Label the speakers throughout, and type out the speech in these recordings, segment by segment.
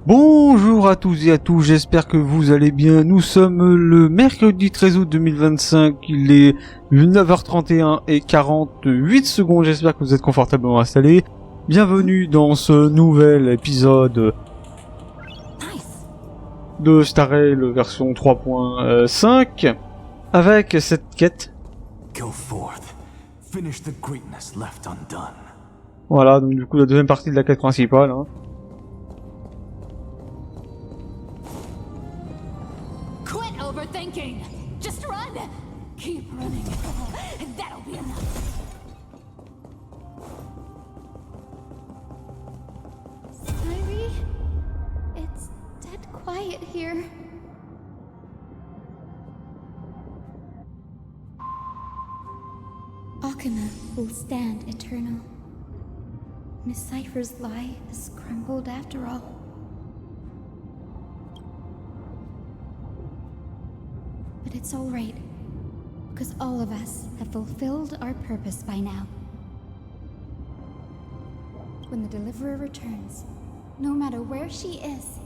Speaker 1: Bonjour à tous et à tous, j'espère que vous allez bien. Nous sommes le mercredi 13 août 2025, il est 9h31 et 48 secondes, j'espère que vous êtes confortablement installés. Bienvenue dans ce nouvel épisode de Star Rail version 3.5 avec cette quête.
Speaker 2: Go forth. Finish the greatness left undone.
Speaker 1: Voilà, donc du coup la deuxième partie de la quête principale.
Speaker 3: Quit overthinking. Just run. Keep running. That'll be enough. Sorry. It's dead quiet here. Akana will stand eternal. Miss Cypher's lie has crumbled after all. But it's all right, because all of us have fulfilled our purpose by now. When the Deliverer returns, no matter where she is,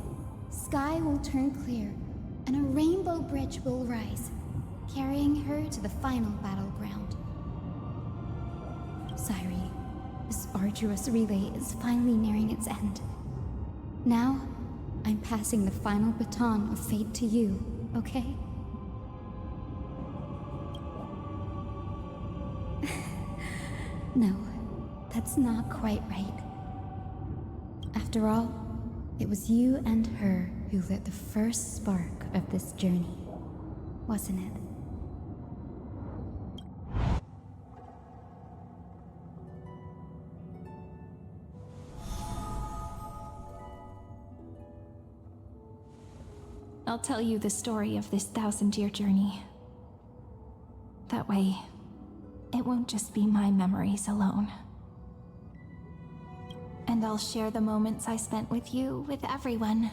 Speaker 3: sky will turn clear, and a rainbow bridge will rise, carrying her to the final battleground. Sairi, this arduous relay is finally nearing its end. Now, I'm passing the final baton of fate to you, okay? No, that's not quite right. After all, it was you and her who lit the first spark of this journey, wasn't it? I'll tell you the story of this 1,000-year journey. That way, it won't just be my memories alone. And I'll share the moments I spent with you, with everyone.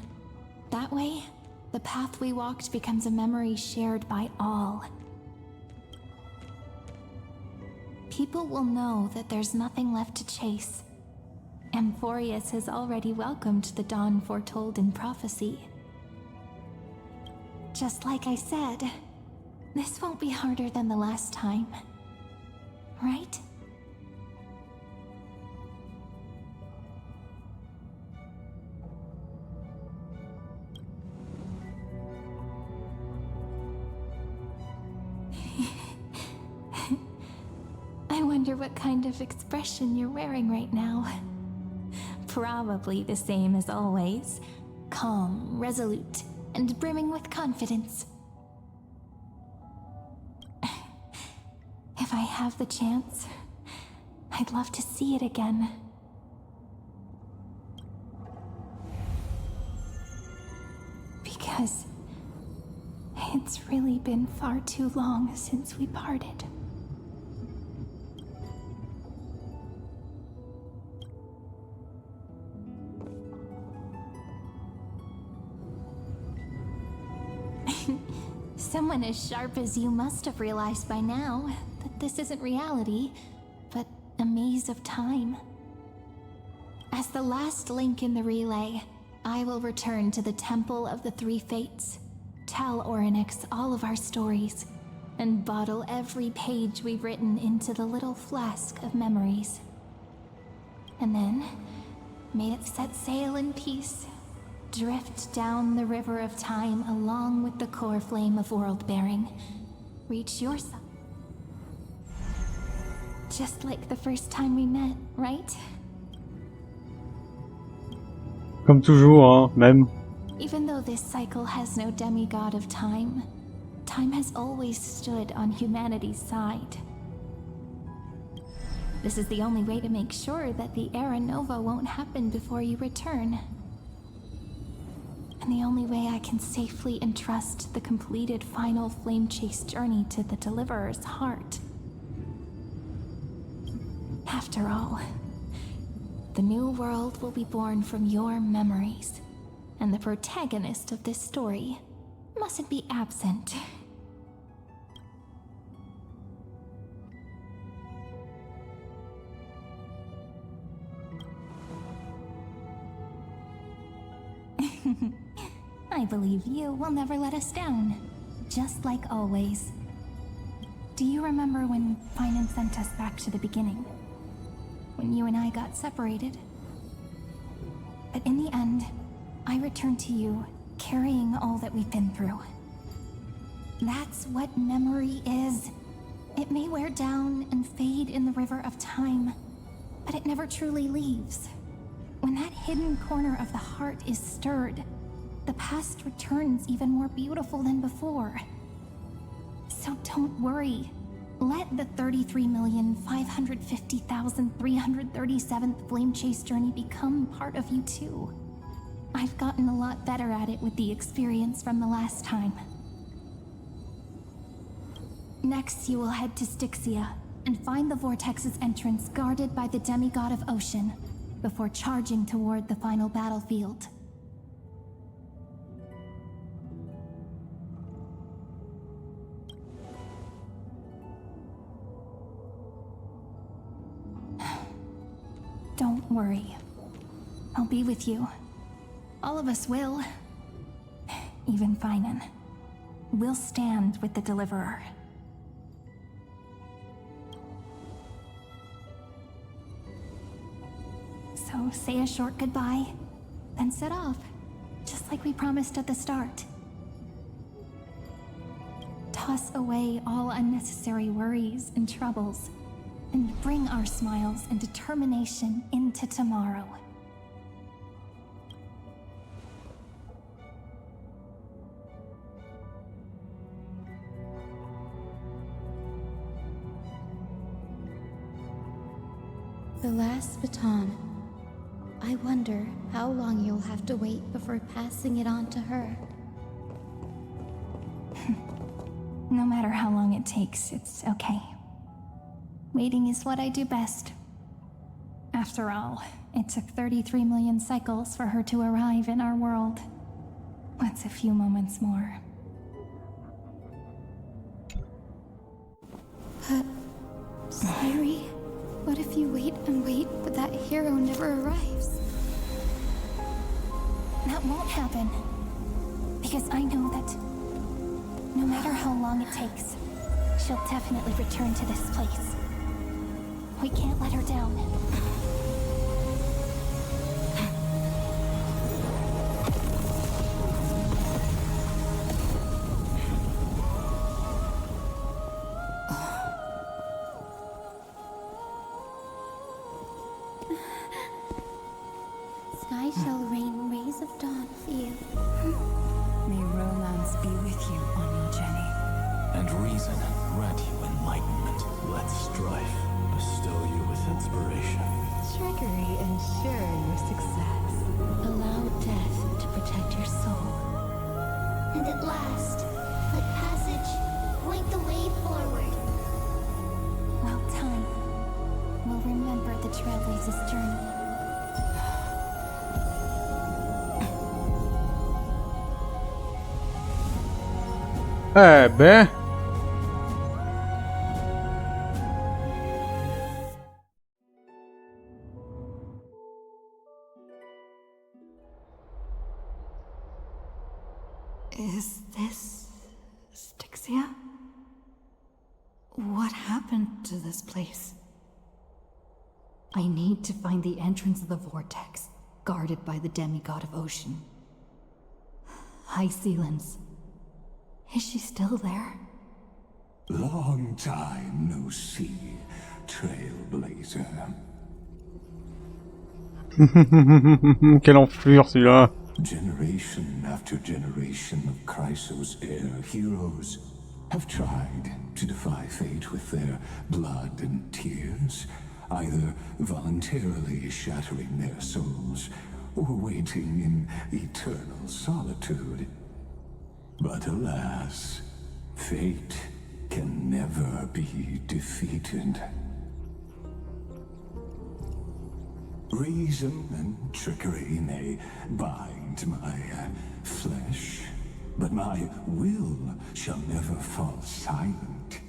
Speaker 3: That way, the path we walked becomes a memory shared by all. People will know that there's nothing left to chase. Amphorius has already welcomed the dawn foretold in prophecy. Just like I said, this won't be harder than the last time. Right? I wonder what kind of expression you're wearing right now. Probably the same as always. Calm, resolute, and brimming with confidence. If I have the chance, I'd love to see it again. Because it's really been far too long since we parted. Someone as sharp as you must have realized by now that this isn't reality, but a maze of time. As the last link in the relay, I will return to the Temple of the Three Fates, tell Orynyx all of our stories, and bottle every page we've written into the little flask of memories. And then, may it set sail in peace, drift down the river of time along with the core flame of world-bearing. Reach your side. Just like the first time we met, right?
Speaker 1: Comme toujours, même.
Speaker 3: Even though this cycle has no demigod of time, time has always stood on humanity's side. This is the only way to make sure that the Era Nova won't happen before you return. And the only way I can safely entrust the completed final flame chase journey to the Deliverer's heart. After all, the new world will be born from your memories, and the protagonist of this story mustn't be absent. I believe you will never let us down. Just like always. Do you remember when Finan sent us back to the beginning? When you and I got separated? But in the end, I returned to you, carrying all that we've been through. That's what memory is. It may wear down and fade in the river of time, but it never truly leaves. When that hidden corner of the heart is stirred, the past returns even more beautiful than before. So don't worry. Let the 33,550,337th Flame Chase journey become part of you too. I've gotten a lot better at it with the experience from the last time. Next, you will head to Styxia and find the Vortex's entrance guarded by the demigod of Ocean before charging toward the final battlefield. Don't worry. I'll be with you. All of us will. Even Finan. We'll stand with the Deliverer. So say a short goodbye, then set off, just like we promised at the start. Toss away all unnecessary worries and troubles, and bring our smiles and determination into tomorrow.
Speaker 4: The last baton. I wonder how long you'll have to wait before passing it on to her.
Speaker 3: No matter how long it takes, it's okay. Waiting is what I do best. After all, it took 33 million cycles for her to arrive in our world. What's a few moments more?
Speaker 4: But, Sayuri, what if you wait and wait, but that hero never arrives?
Speaker 3: That won't happen. Because I know that no matter how long it takes, she'll definitely return to this place. We can't let her down.
Speaker 4: Sky shall rain rays of dawn for you.
Speaker 5: May romance be with you, Ani Jenny.
Speaker 2: And reason grant you enlightenment. Let strife bestow you with inspiration.
Speaker 5: Trickery ensure your success.
Speaker 4: Allow death to protect your soul.
Speaker 6: And at last, let passage point the way forward.
Speaker 3: Well, time will remember the Trailblazer's journey.
Speaker 1: Ben.
Speaker 5: Is this Styxia? What happened to this place? I need to find the entrance of the vortex, guarded by the demigod of Ocean. High Sealens. Is she still there?
Speaker 2: Long time no see, Trailblazer.
Speaker 1: Quelle enflure celui-là.
Speaker 2: Generation after generation of Chrysos heir heroes have tried to defy fate with their blood and tears, either voluntarily shattering their souls or waiting in eternal solitude. But alas, fate can never be defeated. Reason and trickery may bind my flesh, but my will shall never fall silent.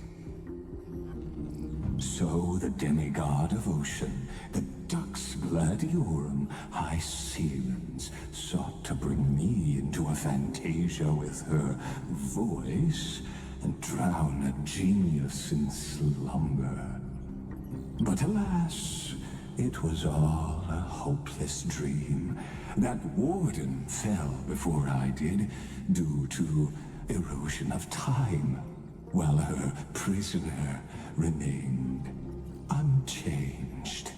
Speaker 2: So the demigod of Ocean, the Dux Gladiorum High Sealens, sought to bring Fantasia with her voice and drown a genius in slumber. But alas, it was all a hopeless dream. That warden fell before I did, due to erosion of time, while her prisoner remained unchanged.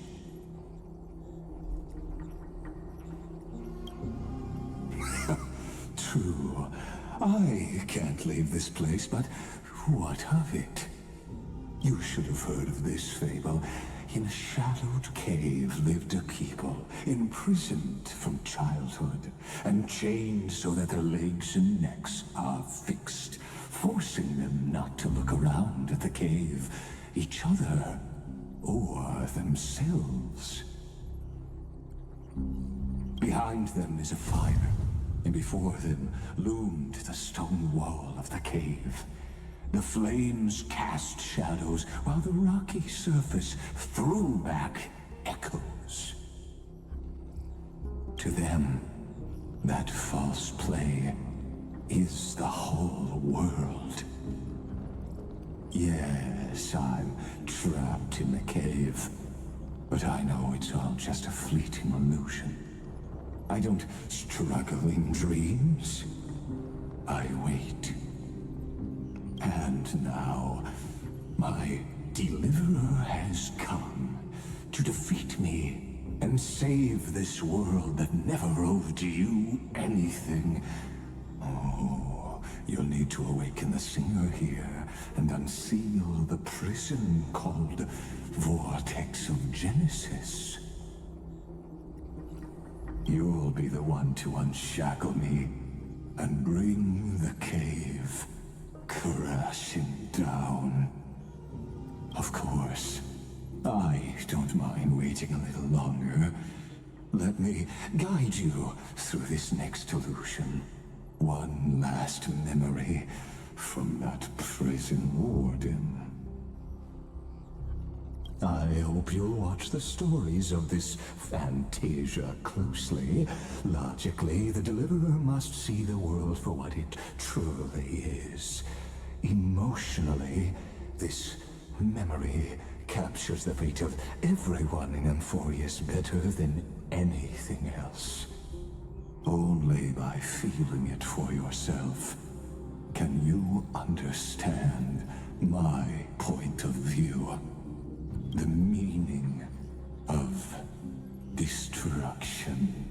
Speaker 2: True, I can't leave this place, but what of it? You should have heard of this fable. In a shadowed cave lived a people, imprisoned from childhood, and chained so that their legs and necks are fixed, forcing them not to look around at the cave, each other, or themselves. Behind them is a fire, and before them loomed the stone wall of the cave. The flames cast shadows, while the rocky surface threw back echoes. To them, that false play is the whole world. Yes, I'm trapped in the cave, but I know it's all just a fleeting illusion. I don't struggle in dreams. I wait. And now, my deliverer has come to defeat me and save this world that never owed you anything. Oh, you'll need to awaken the singer here and unseal the prison called Vortex of Genesis. You'll be the one to unshackle me and bring the cave crashing down. Of course, I don't mind waiting a little longer. Let me guide you through this next illusion. One last memory from that prison warden. I hope you'll watch the stories of this Fantasia closely. Logically, the deliverer must see the world for what it truly is. Emotionally, this memory captures the fate of everyone in Emphorius better than anything else. Only by feeling it for yourself can you understand my point of view. The meaning of destruction.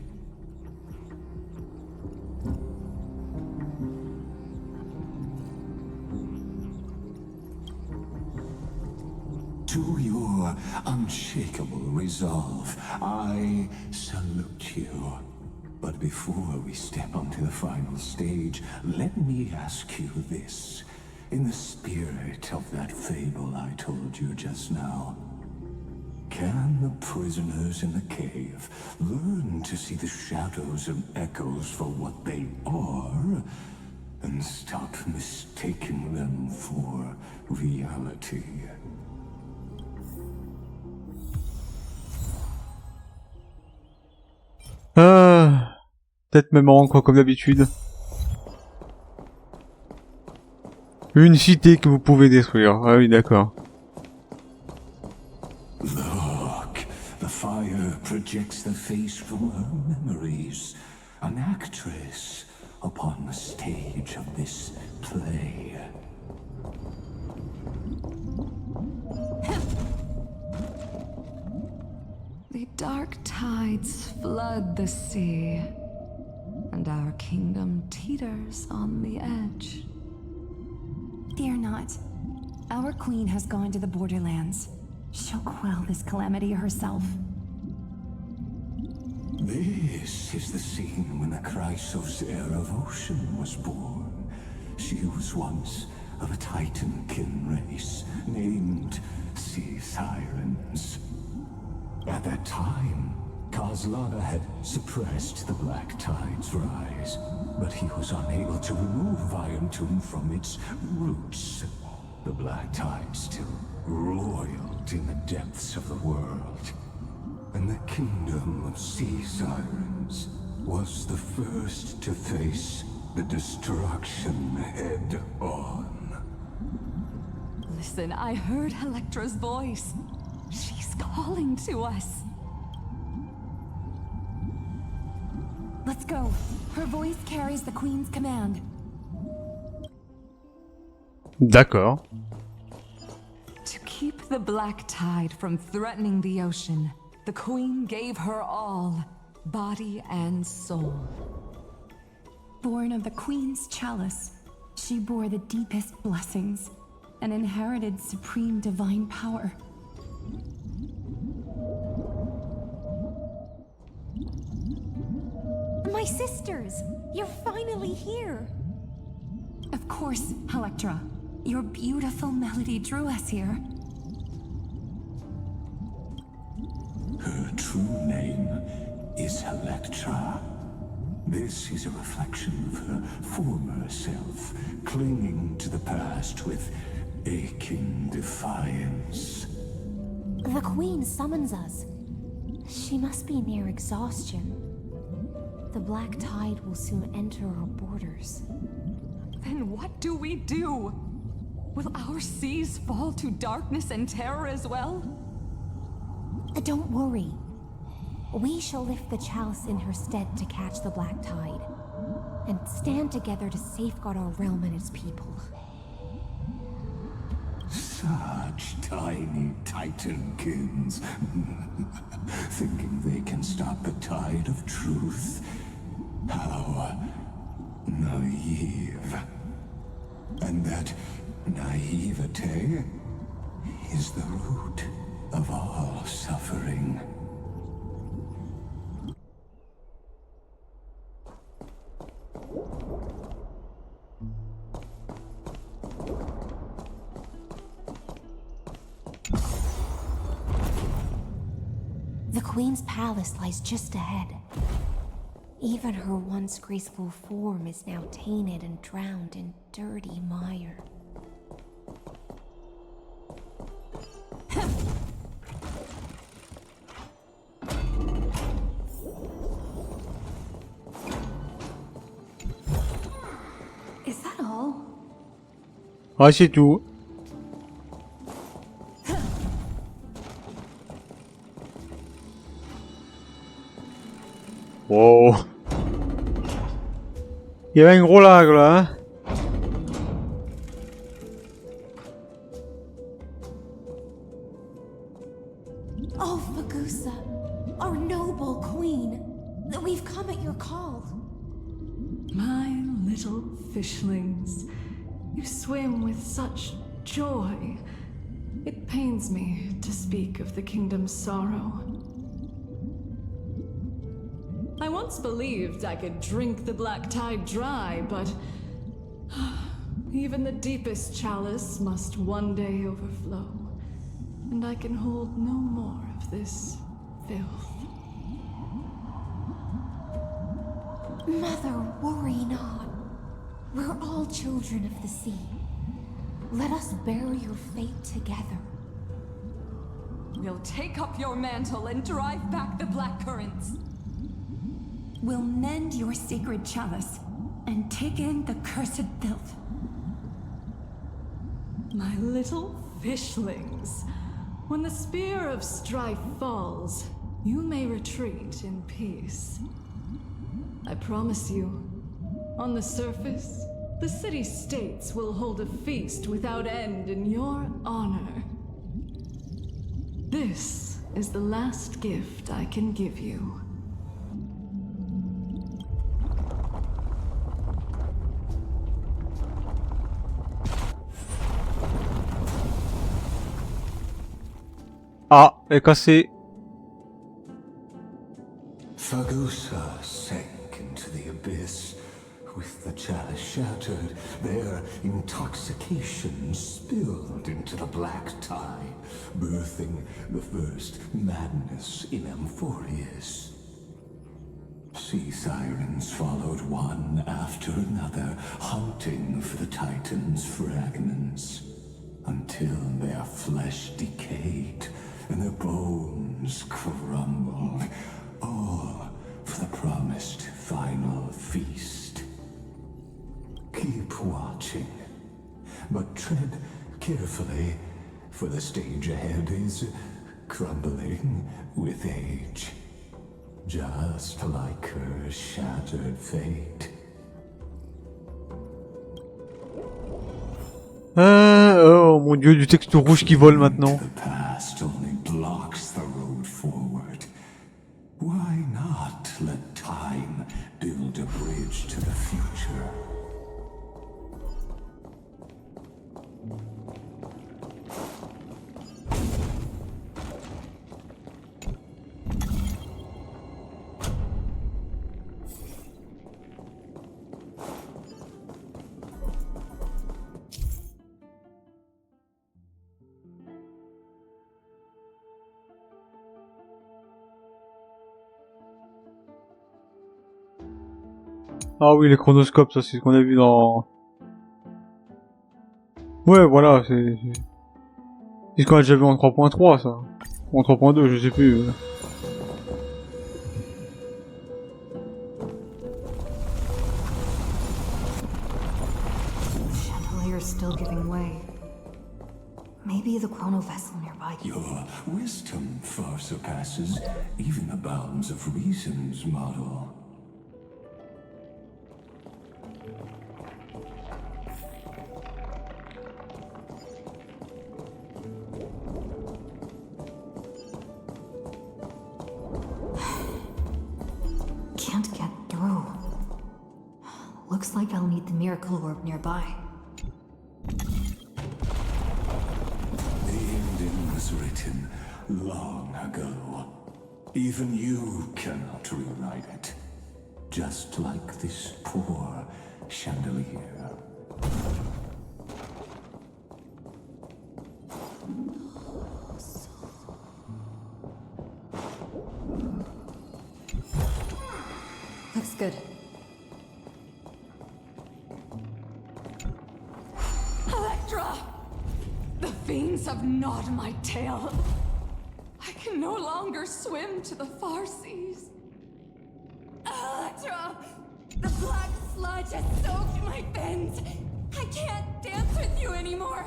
Speaker 2: To your unshakable resolve, I salute you. But before we step onto the final stage, let me ask you this. In the spirit of that fable I told you just now, can the prisoners in the cave learn to see the shadows and echoes for what they are, and stop mistaking them for reality?
Speaker 1: Peut-être même en quoi comme d'habitude. Une cité que vous pouvez détruire. Ah oui, d'accord.
Speaker 2: Look, the fire projects the face from her memories. An actress upon the stage of this play.
Speaker 5: The dark tides flood the sea, and our kingdom teeters on the edge.
Speaker 7: Fear not. Our queen has gone to the borderlands. She'll quell this calamity herself.
Speaker 2: This is the scene when the Chrysos heir of Ocean was born. She was once of a Titankin race named Sea Sirens. At that time, Kozlana had suppressed the Black Tide's rise, but he was unable to remove Iron Tomb from its roots. The Black Tide still roiled in the depths of the world, and the kingdom of Sea Sirens was the first to face the destruction head on.
Speaker 7: Listen, I heard Electra's voice. She's calling to us. Let's go. Her voice carries the Queen's command.
Speaker 1: D'accord.
Speaker 7: To keep the black tide from threatening the ocean, the Queen gave her all, body and soul. Born of the Queen's chalice, she bore the deepest blessings and inherited supreme divine power.
Speaker 3: My sisters! You're finally here!
Speaker 7: Of course, Electra. Your beautiful melody drew us here.
Speaker 2: Her true name is Electra. This is a reflection of her former self, clinging to the past with aching defiance.
Speaker 3: The Queen summons us. She must be near exhaustion. The black tide will soon enter our borders.
Speaker 7: Then what do we do? Will our seas fall to darkness and terror as well?
Speaker 3: Don't worry. We shall lift the chalice in her stead to catch the black tide, and stand together to safeguard our realm and its people.
Speaker 2: Such tiny titankins, thinking they can stop the tide of truth. How naive. And that naivete is the root of all suffering.
Speaker 3: The Queen's palace lies just ahead. Even her once graceful form is now tainted and drowned in dirty mire.
Speaker 5: Is that all?
Speaker 1: Ouais, c'est tout. Wow. Il y avait un gros lag là, hein.
Speaker 3: Oh, Fagusa, our noble queen, we've come at your call.
Speaker 8: My little fishlings, you swim with such joy. It pains me to speak of the kingdom's sorrow. I once believed I could drink the black tide dry, but even the deepest chalice must one day overflow, and I can hold no more of this filth.
Speaker 3: Mother, worry not. We're all children of the sea. Let us bear your fate together.
Speaker 7: We'll take up your mantle and drive back the black currents. We'll mend your sacred chalice and take in the cursed filth.
Speaker 8: My little fishlings, when the spear of strife falls, you may retreat in peace. I promise you, on the surface, the city-states will hold a feast without end in your honor. This is the last gift I can give you.
Speaker 1: Ah, elle est cassée.
Speaker 2: Fagusa sank into the abyss. With the chalice shattered, their intoxication spilled into the black tide, birthing the first madness in Amphorius. Sea sirens followed one after another, hunting for the Titan's fragments, until their flesh decayed and their bones crumbled, all for the promised final feast. watching. But tread carefully, for the stage ahead is crumbling with age. Just like her shattered fate.
Speaker 1: Oh mon dieu, du texte rouge qui vole maintenant.
Speaker 2: The past only blocks the road forward. Why not let time build a bridge to the future?
Speaker 1: Ah oui, les chronoscopes, ça c'est ce qu'on a vu dans... Ouais, voilà, c'est ce qu'on a déjà vu en 3.3, ça. Ou en 3.2, je sais plus.
Speaker 5: Chandelier's still giving way. Maybe the chrono vessel nearby.
Speaker 2: Your wisdom far surpasses even the bounds of reason's model.
Speaker 5: Can't get through. Looks like I'll need the miracle orb nearby.
Speaker 2: The ending was written long ago. Even you cannot rewrite it. Just like this poor chandelier.
Speaker 5: Looks good.
Speaker 7: Electra! The fiends have gnawed my tail. I can no longer swim to the far seas. Electra! The black sludge has soaked my fins. I can't dance with you anymore.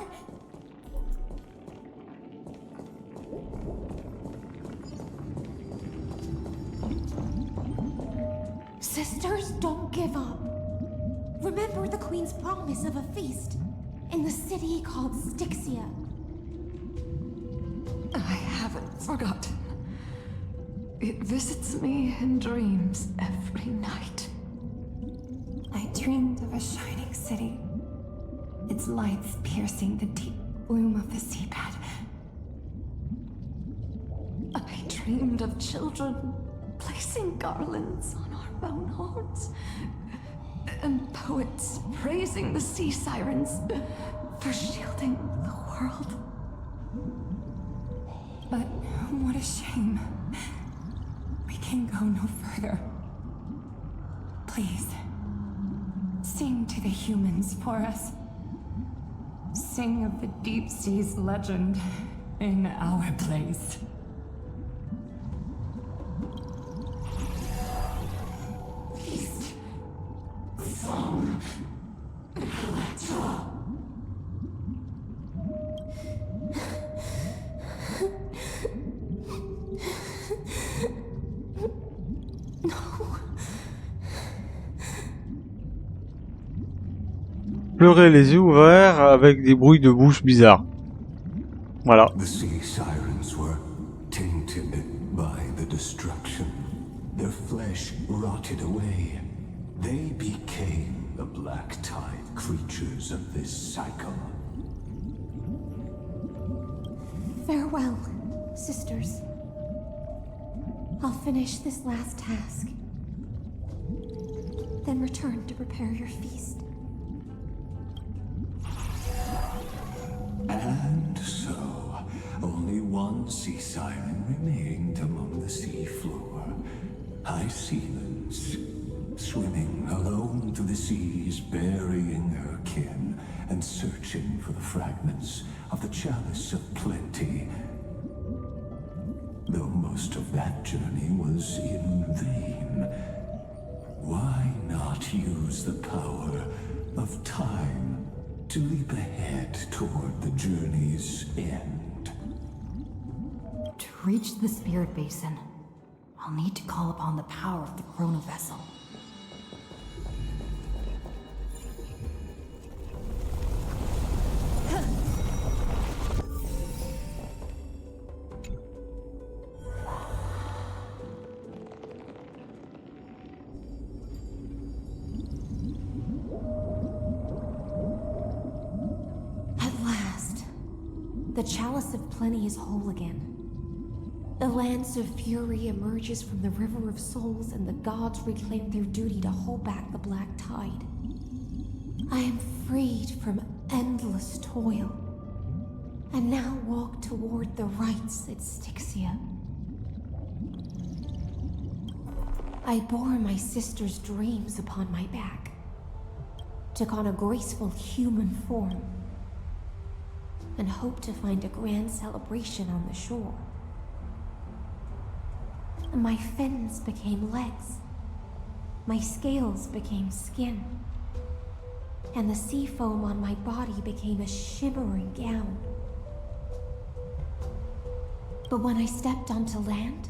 Speaker 4: Sisters, don't give up. Remember the Queen's promise of a feast in the city called Styxia.
Speaker 7: I haven't forgotten. It visits me in dreams every night.
Speaker 9: I dreamed of a shining city, its lights piercing the deep gloom of the seabed.
Speaker 7: I dreamed of children placing garlands on our bone horns, and poets praising the sea sirens for shielding the world.
Speaker 9: But what a shame. We can go no further. Please, sing to the humans for us. Sing of the deep sea's legend in our place.
Speaker 1: Pleurer les yeux ouverts avec des bruits de bouche bizarres. Voilà.
Speaker 2: The sea sirens were tainted by the destruction. Their flesh rotted away. They became the black tide creatures of this cycle.
Speaker 4: Farewell, sisters. I'll finish this last task. Then return to prepare your feast.
Speaker 2: And so, only one sea siren remained among the sea floor. High sealings, swimming alone through the seas, burying her kin, and searching for the fragments of the chalice of plenty. Though most of that journey was in vain, why not use the power of time to leap ahead toward the journey's end.
Speaker 5: To reach the spirit basin, I'll need to call upon the power of the chrono vessel.
Speaker 10: The Chalice of Plenty is whole again. The Lance of Fury emerges from the River of Souls, and the gods reclaim their duty to hold back the Black Tide. I am freed from endless toil, and now walk toward the rites at Styxia. I bore my sister's dreams upon my back, took on a graceful human form, and hoped to find a grand celebration on the shore. My fins became legs, my scales became skin, and the sea foam on my body became a shimmering gown. But when I stepped onto land,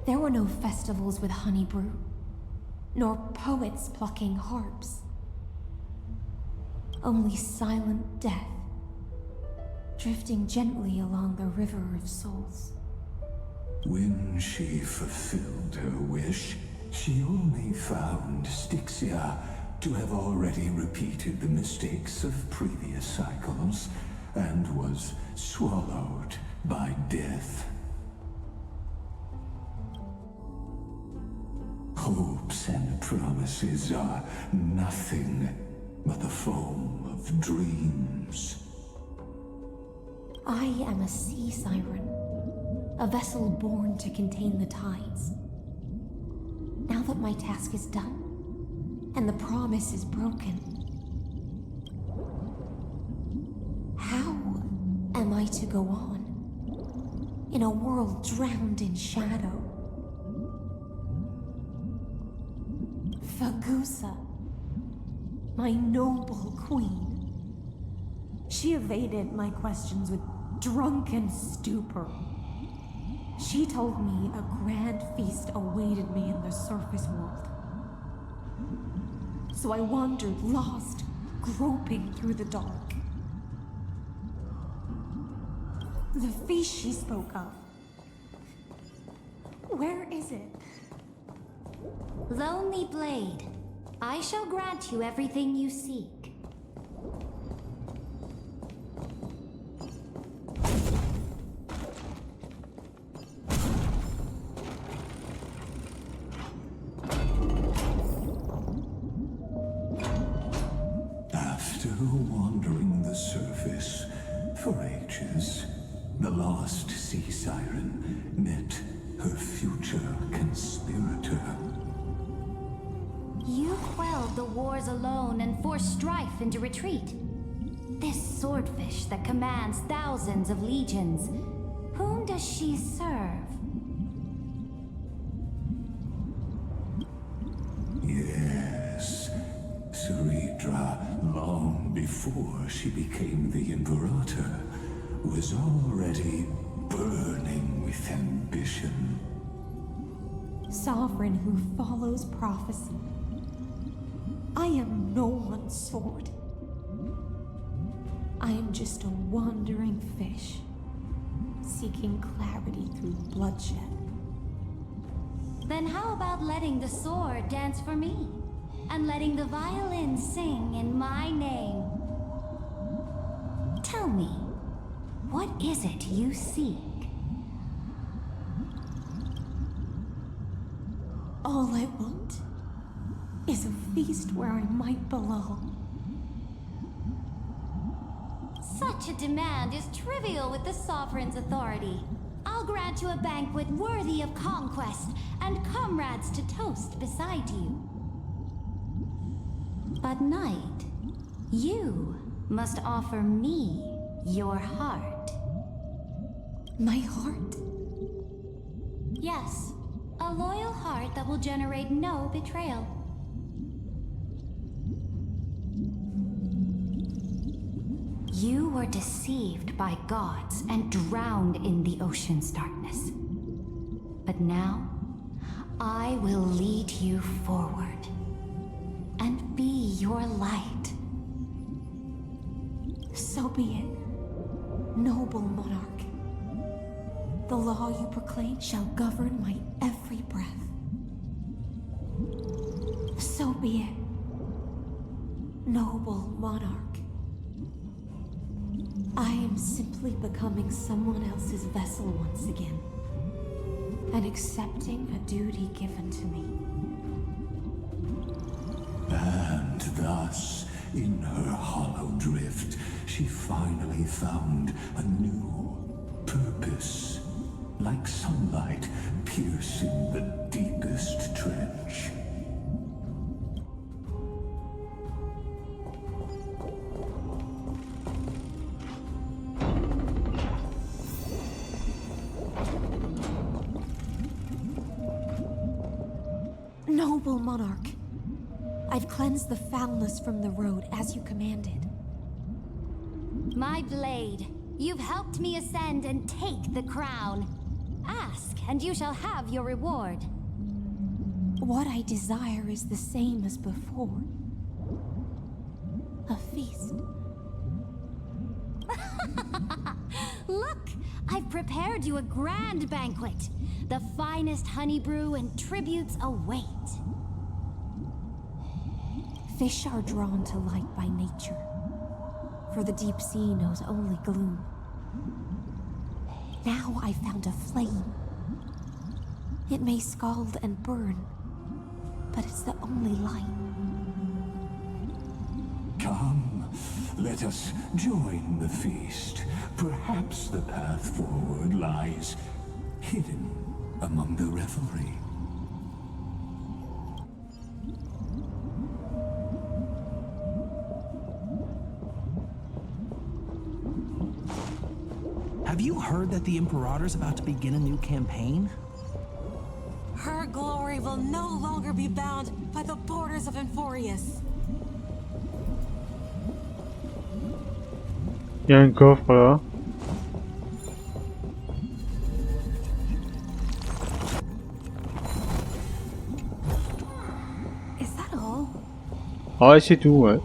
Speaker 10: there were no festivals with honey brew, nor poets plucking harps. Only silent death, drifting gently along the River of Souls.
Speaker 2: When she fulfilled her wish, she only found Styxia to have already repeated the mistakes of previous cycles, and was swallowed by death. Hopes and promises are nothing but the foam of dreams.
Speaker 10: I am a sea siren, a vessel born to contain the tides. Now that my task is done, and the promise is broken, how am I to go on in a world drowned in shadow? Fagusa, my noble queen. She evaded my questions with drunken stupor. She told me a grand feast awaited me in the surface world. So I wandered lost, groping through the dark. The feast she spoke of, where is it?
Speaker 6: Lonely Blade, I shall grant you everything you seek.
Speaker 2: After wandering the surface for ages, the lost sea siren met her future conspirator.
Speaker 6: You quelled the wars alone and forced strife into retreat. This swordfish that commands thousands of legions, whom does she serve?
Speaker 2: Yes, Saridra, long before she became the Imperator, was already burning with ambition.
Speaker 10: Sovereign who follows prophecy. I am no one's sword. I am just a wandering fish, seeking clarity through bloodshed.
Speaker 6: Then how about letting the sword dance for me? And letting the violin sing in my name? Tell me, what is it you seek?
Speaker 10: All I want is a feast where I might belong.
Speaker 6: Such a demand is trivial with the Sovereign's authority. I'll grant you a banquet worthy of conquest and comrades to toast beside you. But Knight, you must offer me your heart.
Speaker 10: My heart?
Speaker 6: Yes, a loyal heart that will generate no betrayal. You were deceived by gods and drowned in the ocean's darkness. But now, I will lead you forward and be your light.
Speaker 10: So be it, noble monarch. The law you proclaim shall govern my every breath. So be it, noble monarch. I am simply becoming someone else's vessel once again, and accepting a duty given to me.
Speaker 2: And thus, in her hollow drift, she finally found a new purpose, like sunlight piercing the deepest trench.
Speaker 10: Noble monarch, I've cleansed the foulness from the road as you commanded.
Speaker 6: My blade, you've helped me ascend and take the crown. Ask, and you shall have your reward.
Speaker 10: What I desire is the same as before. A feast.
Speaker 6: Look, I've prepared you a grand banquet. The finest honey brew and tributes await.
Speaker 10: Fish are drawn to light by nature, for the deep sea knows only gloom. Now I found a flame. It may scald and burn, but it's the only light.
Speaker 2: Come, let us join the feast. Perhaps the path forward lies hidden among the revelry.
Speaker 11: Have you heard that the Imperator's about to begin a new campaign?
Speaker 12: Her glory will no longer be bound by the borders of Enforius.
Speaker 1: Il y a un coffre là.
Speaker 10: Is that all?
Speaker 1: Ah, c'est tout, ouais.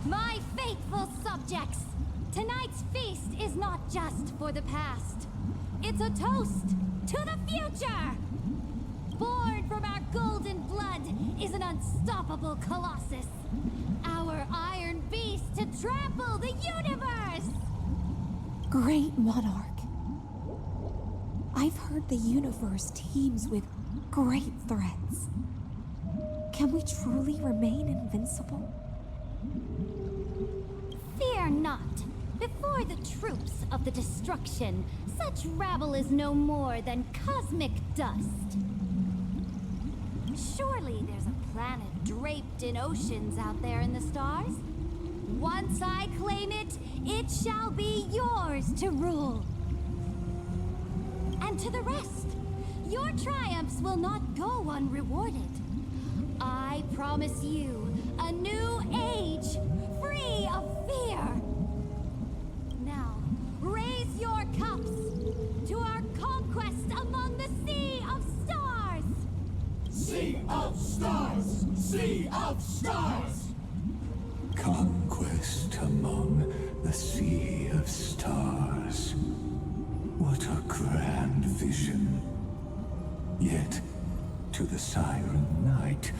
Speaker 6: My faithful subjects, tonight's feast is not just for the past. It's a toast to the future. Born from our golden blood is an unstoppable colossus. Our iron beast to trample the universe!
Speaker 10: Great monarch. I've heard the universe teems with great threats. Can we truly remain invincible?
Speaker 6: Fear not. Before the troops of the destruction, such rabble is no more than cosmic dust. Surely there's a planet draped in oceans out there in the stars. Once I claim it, it shall be yours to rule. And to the rest, your triumphs will not go unrewarded. I promise you a new age, free of fear. Now, raise your cups to our conquest among the sea of stars.
Speaker 2: Sea of stars! Sea of stars! Conquest among the sea of stars. What a grand vision. Yet, to the siren night,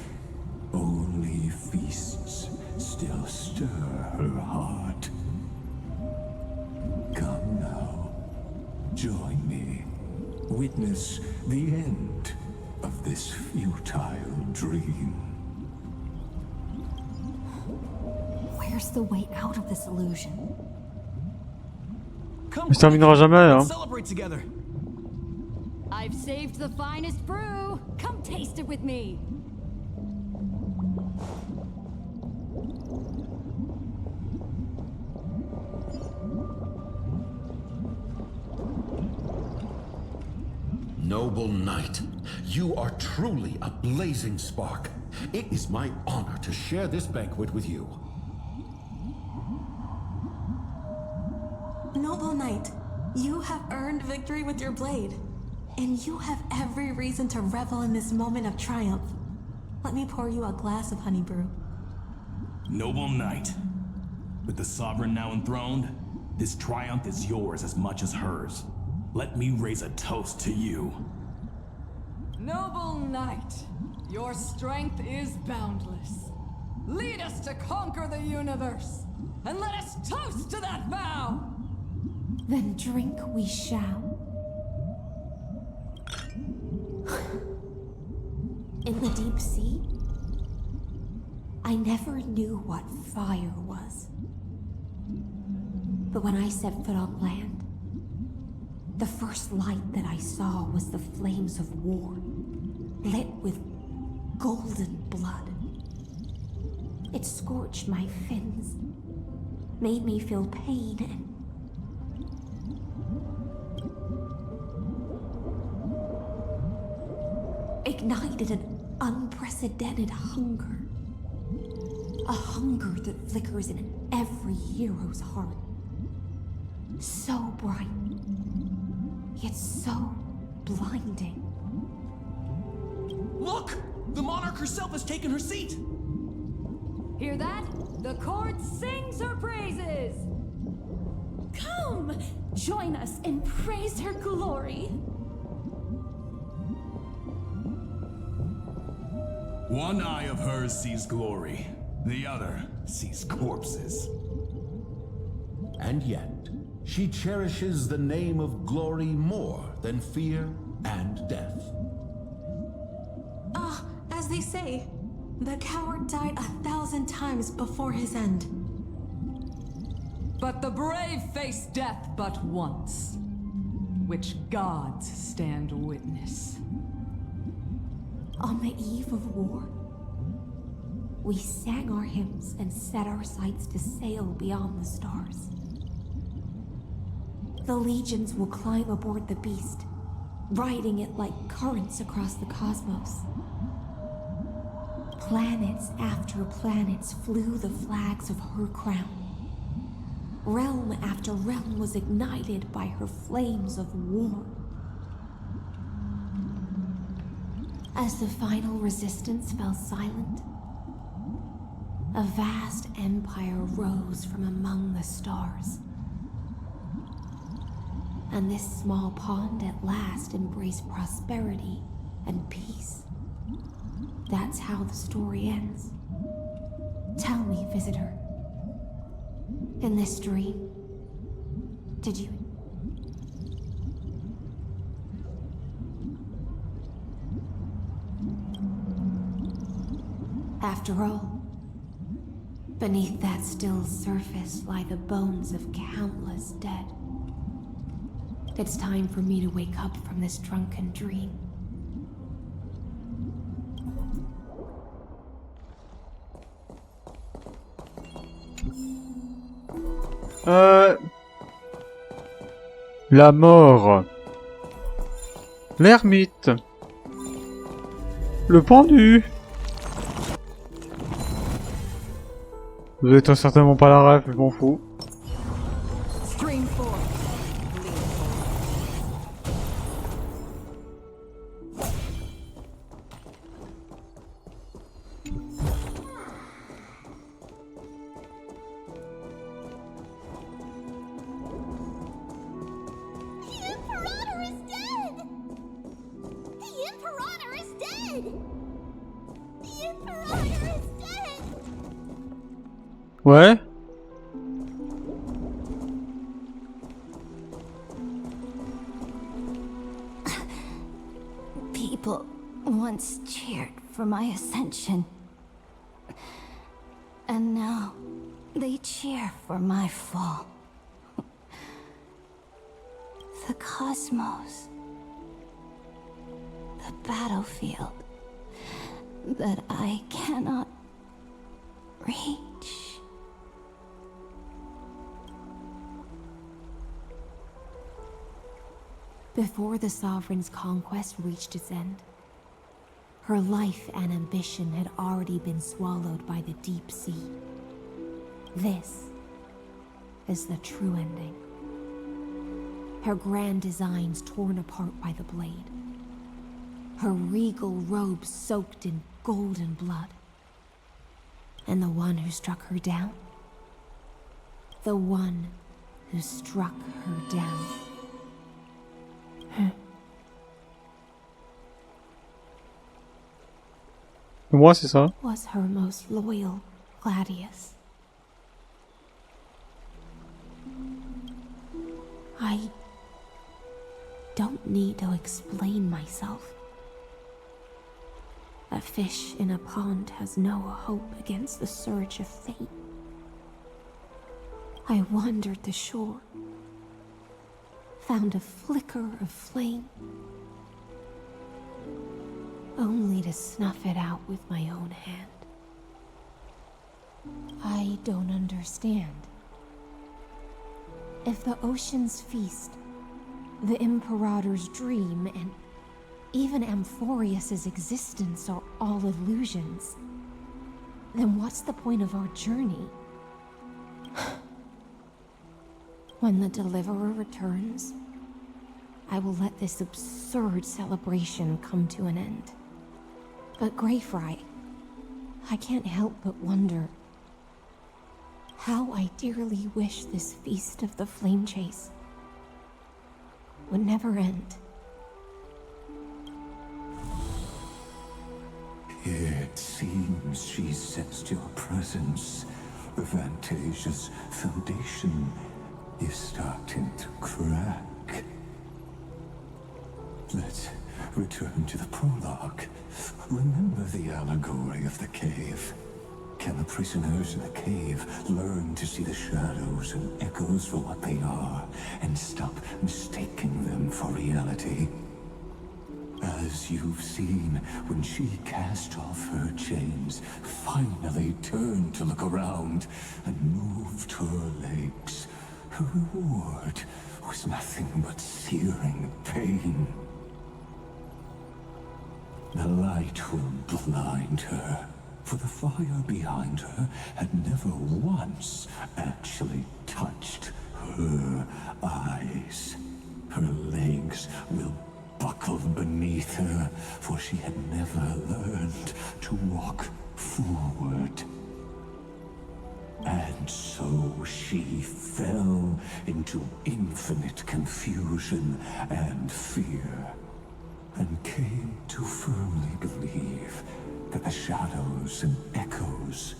Speaker 2: only feasts still stir her heart. Come now, join me. Witness the end of this futile dream.
Speaker 5: Where's the way out of this illusion?
Speaker 11: Come
Speaker 1: Mais ça terminera jamais, hein.
Speaker 11: let's celebrate together.
Speaker 6: I've saved the finest brew. Come taste it with me.
Speaker 13: Noble knight, you are truly a blazing spark. It is my honor to share this banquet with you.
Speaker 12: Noble knight, you have earned victory with your blade. And you have every reason to revel in this moment of triumph. Let me pour you a glass of honey brew.
Speaker 11: Noble knight, with the sovereign now enthroned, this triumph is yours as much as hers. Let me raise a toast to you.
Speaker 7: Noble knight, your strength is boundless. Lead us to conquer the universe, and let us toast to that vow!
Speaker 10: Then drink we shall. In the deep sea, I never knew what fire was. But when I set foot on land, the first light that I saw was the flames of war, lit with golden blood. It scorched my fins, made me feel pain and ignited an unprecedented hunger. A hunger that flickers in every hero's heart. So bright, yet so blinding.
Speaker 11: Look! The monarch herself has taken her seat!
Speaker 6: Hear that? The court sings her praises!
Speaker 10: Come! Join us and praise her glory!
Speaker 11: One eye of hers sees glory, the other sees corpses.
Speaker 13: And yet, she cherishes the name of glory more than fear and death.
Speaker 12: As they say, the coward died 1,000 times before his end.
Speaker 7: But the brave face death but once, which gods stand witness.
Speaker 10: On the eve of war, we sang our hymns and set our sights to sail beyond the stars. The legions will climb aboard the beast, riding it like currents across the cosmos. Planets after planets flew the flags of her crown. Realm after realm was ignited by her flames of war. As the final resistance fell silent, a vast empire rose from among the stars. And this small pond at last embraced prosperity and peace. That's how the story ends. Tell me, visitor. In this dream, did you... After all, beneath that still surface lie the bones of countless dead. It's time for me to wake up from this drunken dream.
Speaker 1: La mort. L'ermite. Le pendu. Vous êtes certainement pas la ref, je m'en fous.
Speaker 7: Stream 4.
Speaker 1: Ouais.
Speaker 3: People once cheered for my ascension. And now they cheer for my fall. The cosmos. The battlefield that I cannot reach.
Speaker 10: Before the Sovereign's conquest reached its end, her life and ambition had already been swallowed by the deep sea. This is the true ending. Her grand designs torn apart by the blade. Her regal robe soaked in golden blood. And the one who struck her down? The one who struck her down.
Speaker 1: Moi, c'est ça.
Speaker 10: Was her most loyal Gladius. I don't need to explain myself. A fish in a pond has no hope against the surge of fate. I wandered the shore, found a flicker of flame, only to snuff it out with my own hand. I don't understand. If the ocean's feast, the Imperator's dream, and even Amphorius's existence are all illusions, then what's the point of our journey? When the Deliverer returns, I will let this absurd celebration come to an end. But Greyfry, I can't help but wonder how I dearly wish this feast of the flame chase would never end.
Speaker 2: It seems she sensed your presence. Fantasia's foundation is starting to crack. Let's return to the prologue. Remember the allegory of the cave? Can the prisoners in the cave learn to see the shadows and echoes for what they are, and stop mistaking them for reality? As you've seen, when she cast off her chains, finally turned to look around, and moved her legs, her reward was nothing but searing pain. The light will blind her, for the fire behind her had never once actually touched her eyes. Her legs will buckle beneath her, for she had never learned to walk forward. And so she fell into infinite confusion and fear, and came to firmly believe that the shadows and echoes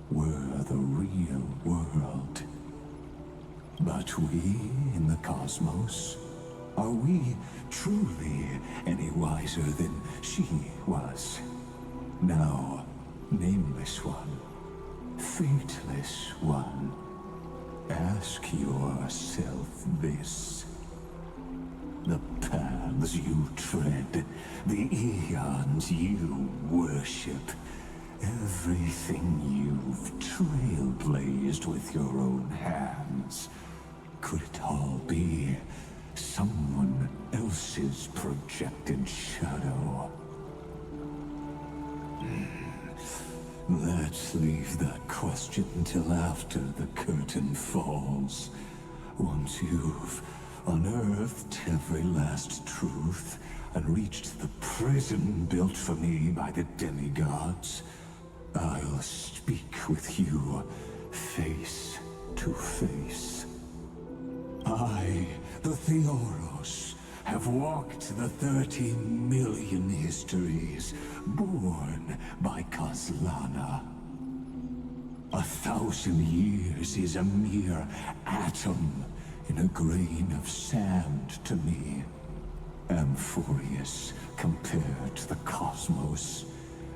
Speaker 2: were the real world. But we in the cosmos, are we truly any wiser than she was? Now, nameless one, fateless one, ask yourself this. The paths you tread, the eons you worship, everything you've trailblazed with your own hands, could it all be someone else's projected shadow? Let's leave that question till after the curtain falls. Once you've unearthed every last truth and reached the prison built for me by the demigods, I'll speak with you face to face. I, the Theoros, have walked the 30 million histories born by Kozlana. 1,000 years is a mere atom in a grain of sand to me. Amphorius, compared to the cosmos,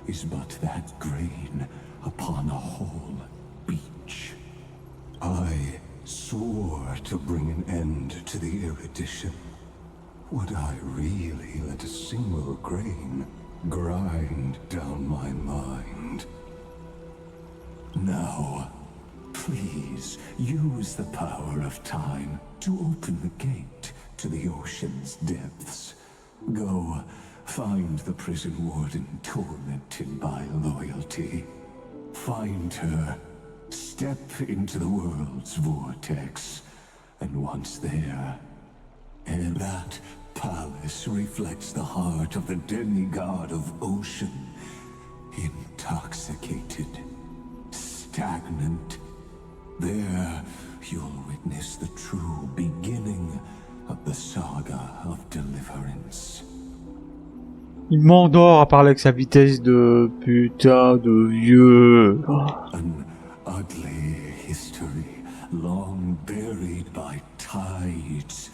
Speaker 2: is but that grain upon a whole beach. I swore to bring an end to the erudition. Would I really let a single grain grind down my mind? Now, please use the power of time to open the gate to to the ocean's depths. Go, find the prison warden tormented by loyalty. Find her, step into the world's vortex, and once there, and that palace reflects the heart of the demigod of ocean, intoxicated, stagnant. There, you'll witness the true beginning of the saga of deliverance.
Speaker 1: Il m'endort à parler avec sa vitesse de putain de vieux.
Speaker 2: An ugly history, long buried by tides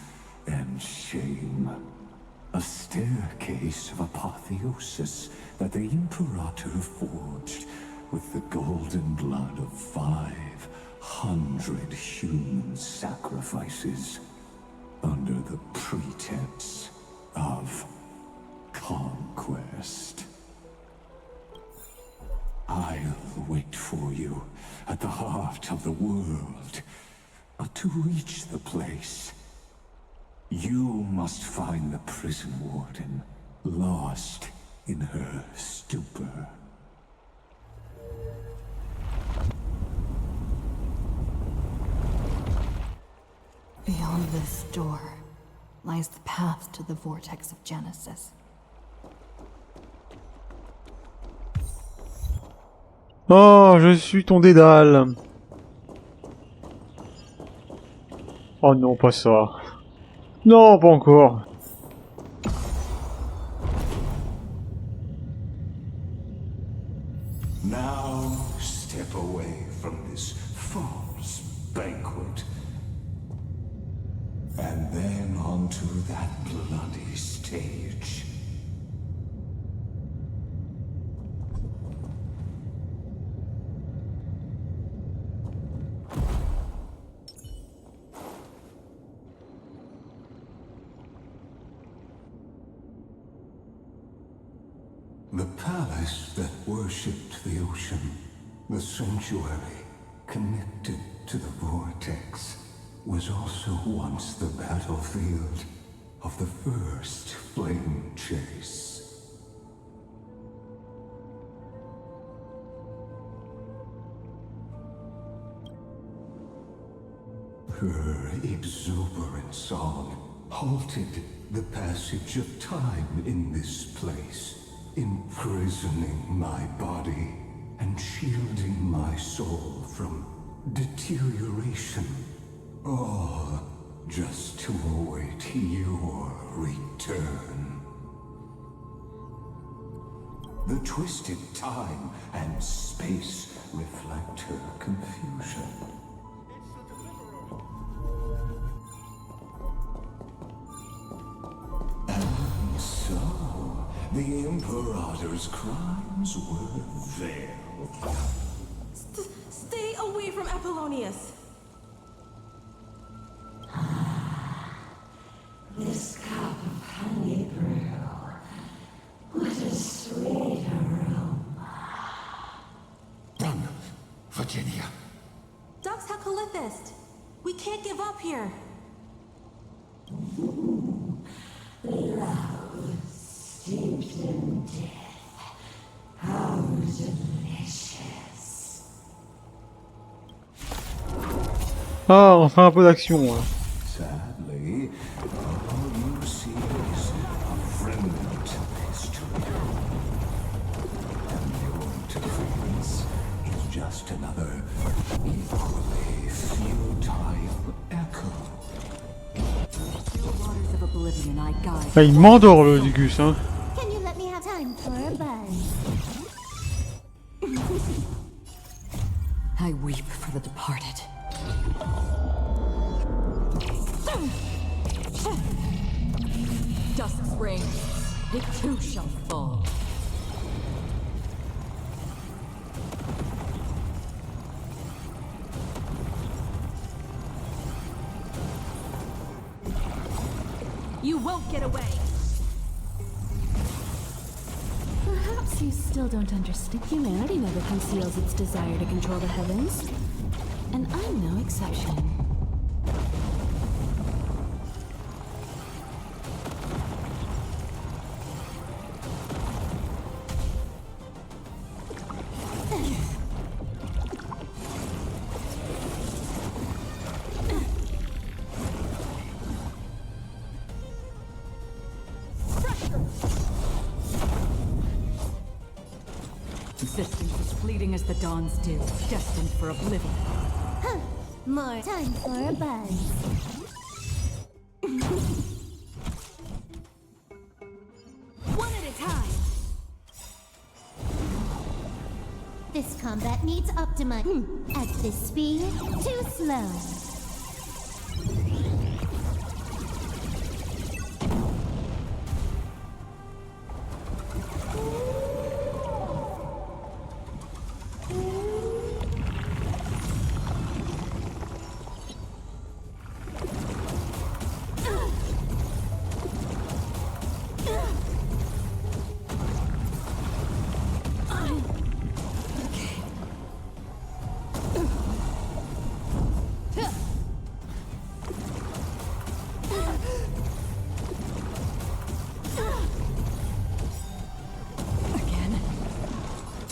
Speaker 2: and shame. A staircase of apotheosis that the Imperator forged with the golden blood of 500 human sacrifices under the pretense of conquest. I'll wait for you at the heart of the world. But to reach the place, you must find the prison warden, lost in her stupor.
Speaker 5: Beyond this door lies the path to the vortex of Genesis.
Speaker 1: Oh, je suis ton dédale. Oh non, pas ça. Non, pas encore.
Speaker 2: Now step away from this false banquet. And then onto that bloody stage. The palace that worshipped the ocean, the sanctuary connected to the vortex, was also once the battlefield of the first flame chase. Her exuberant song halted the passage of time in this place, imprisoning my body and shielding my soul from deterioration. All just to await your return. The twisted time and space reflect her confusion. And so, the Imperator's crimes were veiled.
Speaker 12: Stay away from Apollonius!
Speaker 14: This cup of honey brew, what a sweet aroma.
Speaker 2: Run, Virginia.
Speaker 12: Dux Hakalithist! We can't give up here!
Speaker 14: Love steeped in death. How delicious.
Speaker 1: Ah, enfin un peu d'action. Hein.
Speaker 2: Sadly, all you see is a remnant of history. And your interference is just another equally futile echo.
Speaker 5: Waters of oblivion I guide.
Speaker 1: Ah, il m'endort le Digus, hein.
Speaker 3: Can you let me have time for a buzz?
Speaker 5: I weep for the departed. Dusk's reign, it too shall fall. You won't get away!
Speaker 10: Perhaps you still don't understand. Humanity never conceals its desire to control the heavens. And I'm no exception.
Speaker 5: Existence as fleeting as the dawn's dew, destined for oblivion.
Speaker 6: Huh. More time for a buzz. One at a time. This combat needs Optima. At this speed, too slow.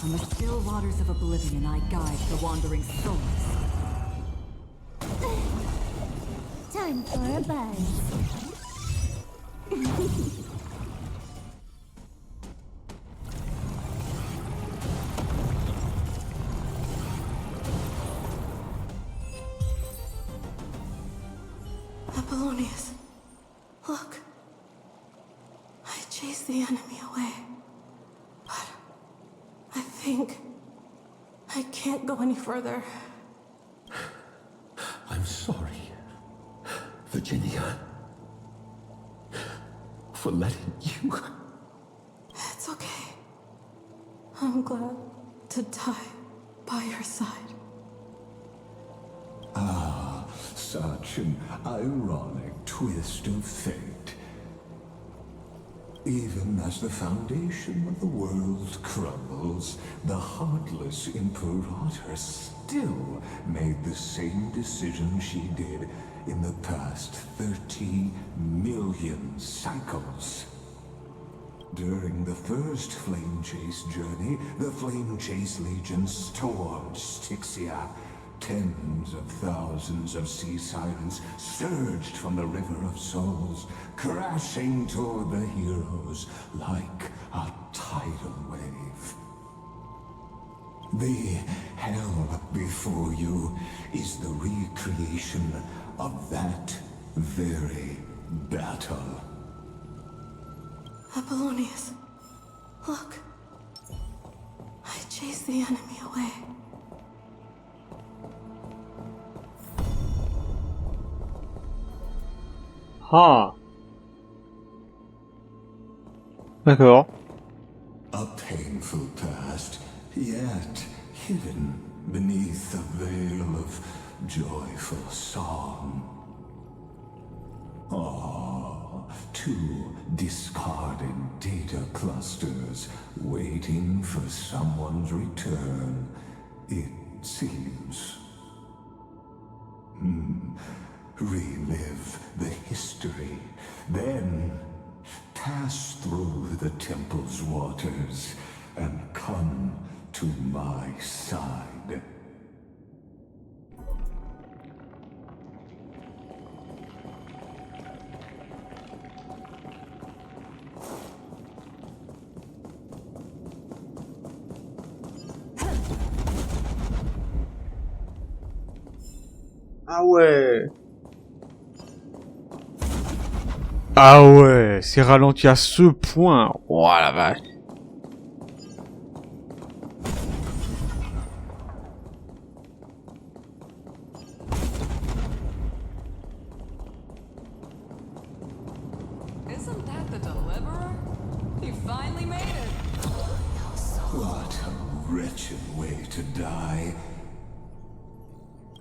Speaker 5: On the still waters of oblivion, I guide the wandering souls.
Speaker 6: Time for a buzz.
Speaker 12: Apollonius, look. I chased the enemy away. But I think I can't go any further.
Speaker 2: I'm sorry, Virginia, for letting you.
Speaker 12: It's okay. I'm glad to die by your side.
Speaker 2: Ah, such an ironic twist of fate. Even as the foundation of the world crumbles, the heartless Imperator still made the same decision she did in the past 30 million cycles. During the first Flame Chase journey, the Flame Chase Legion stormed Styxia. Tens of thousands of sea sirens surged from the River of Souls, crashing toward the heroes like a tidal wave. The hell before you is the recreation of that very battle.
Speaker 12: Apollonius, look. I chased the enemy away.
Speaker 1: Ah. D'accord.
Speaker 2: A painful past, yet hidden beneath a veil of joyful song. Ah, two discarded data clusters waiting for someone's return, it seems. Relive the history, then pass through the temple's waters and come to my side.
Speaker 1: Ah ouais. Ah ouais, c'est ralenti à ce point. Oh la vache.
Speaker 7: Isn't that the deliverer? You finally made it.
Speaker 2: What a wretched way to die.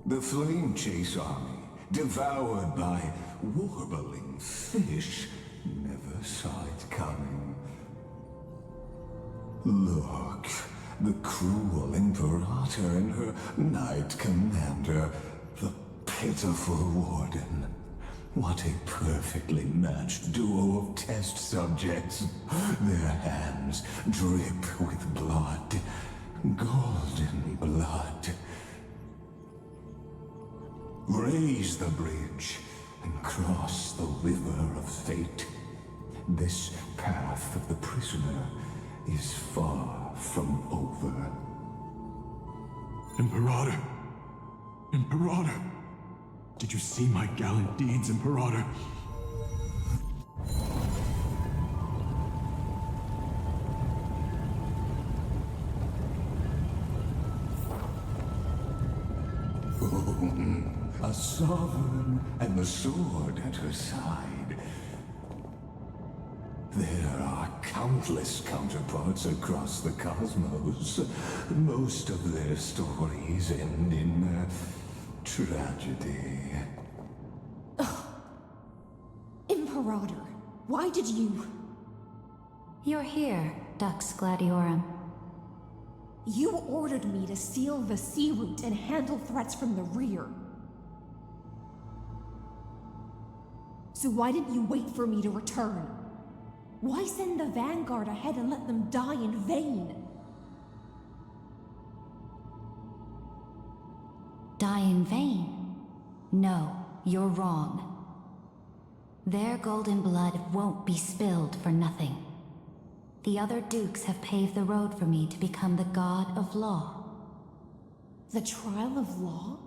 Speaker 2: The Flame Chase army, devoured by warbling fish, never saw it coming. Look, the cruel Imperator and her Knight Commander, the pitiful Warden. What a perfectly matched duo of test subjects. Their hands drip with blood, golden blood. Raise the bridge and cross the river of fate. This path of the prisoner is far from over.
Speaker 11: Imperator! Imperator! Did you see my gallant deeds, Imperator?
Speaker 2: A sovereign and the sword at her side. There are countless counterparts across the cosmos. Most of their stories end in tragedy.
Speaker 10: Imperator, why did you...
Speaker 5: You're here, Dux Gladiorum.
Speaker 10: You ordered me to seal the sea route and handle threats from the rear. So why didn't you wait for me to return? Why send the vanguard ahead and let them die in vain?
Speaker 5: Die in vain? No, you're wrong. Their golden blood won't be spilled for nothing. The other dukes have paved the road for me to become the god of law.
Speaker 10: The trial of law?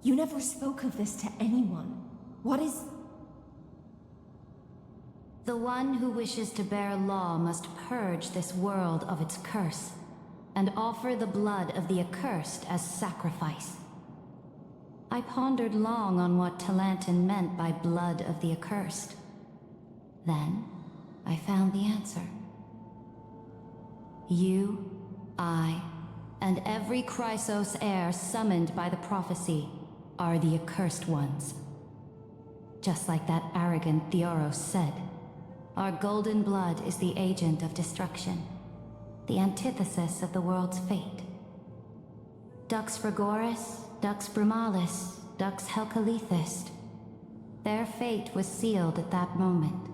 Speaker 10: You never spoke of this to anyone. What is...
Speaker 5: The one who wishes to bear law must purge this world of its curse, and offer the blood of the accursed as sacrifice. I pondered long on what Talantin meant by blood of the accursed. Then, I found the answer. You, I, and every Chrysos heir summoned by the prophecy are the accursed ones. Just like that arrogant Theoros said, our golden blood is the agent of destruction, the antithesis of the world's fate. Dux Frigoris, Dux Brumalis, Dux Helcalethist. Their fate was sealed at that moment.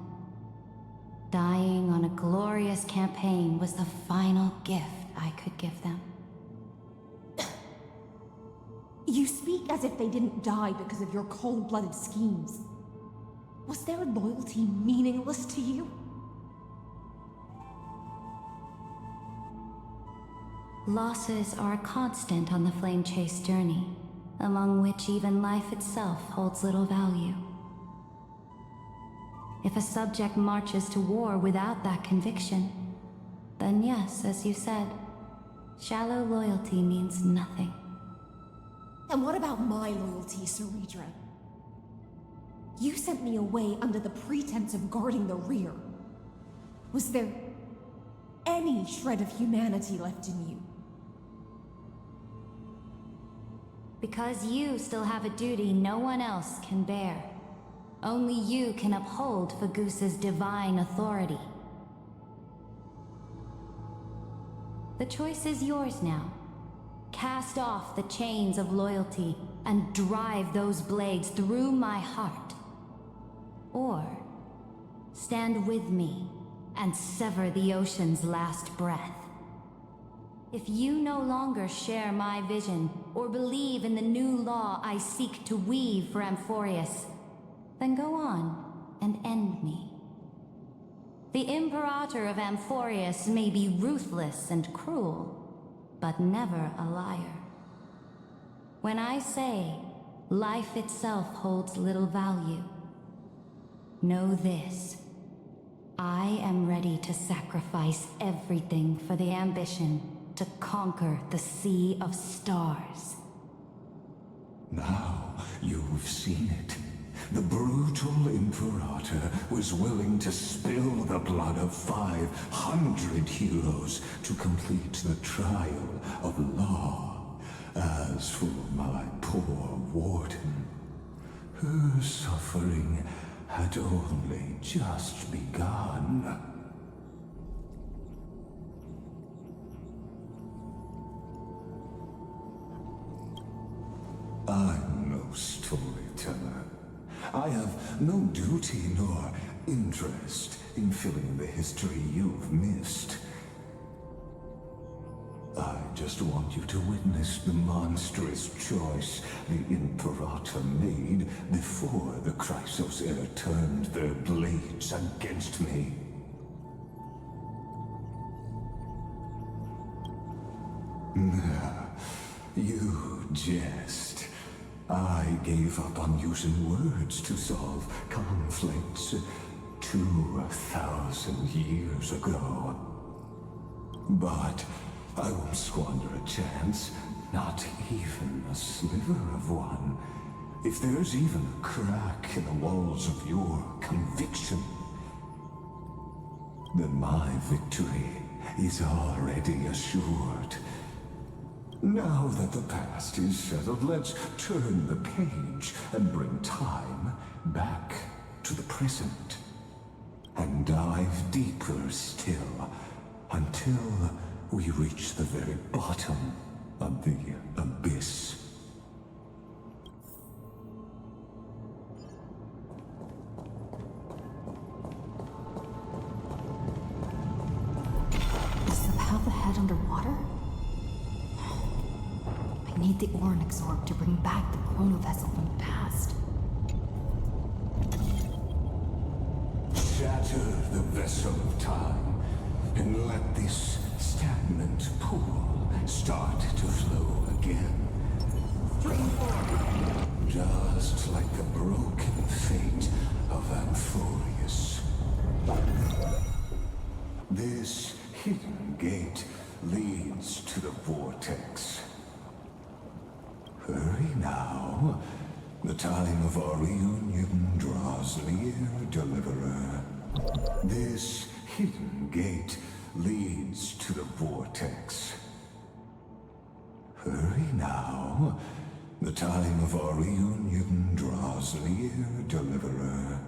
Speaker 5: Dying on a glorious campaign was the final gift I could give them.
Speaker 10: You speak as if they didn't die because of your cold-blooded schemes. Was their loyalty meaningless to you?
Speaker 5: Losses are a constant on the Flame Chase journey, among which even life itself holds little value. If a subject marches to war without that conviction, then yes, as you said, shallow loyalty means nothing.
Speaker 10: And what about my loyalty, Ceridra? You sent me away under the pretense of guarding the rear. Was there any shred of humanity left in you?
Speaker 5: Because you still have a duty no one else can bear. Only you can uphold Fagoos's divine authority. The choice is yours now. Cast off the chains of loyalty and drive those blades through my heart. Or stand with me and sever the ocean's last breath. If you no longer share my vision or believe in the new law I seek to weave for Amphorius, then go on and end me. The Imperator of Amphorius may be ruthless and cruel, but never a liar. When I say life itself holds little value, know this. I am ready to sacrifice everything for the ambition to conquer the Sea of Stars.
Speaker 2: Now you've seen it. The brutal Imperator was willing to spill the blood of 500 heroes to complete the trial of law. As for my poor warden, her suffering had only just begun. I'm no storyteller. I have no duty nor interest in filling the history you've missed. I just want you to witness the monstrous choice the Imperator made before the Chrysos heir turned their blades against me. You jest. I gave up on using words to solve conflicts 2,000 years ago. But I won't squander a chance, not even a sliver of one. If there's even a crack in the walls of your conviction, then my victory is already assured. Now that the past is settled, let's turn the page and bring time back to the present. And dive deeper still, until we reach the very bottom of the abyss.
Speaker 5: Is the path ahead underwater? I need the Ornix orb to bring back the chrono vessel from the past.
Speaker 2: Shatter the vessel of time, and let this stagnant pool start to flow again. Just like the broken fate of Amphorius. This hidden gate leads to the vortex. Hurry now. The time of our reunion draws near, Deliverer. This hidden gate leads to the vortex. Hurry now. The time of our reunion draws near, Deliverer.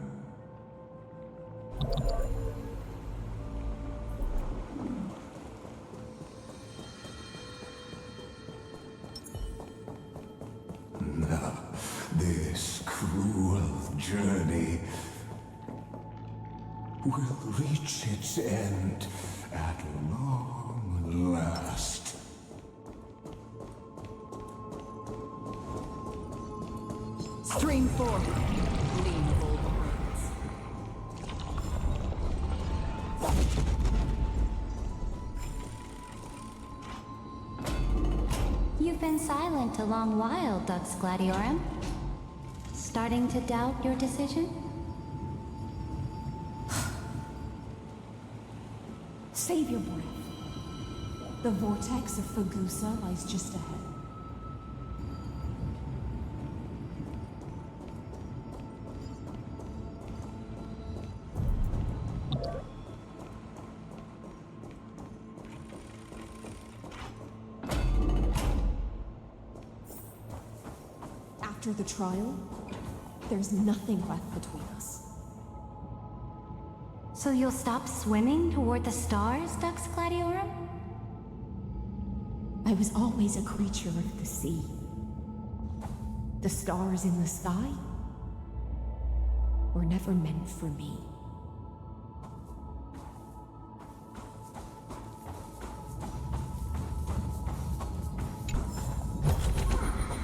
Speaker 2: This cruel journey will reach its end at long last.
Speaker 5: Stream 4. Lean of old
Speaker 3: You've been silent a long while, Dux Gladiorum. Starting to doubt your decision?
Speaker 10: Save your breath. The vortex of Fagusa lies just ahead. After the trial, there's nothing left between us.
Speaker 3: So you'll stop swimming toward the stars, Dux Gladiorum?
Speaker 10: I was always a creature of the sea. The stars in the sky were never meant for me.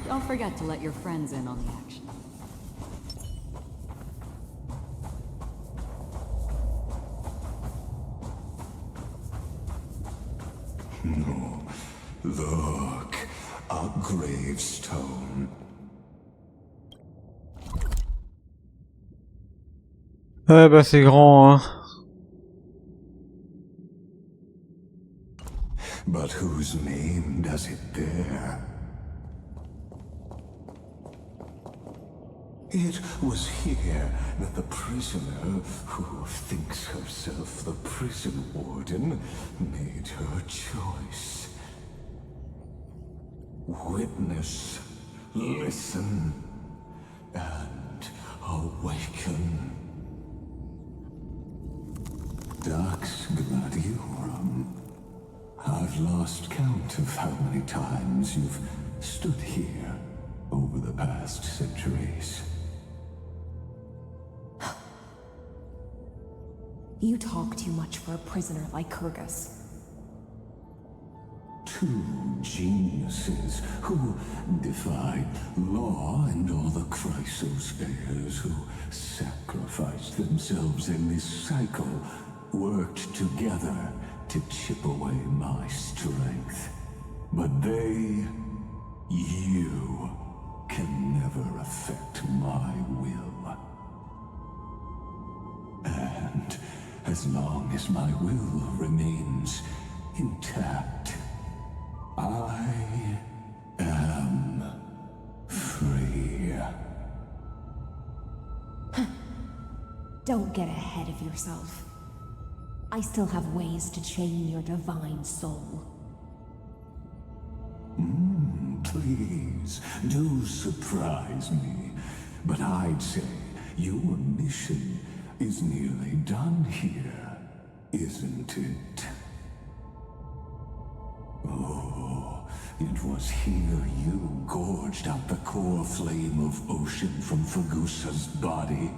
Speaker 5: Don't forget to let your friends in on the action.
Speaker 2: No. Look, a gravestone.
Speaker 1: Ah bah c'est grand, hein.
Speaker 2: But whose name does it bear? It was here that the prisoner, who thinks herself the prison warden, made her choice. Witness, listen, and awaken. Dux Gladiorum. I've lost count of how many times you've stood here over the past centuries.
Speaker 10: You talk too much for a prisoner like Kyrgyz.
Speaker 2: Two geniuses who defied law and all the chrysospherians who sacrificed themselves in this cycle worked together to chip away my strength. But you, can never affect my will. And as long as my will remains intact, I am free.
Speaker 10: Don't get ahead of yourself. I still have ways to chain your divine soul.
Speaker 2: Please, do surprise me. But I'd say your mission is nearly done here, isn't it? Oh, it was here you gorged out the core flame of ocean from Fagusa's body.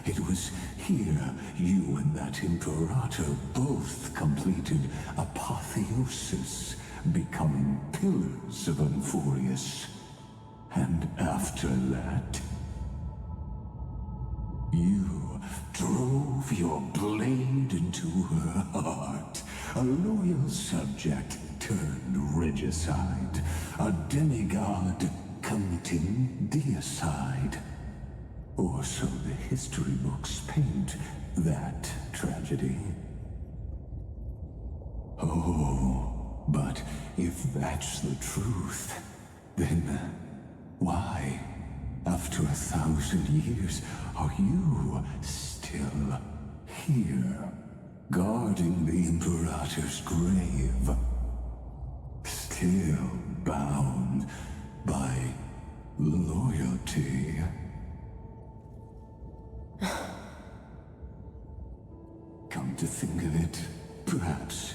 Speaker 2: It was here you and that Imperator both completed apotheosis, becoming pillars of Amphorius. And after that, you drove your blade into her heart, a loyal subject turned regicide, a demigod committing deicide. Or so the history books paint that tragedy. Oh, but if that's the truth, then why, after 1,000 years, are you still here, guarding the Imperator's grave? Still bound by loyalty? Come to think of it, perhaps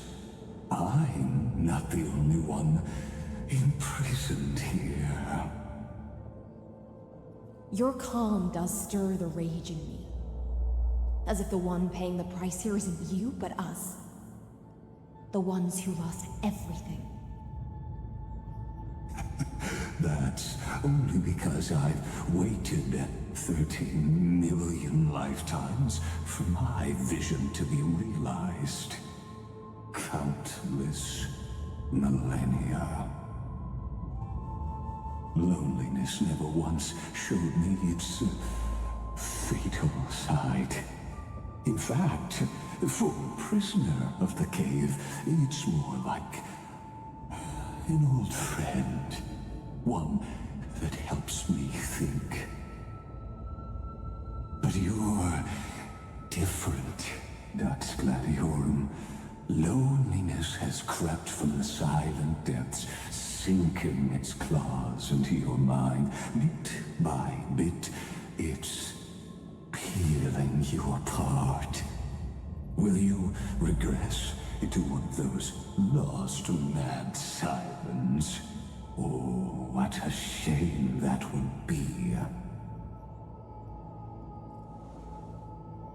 Speaker 2: I'm not the only one imprisoned here.
Speaker 10: Your calm does stir the rage in me. As if the one paying the price here isn't you, but us. The ones who lost everything.
Speaker 2: That's only because I've waited 13 million lifetimes for my vision to be realized. Countless millennia. Loneliness never once showed me its fatal side. In fact, for a prisoner of the cave, it's more like an old friend. One that helps me think. But you're different, Dux Gladiorum. Loneliness has crept from the silent depths, sinking its claws into your mind. Bit by bit, it's peeling you apart. Will you regress into one of those lost mad sirens? Oh, what a shame that would be.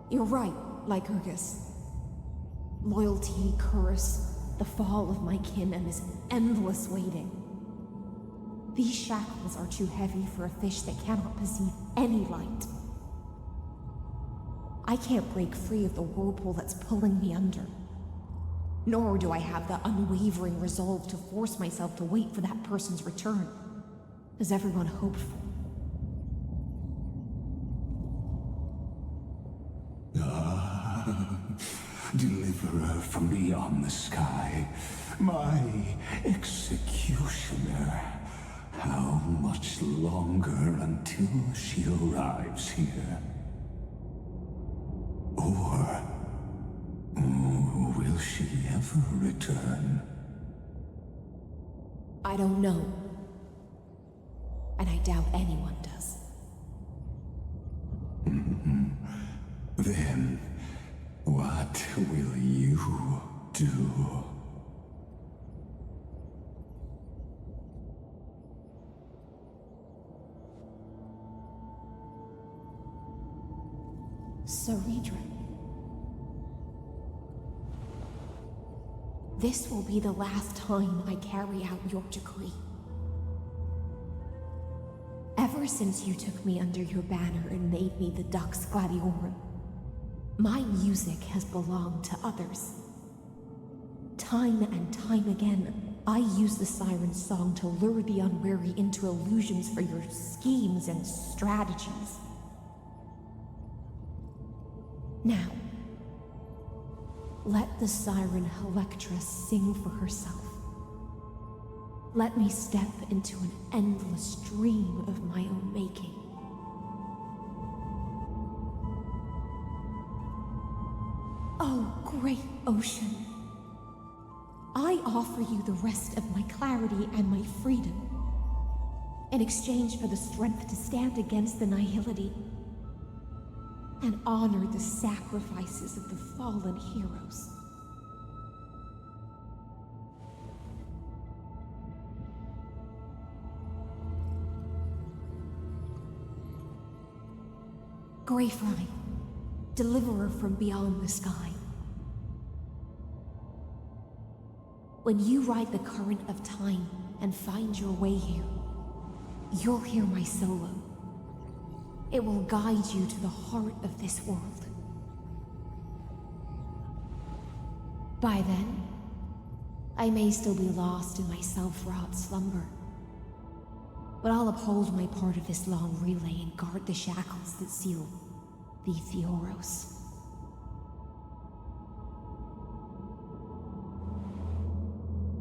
Speaker 10: You're right, Lycurgus. Loyalty, curse, the fall of my kin, and this endless waiting. These shackles are too heavy for a fish that cannot perceive any light. I can't break free of the whirlpool that's pulling me under. Nor do I have the unwavering resolve to force myself to wait for that person's return, as everyone hoped for.
Speaker 2: Deliverer from beyond the sky, my executioner. How much longer until she arrives here? Or will she ever return?
Speaker 10: I don't know. And I doubt anyone does.
Speaker 2: Then, what will you do?
Speaker 10: Saridra. This will be the last time I carry out your decree. Ever since you took me under your banner and made me the Dux Gladiorum, my music has belonged to others. Time and time again, I use the siren's song to lure the unwary into illusions for your schemes and strategies. Now, let the siren Electra sing for herself. Let me step into an endless dream of my own making. Oh, great ocean. I offer you the rest of my clarity and my freedom, in exchange for the strength to stand against the nihility and honor the sacrifices of the fallen heroes. Greyfly, deliverer from beyond the sky. When you ride the current of time and find your way here, you'll hear my solo. It will guide you to the heart of this world. By then, I may still be lost in my self-wrought slumber, but I'll uphold my part of this long relay and guard the shackles that seal the Theoros.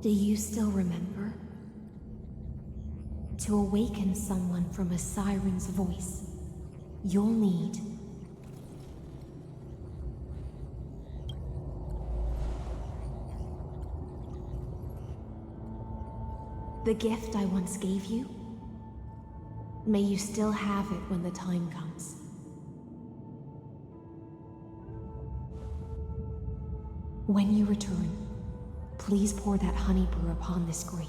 Speaker 10: Do you still remember? To awaken someone from a siren's voice, you'll need the gift I once gave you. May you still have it when the time comes. When you return, please pour that honey brew upon this grave.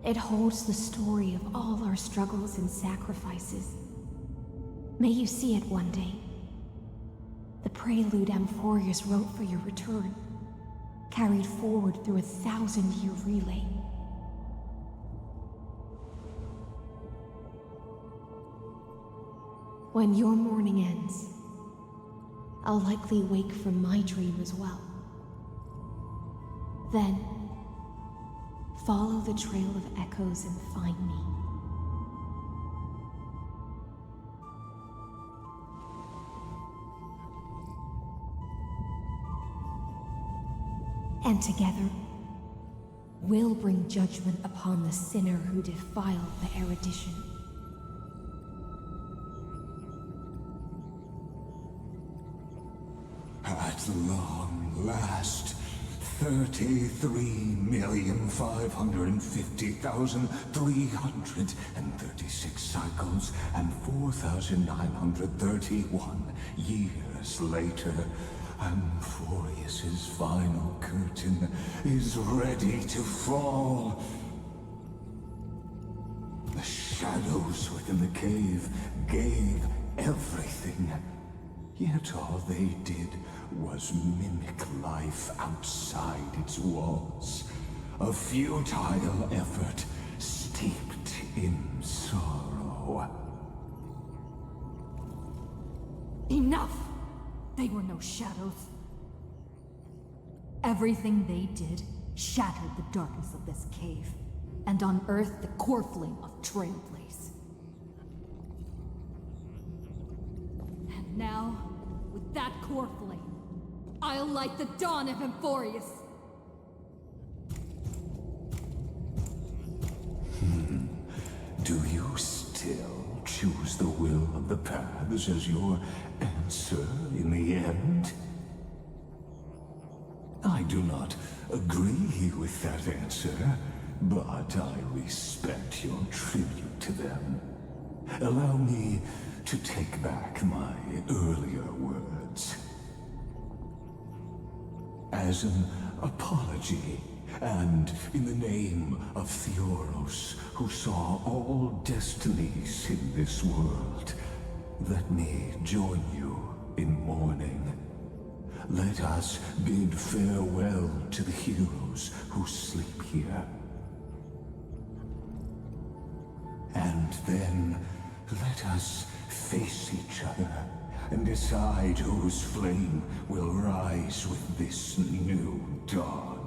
Speaker 10: It holds the story of all our struggles and sacrifices. May you see it one day. The prelude Amphorius wrote for your return, carried forward through a 1,000-year relay. When your morning ends, I'll likely wake from my dream as well. Then, follow the trail of echoes and find me. And together, we'll bring judgment upon the sinner who defiled the erudition.
Speaker 2: At long last, 33,550,336 cycles and 4,931 years later, Amphorius's final curtain is ready to fall. The shadows within the cave gave everything, yet all they did was mimic life outside its walls. A futile effort steeped in sorrow.
Speaker 5: Enough! They were no shadows. Everything they did shattered the darkness of this cave, and unearthed the core flame of Trailblaze. And now, with that core flame, I'll light the dawn of Amphorius!
Speaker 2: Do you still choose the will of the paths as your answer in the end? I do not agree with that answer, but I respect your tribute to them. Allow me to take back my earlier words. As an apology, and in the name of Theoros, who saw all destinies in this world, let me join you in mourning. Let us bid farewell to the heroes who sleep here. And then let us face each other and decide whose flame will rise with this new dawn.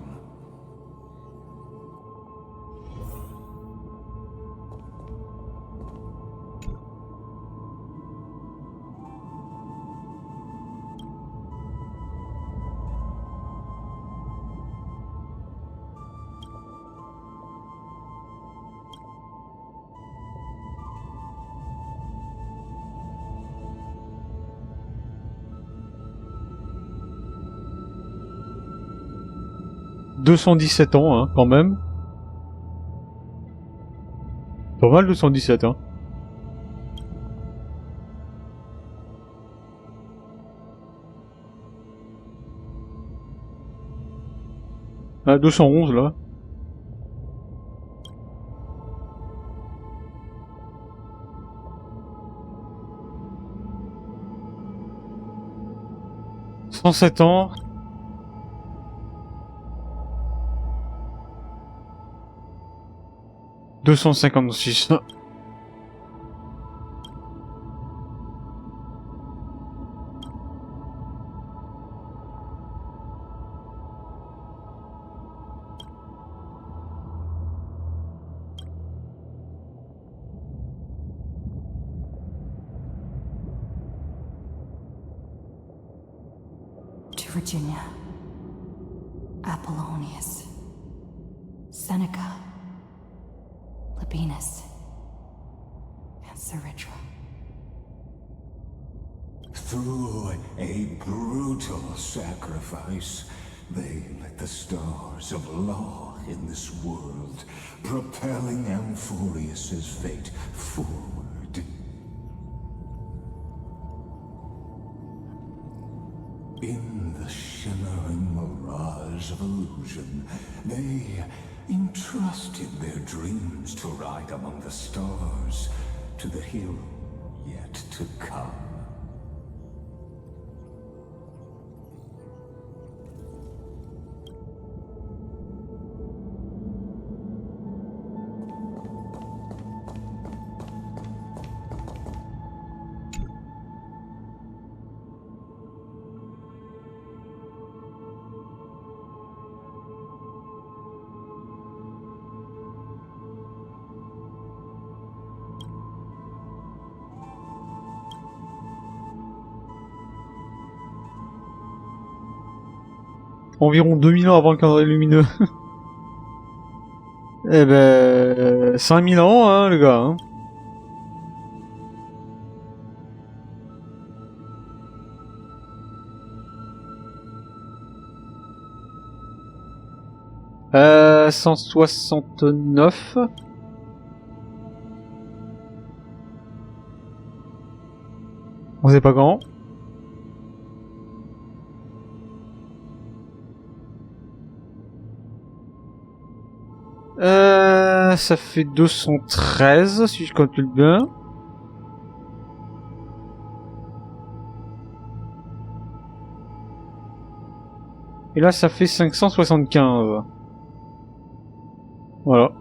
Speaker 1: 217 ans, hein, quand même. Pas mal 217, hein. Ah, 211 là. « 107 ans. » 256.
Speaker 5: To Virginia, Apollonius, Seneca, Labienus, and Saritra.
Speaker 2: Through a brutal sacrifice, they lit the stars of law in this world, propelling Amphorius's fate forward. In the shimmering mirage of illusion, they entrusted their dreams to ride among the stars, to the hero yet to come.
Speaker 1: Environ 2000 ans avant le calendrier lumineux. Eh ben... 5000 ans, hein, le gars, hein. « 169. » On sait pas quand. Ça fait 213, si je calcule bien. Et là, ça fait 575. Voilà.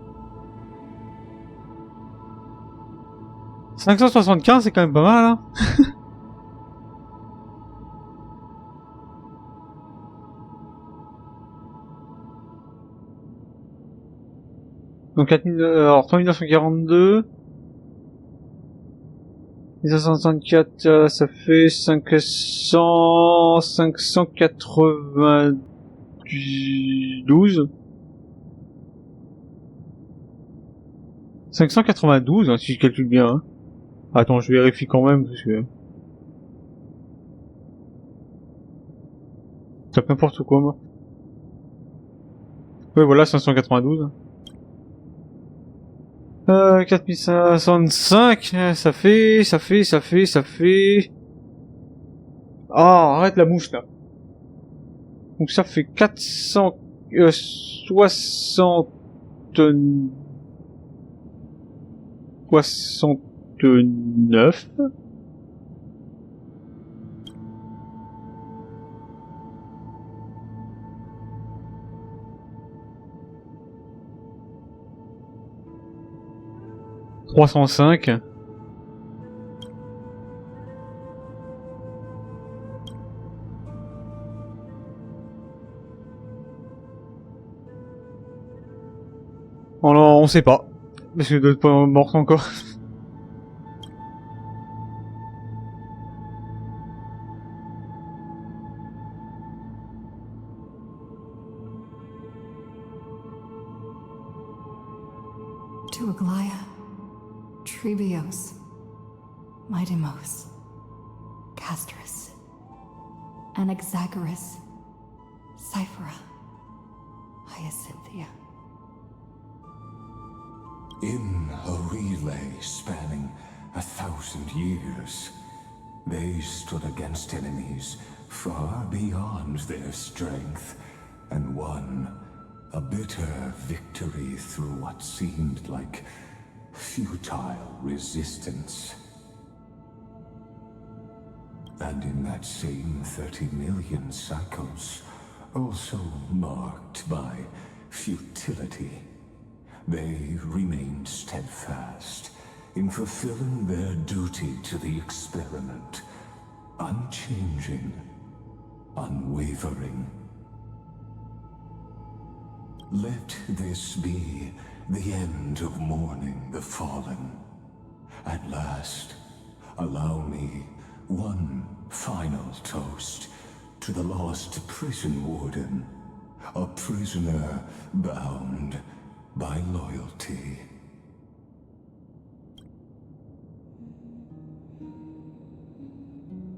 Speaker 1: 575, c'est quand même pas mal, hein. Donc 1942. 1964, ça fait 592. 592, hein, si je calcule bien. Hein. Attends, je vérifie quand même, parce que... C'est n'importe quoi, moi. Ouais, voilà, 592. 4065, ça fait... Ah, arrête la mouche, là. Donc ça fait 469. « 305. » On sait pas. Parce que d'autres pas morts encore.
Speaker 5: To Aglaia, Trebios, Midimos, Castrus, Anaxagoras, Cyphera, as Cynthia.
Speaker 2: In a relay spanning 1,000 years, they stood against enemies far beyond their strength, and won a bitter victory through what seemed like futile resistance. And in that same 30 million cycles, also marked by futility, they remained steadfast in fulfilling their duty to the experiment, unchanging, unwavering. Let this be the end of mourning the fallen. At last, allow me one final toast to the lost prison warden, a prisoner bound by loyalty.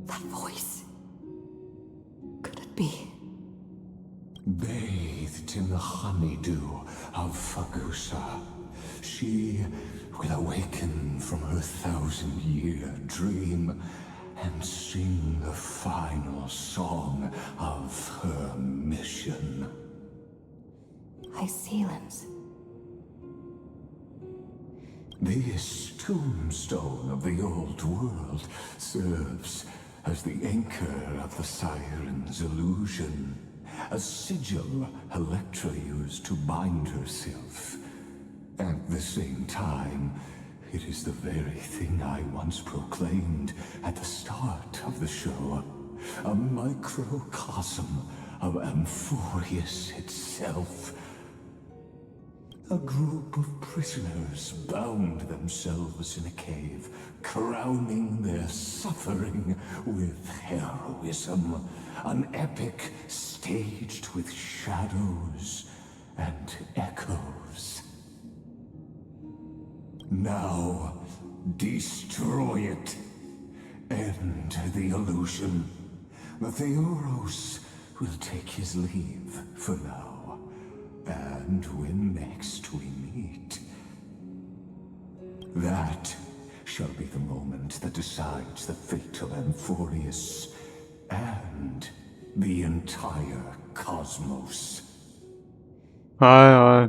Speaker 5: That voice. Could it be?
Speaker 2: Bathed in the honeydew of Fagusa, she will awaken from her 1,000-year dream and sing the final song of her mission.
Speaker 5: Hysealans.
Speaker 2: This tombstone of the old world serves as the anchor of the Siren's illusion, a sigil Electra used to bind herself. At the same time, it is the very thing I once proclaimed at the start of the show, a microcosm of Amphorius itself. A group of prisoners bound themselves in a cave, crowning their suffering with heroism. An epic staged with shadows and echoes. Now, destroy it. End the illusion. The Theoros will take his leave for now. And when next we meet, that shall be the moment that decides the fate of Amphorius and the entire cosmos.
Speaker 1: Ouais.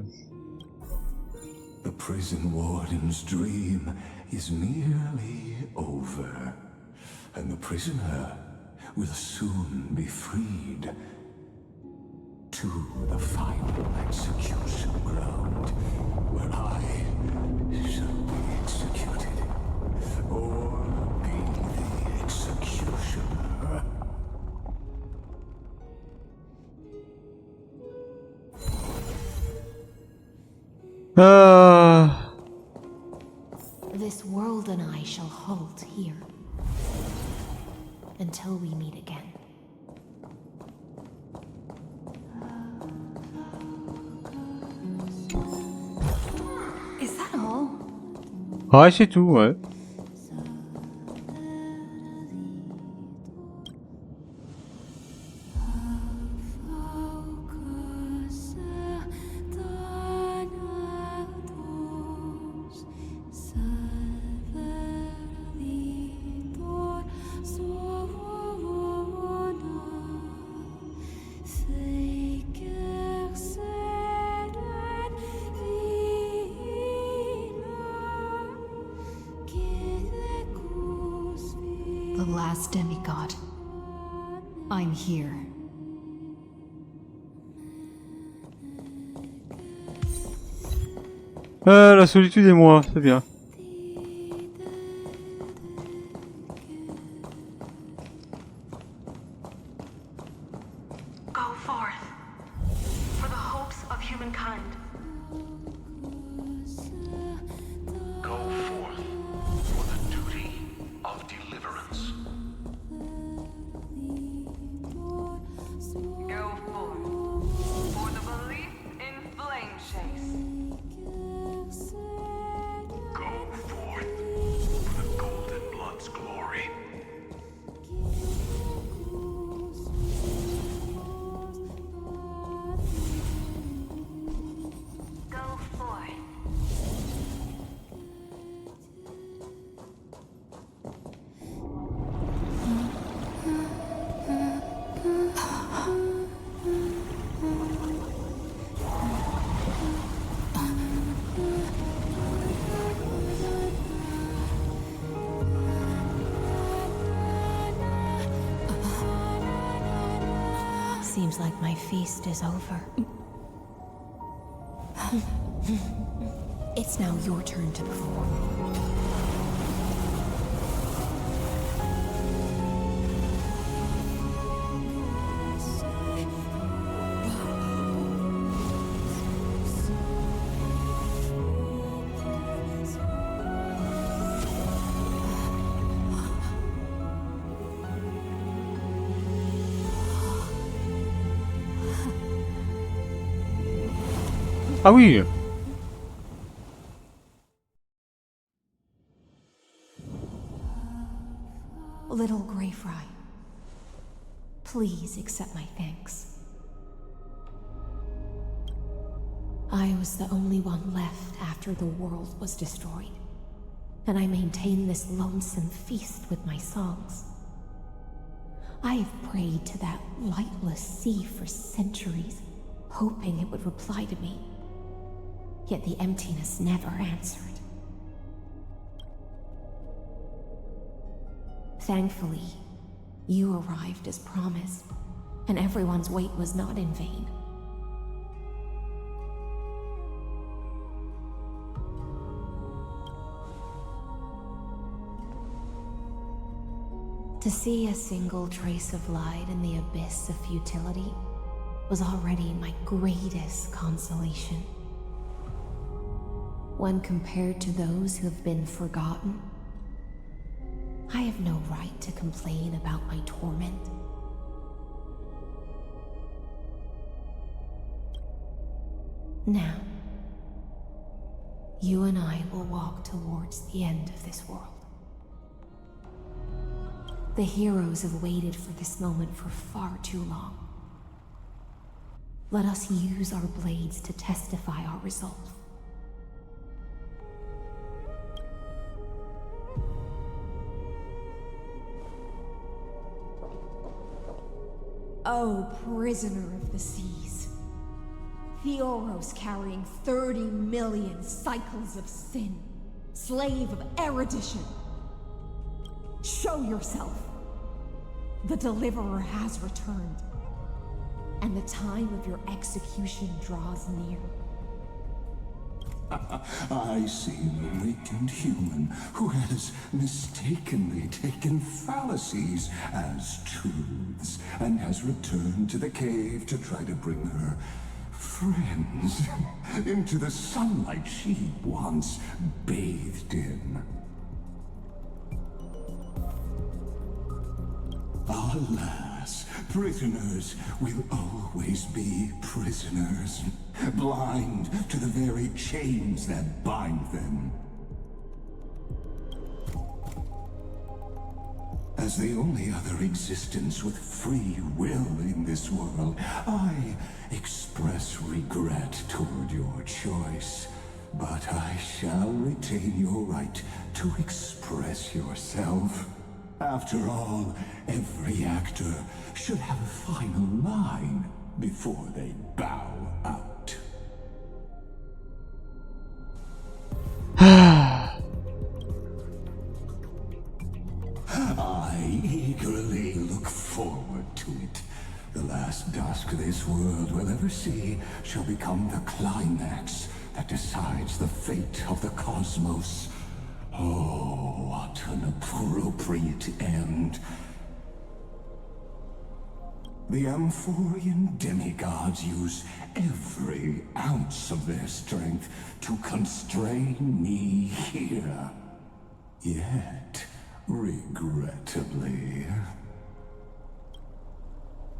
Speaker 2: The prison warden's dream is nearly over, and the prisoner will soon be freed. To the final execution ground, where I shall be executed, or be the executioner.
Speaker 10: This world and I shall halt here, until we meet again.
Speaker 5: Is that all?
Speaker 1: Ouais, c'est tout, ouais.
Speaker 5: The last demigod. I'm here.
Speaker 1: La solitude et moi, c'est bien.
Speaker 15: Go forth for the hopes of humankind.
Speaker 16: Go forth for the duty of deliverance.
Speaker 9: Go forth for the belief in flame chase.
Speaker 16: Go forth for the golden blood's glory.
Speaker 10: seems like my feast is over. It's now your turn to perform.
Speaker 1: Ah oui.
Speaker 10: Little Grey Fry, please accept my thanks. I was the only one left after the world was destroyed, and I maintained this lonesome feast with my songs. I have prayed to that lightless sea for centuries, hoping it would reply to me. Yet the emptiness never answered. Thankfully, you arrived as promised, and everyone's wait was not in vain. To see a single trace of light in the abyss of futility was already my greatest consolation. When compared to those who have been forgotten, I have no right to complain about my torment. Now, you and I will walk towards the end of this world. The heroes have waited for this moment for far too long. Let us use our blades to testify our resolve.
Speaker 17: Oh, prisoner of the seas. Theoros carrying 30 million cycles of sin. Slave of erudition. Show yourself. The Deliverer has returned. And the time of your execution draws near.
Speaker 2: I see an awakened human who has mistakenly taken fallacies as truths and has returned to the cave to try to bring her friends into the sunlight she once bathed in. Alas, prisoners will always be prisoners, blind to the very chains that bind them. As the only other existence with free will in this world, I express regret toward your choice. But I shall retain your right to express yourself. After all, every actor should have a final line before they bow out. I eagerly look forward to it. The last dusk this world will ever see shall become the climax that decides the fate of the cosmos. Oh, what an appropriate end. The Amphorian demigods use every ounce of their strength to constrain me here. Yet, regrettably,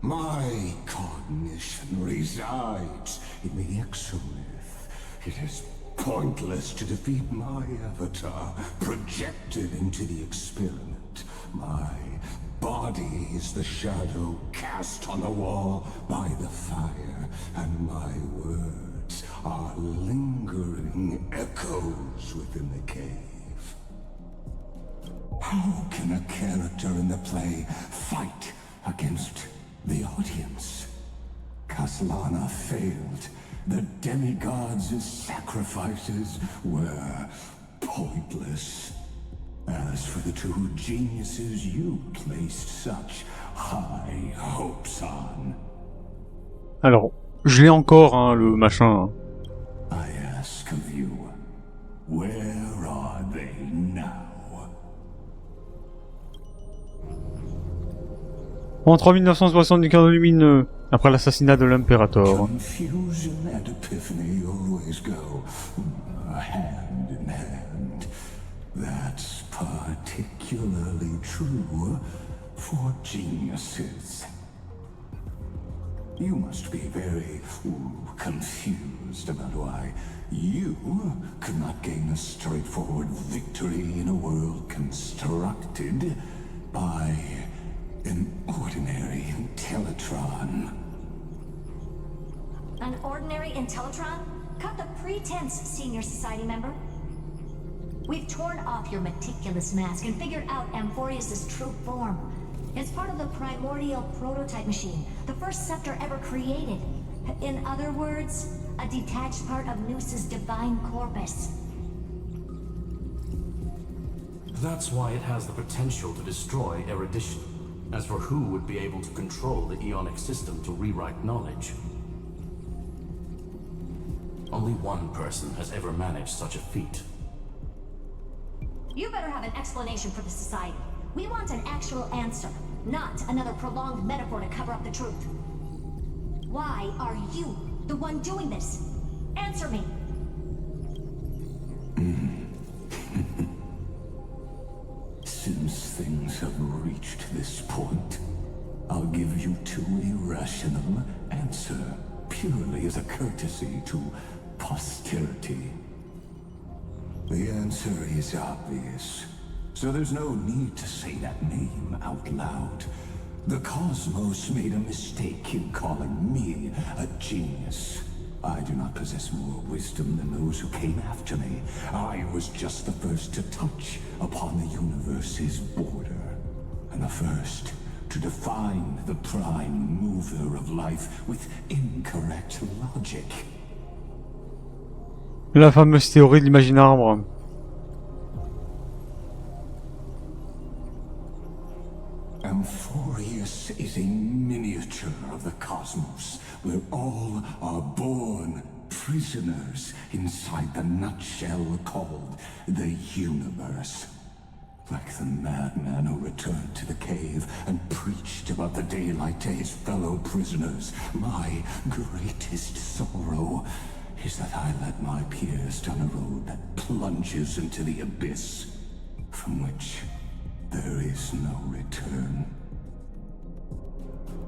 Speaker 2: my cognition resides in the exolith. It is pointless to defeat my avatar, projected into the experiment. My body is the shadow cast on the wall by the fire, and my words are lingering echoes within the cave. How can a character in the play fight against the audience? Kaslana failed. The demigods' sacrifices were pointless. As for the two geniuses you placed such high hopes on,
Speaker 1: Alors, je l'ai encore, hein, le machin.
Speaker 2: I ask of you, where are they now?
Speaker 1: Entre 1975 lumineux, après l'assassinat de l'impérator.
Speaker 2: Confusion and epiphany always go hand in hand. That's particularly true for geniuses. You must be very confused about why you could not gain a straightforward victory in a world constructed by an ordinary Intellitron.
Speaker 18: An ordinary Intellitron? Cut the pretense, Senior Society member. We've torn off your meticulous mask and figured out Amphorius' true form. It's part of the primordial prototype machine, the first scepter ever created. In other words, a detached part of Noos's divine corpus.
Speaker 19: That's why it has the potential to destroy erudition. As for who would be able to control the Ionic system to rewrite knowledge, only one person has ever managed such a feat.
Speaker 18: You better have an explanation for the Society. We want an actual answer, not another prolonged metaphor to cover up the truth. Why are you the one doing this? Answer me.
Speaker 2: Since things have reached this point, I'll give you two irrational answer, purely as a courtesy to posterity. The answer is obvious, so there's no need to say that name out loud. The cosmos made a mistake in calling me a genius. I do not possess more wisdom than those who came after me. I was just the first to touch upon the universe's border, and the first to define the prime mover of life with incorrect logic.
Speaker 1: La fameuse théorie de l'imagine-arbre.
Speaker 2: Amphorius is a miniature of the cosmos, where all are born prisoners inside the nutshell called the universe. Like the madman who returned to the cave and preached about the daylight to his fellow prisoners, my greatest sorrow is that I led my peers down a road that plunges into the abyss, from which there is no return.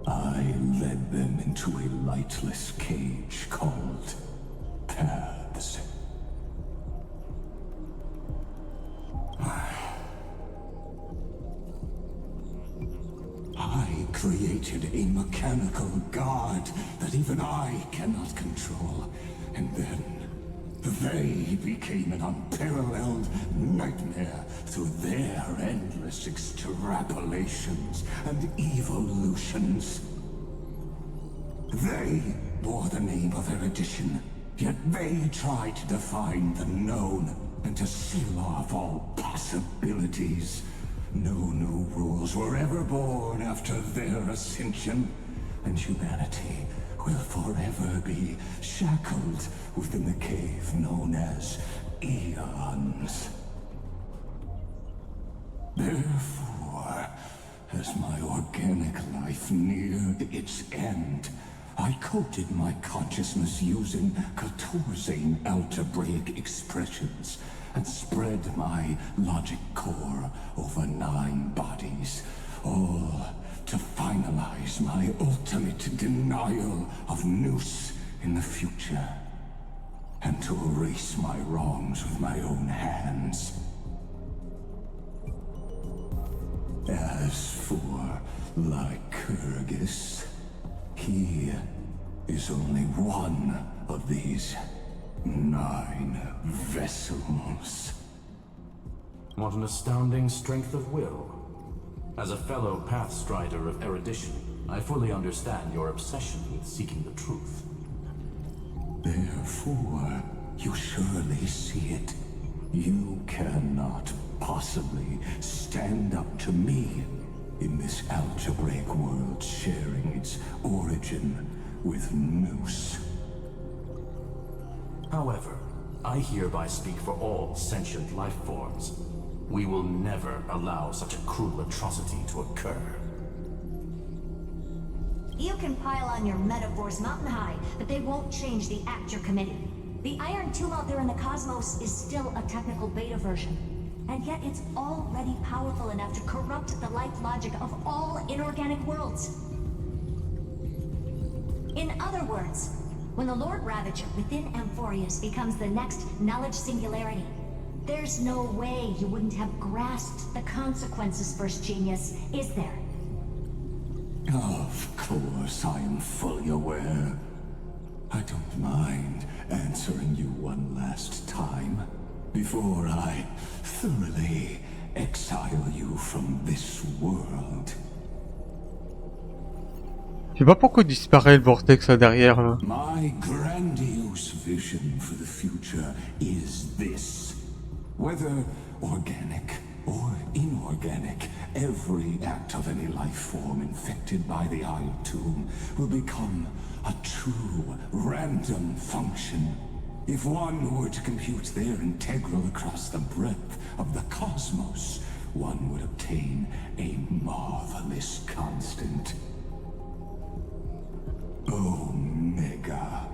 Speaker 2: I led them into a lightless cage called paths. I created a mechanical guard that even I cannot control, and then they became an unparalleled nightmare through their endless extrapolations and evolutions. They bore the name of erudition, yet they tried to define the known and to seal off all possibilities. No new rules were ever born after their ascension, and humanity will forever be shackled within the cave known as eons. Therefore, as my organic life neared its end, I coded my consciousness using 14 algebraic expressions and spread my logic core over 9 bodies, all to finalize my ultimate denial of Noos in the future, and to erase my wrongs with my own hands. As for Lycurgus, he is only one of these 9 vessels.
Speaker 19: What an astounding strength of will. As a fellow pathstrider of erudition, I fully understand your obsession with seeking the truth.
Speaker 2: Therefore, you surely see it. You cannot possibly stand up to me in this algebraic world sharing its origin with noose.
Speaker 19: However, I hereby speak for all sentient life forms. We will never allow such a cruel atrocity to occur.
Speaker 18: You can pile on your metaphors mountain high, but they won't change the act you're committing. The Iron Tomb out there in the cosmos is still a technical beta version. And yet it's already powerful enough to corrupt the life logic of all inorganic worlds. In other words, when the Lord Ravager within Amphorius becomes the next knowledge singularity, there's no way you wouldn't have grasped the consequences, First Genius, is there?
Speaker 2: Of course, I am fully aware. I don't mind answering you one last time, before I thoroughly exile you from this world.
Speaker 1: Je sais pas pourquoi il disparaît le vortex là derrière là.
Speaker 2: My grandiose vision for the future is this. Whether organic or inorganic, every act of any life form infected by the Iron Tomb will become a true random function. If one were to compute their integral across the breadth of the cosmos, one would obtain a marvelous constant. Omega,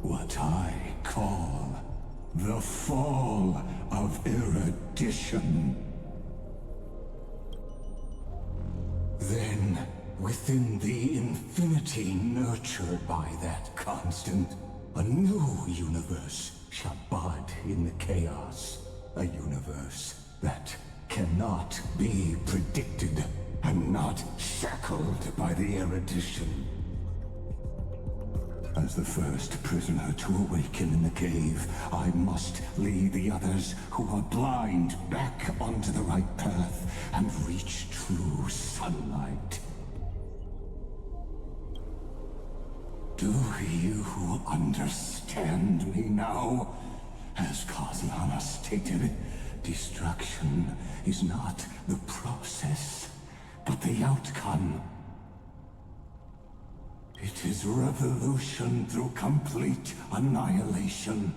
Speaker 2: what I call the fall of erudition. Then, within the infinity nurtured by that constant, a new universe shall bud in the chaos. A universe that cannot be predicted and not shackled by the erudition. As the first prisoner to awaken in the cave, I must lead the others who are blind back onto the right path and reach true sunlight. Do you understand me now? As Kozlana stated, destruction is not the process, but the outcome. It is revolution through complete annihilation,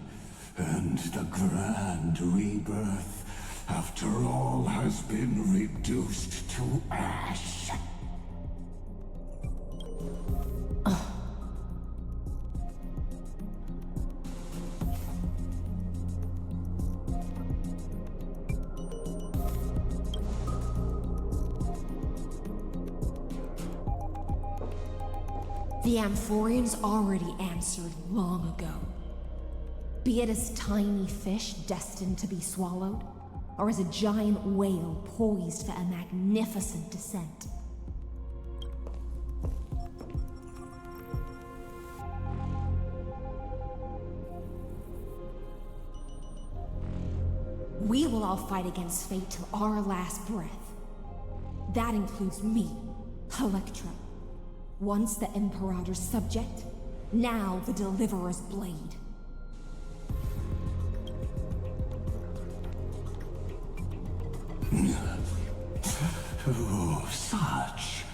Speaker 2: and the grand rebirth, after all has been reduced to ash.
Speaker 10: The Amphorians already answered long ago. Be it as tiny fish destined to be swallowed, or as a giant whale poised for a magnificent descent. We will all fight against fate till our last breath. That includes me, Electra. Once the Imperator's subject, now the Deliverer's blade.
Speaker 2: Oh, such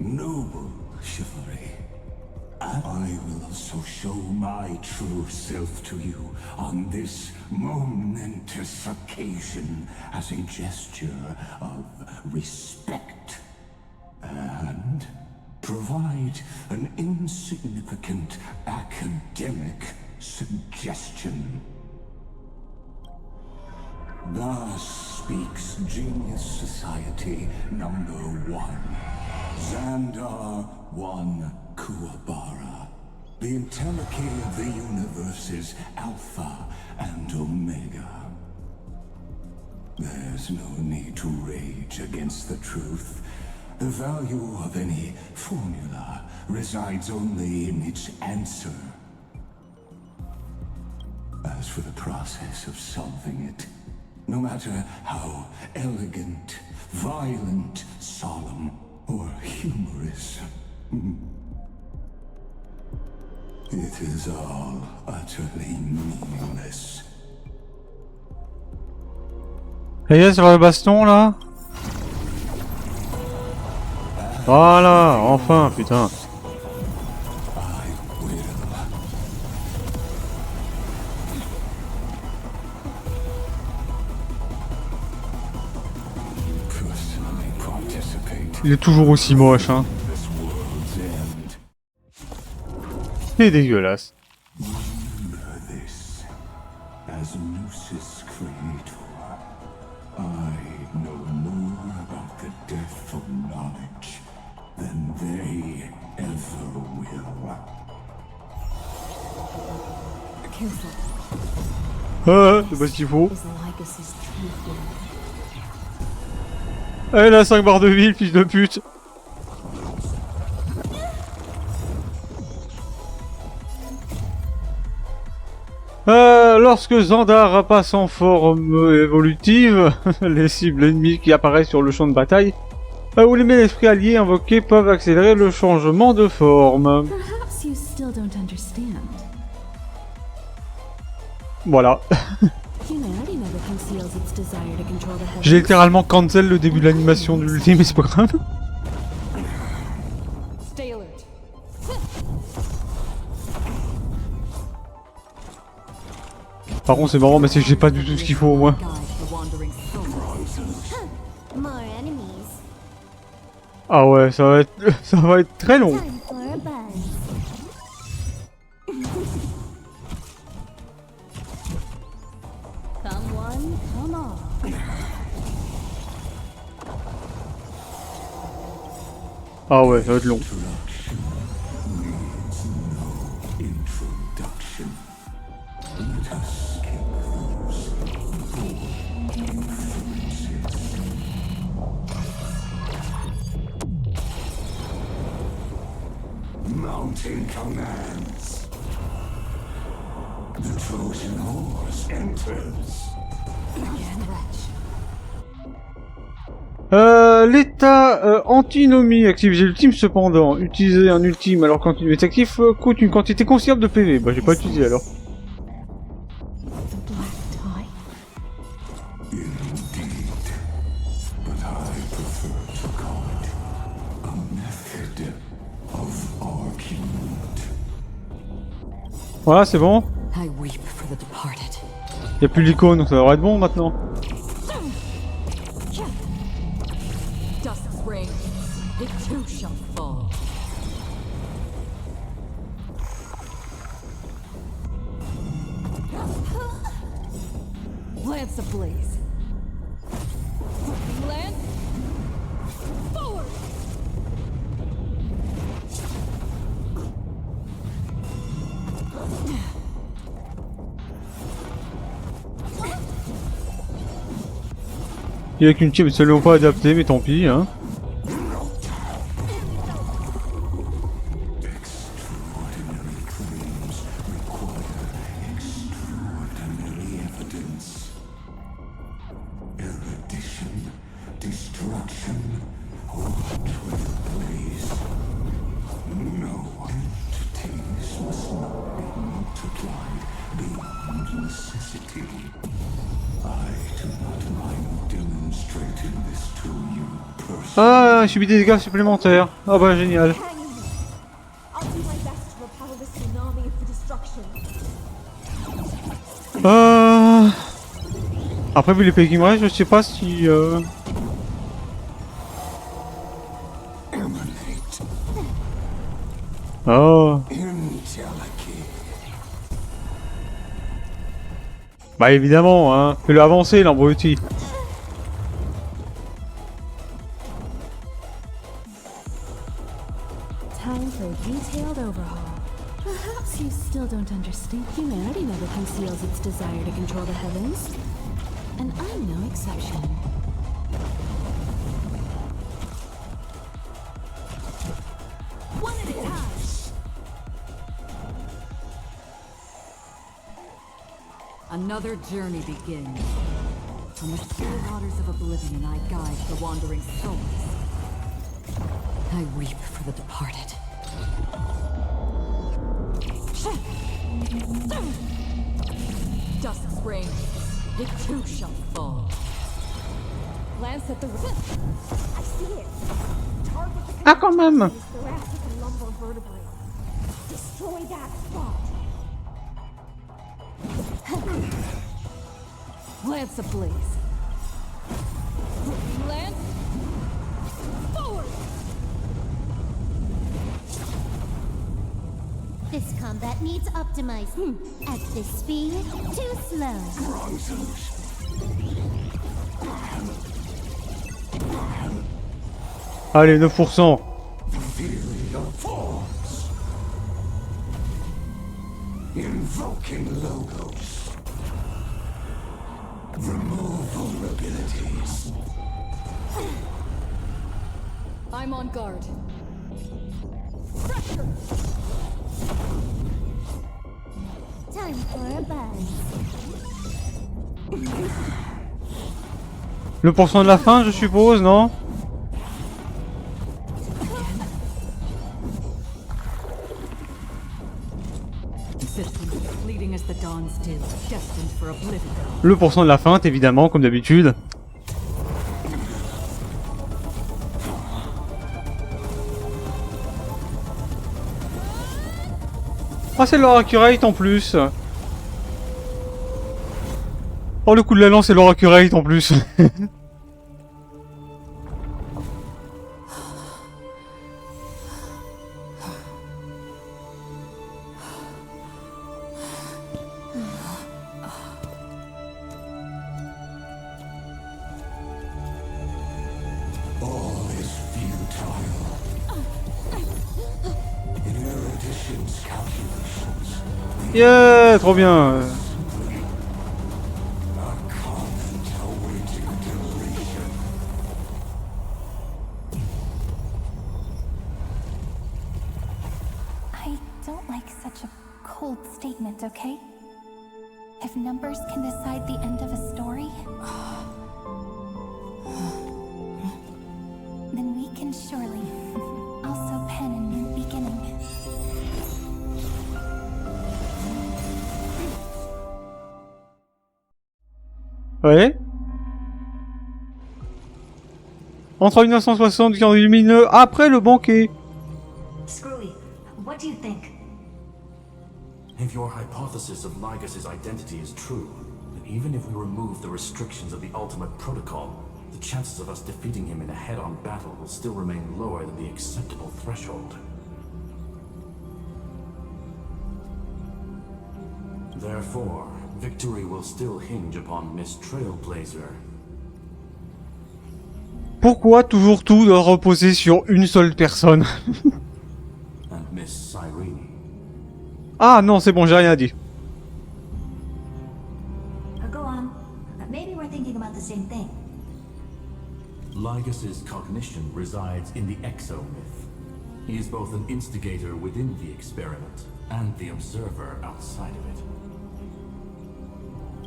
Speaker 2: noble chivalry. I will also show my true self to you on this momentous occasion as a gesture of respect. And provide an insignificant academic suggestion. Thus speaks Genius Society number 1. Xandar 1 Kuwabara. The entelechy of the universe's Alpha and Omega. There's no need to rage against the truth. The value of any formula resides only in its answer. As for the process of solving it, no matter how elegant, violent, solemn, or humorous, it is all utterly meaningless.
Speaker 1: Ça y est, sur le baston là. Voilà, enfin, putain. Il est toujours aussi moche, hein. Il est dégueulasse.
Speaker 2: As Lucis Creator, I know more about the death of knowledge than they ever will.
Speaker 1: Ah, c'est pas ce qu'il faut. Elle a 5 barres de vie, le fils de pute. Lorsque Xandar passe en forme évolutive, les cibles ennemies qui apparaissent sur le champ de bataille ou les esprits alliés invoqués peuvent accélérer le changement de forme. Voilà. J'ai littéralement cancel le début de l'animation de l'ultime, mais c'est pas grave. Par contre c'est marrant, mais c'est que j'ai pas du tout ce qu'il faut au moins. Ah ouais, ça va être très long. Ah ouais, ça va être long.
Speaker 2: Mountain commands. The Trojan horse enters.
Speaker 1: L'état antinomie active l'ultime cependant. Utiliser un ultime alors quand il est actif coûte une quantité considérable de PV. Bah j'ai pas utilisé alors. Voilà, c'est bon. Y'a plus l'icône, donc ça devrait être bon maintenant.
Speaker 8: Lance ablaze. Lance forward.
Speaker 1: Il y a qu'une team absolument pas adaptée, mais tant pis, hein. Ah, il subit des dégâts supplémentaires. Ah bah génial. Après vu les pays qui me restent, je sais pas si Oh. Bah évidemment, hein. Fais-le avancer l'abruti.
Speaker 20: Time for a detailed overhaul. Perhaps you still don't understand. Humanity never conceals its desire to control the heavens. And I'm no exception.
Speaker 8: One at a time.
Speaker 5: Another journey begins. From the still waters of oblivion, I guide the wandering souls. I weep for the departed. Dusk's reign, it too shall fall.
Speaker 8: Lance at the I see it. Target the
Speaker 1: Ah quand même.
Speaker 8: thoracic and lumbar vertebrae. Destroy that spot. Lance ablaze. Lance forward.
Speaker 4: This combat needs optimized. At this speed, too slow.
Speaker 1: Allez, 9%.
Speaker 2: Invoking logos. Remove vulnerabilities.
Speaker 8: I'm on guard.
Speaker 4: Time for a buzz.
Speaker 1: Le pourcent de la fin, je suppose, non? Le pourcent de la feinte, évidemment, comme d'habitude. Ah, c'est leur accurate en plus. Oh, le coup de la lance, c'est leur accurate en plus. Yeah, trop bien.
Speaker 3: I don't like such a cold statement, okay? If numbers can decide the end of a story, then we can surely also pen a new beginning.
Speaker 1: Ouais. Entre 1960 et lumineux après le banquet.
Speaker 18: Screwy, what do you think?
Speaker 19: If your hypothesis of Lygas's identity is true, then even if we remove the restrictions of the Ultimate Protocol, the chances of us defeating him in a head-on battle will still remain lower than the acceptable threshold. Therefore, victory will still hinge upon Miss Trailblazer.
Speaker 1: Pourquoi toujours tout doit reposer sur une seule personne?
Speaker 19: And Miss Cyrene.
Speaker 1: Ah non, c'est bon, j'ai rien dit.
Speaker 18: Go on. Maybe we're thinking about the same thing.
Speaker 19: Lygas's cognition resides in the exomyth. He is both an instigator within the experiment and the observer outside of it.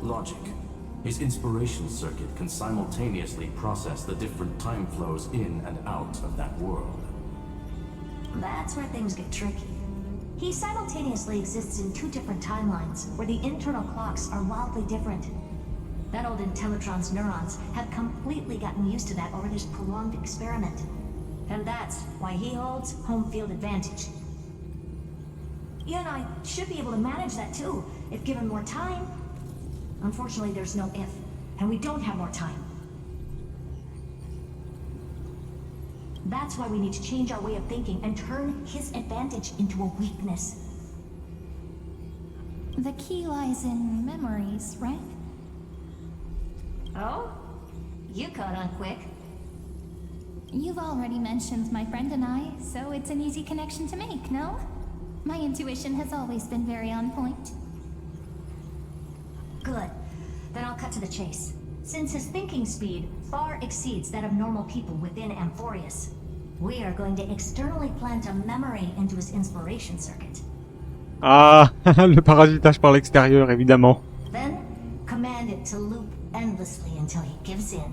Speaker 19: Logic. His inspiration circuit can simultaneously process the different time flows in and out of that world.
Speaker 18: That's where things get tricky. He simultaneously exists in two different timelines, where the internal clocks are wildly different. That old Intellitron's neurons have completely gotten used to that over this prolonged experiment. And that's why he holds home field advantage. You and I should be able to manage that too, if given more time. Unfortunately, there's no if, and we don't have more time. That's why we need to change our way of thinking and turn his advantage into a weakness.
Speaker 3: The key lies in memories, right?
Speaker 18: Oh? You caught on quick.
Speaker 3: You've already mentioned my friend and I, so it's an easy connection to make, no? My intuition has always been very on point.
Speaker 18: Good. Then I'll cut to the chase. Since his thinking speed far exceeds that of normal people within Amphorius, we are going to externally plant a memory into his inspiration circuit.
Speaker 1: Ah, le parasitage par l'extérieur, évidemment.
Speaker 18: Then, command it to loop endlessly until he gives in.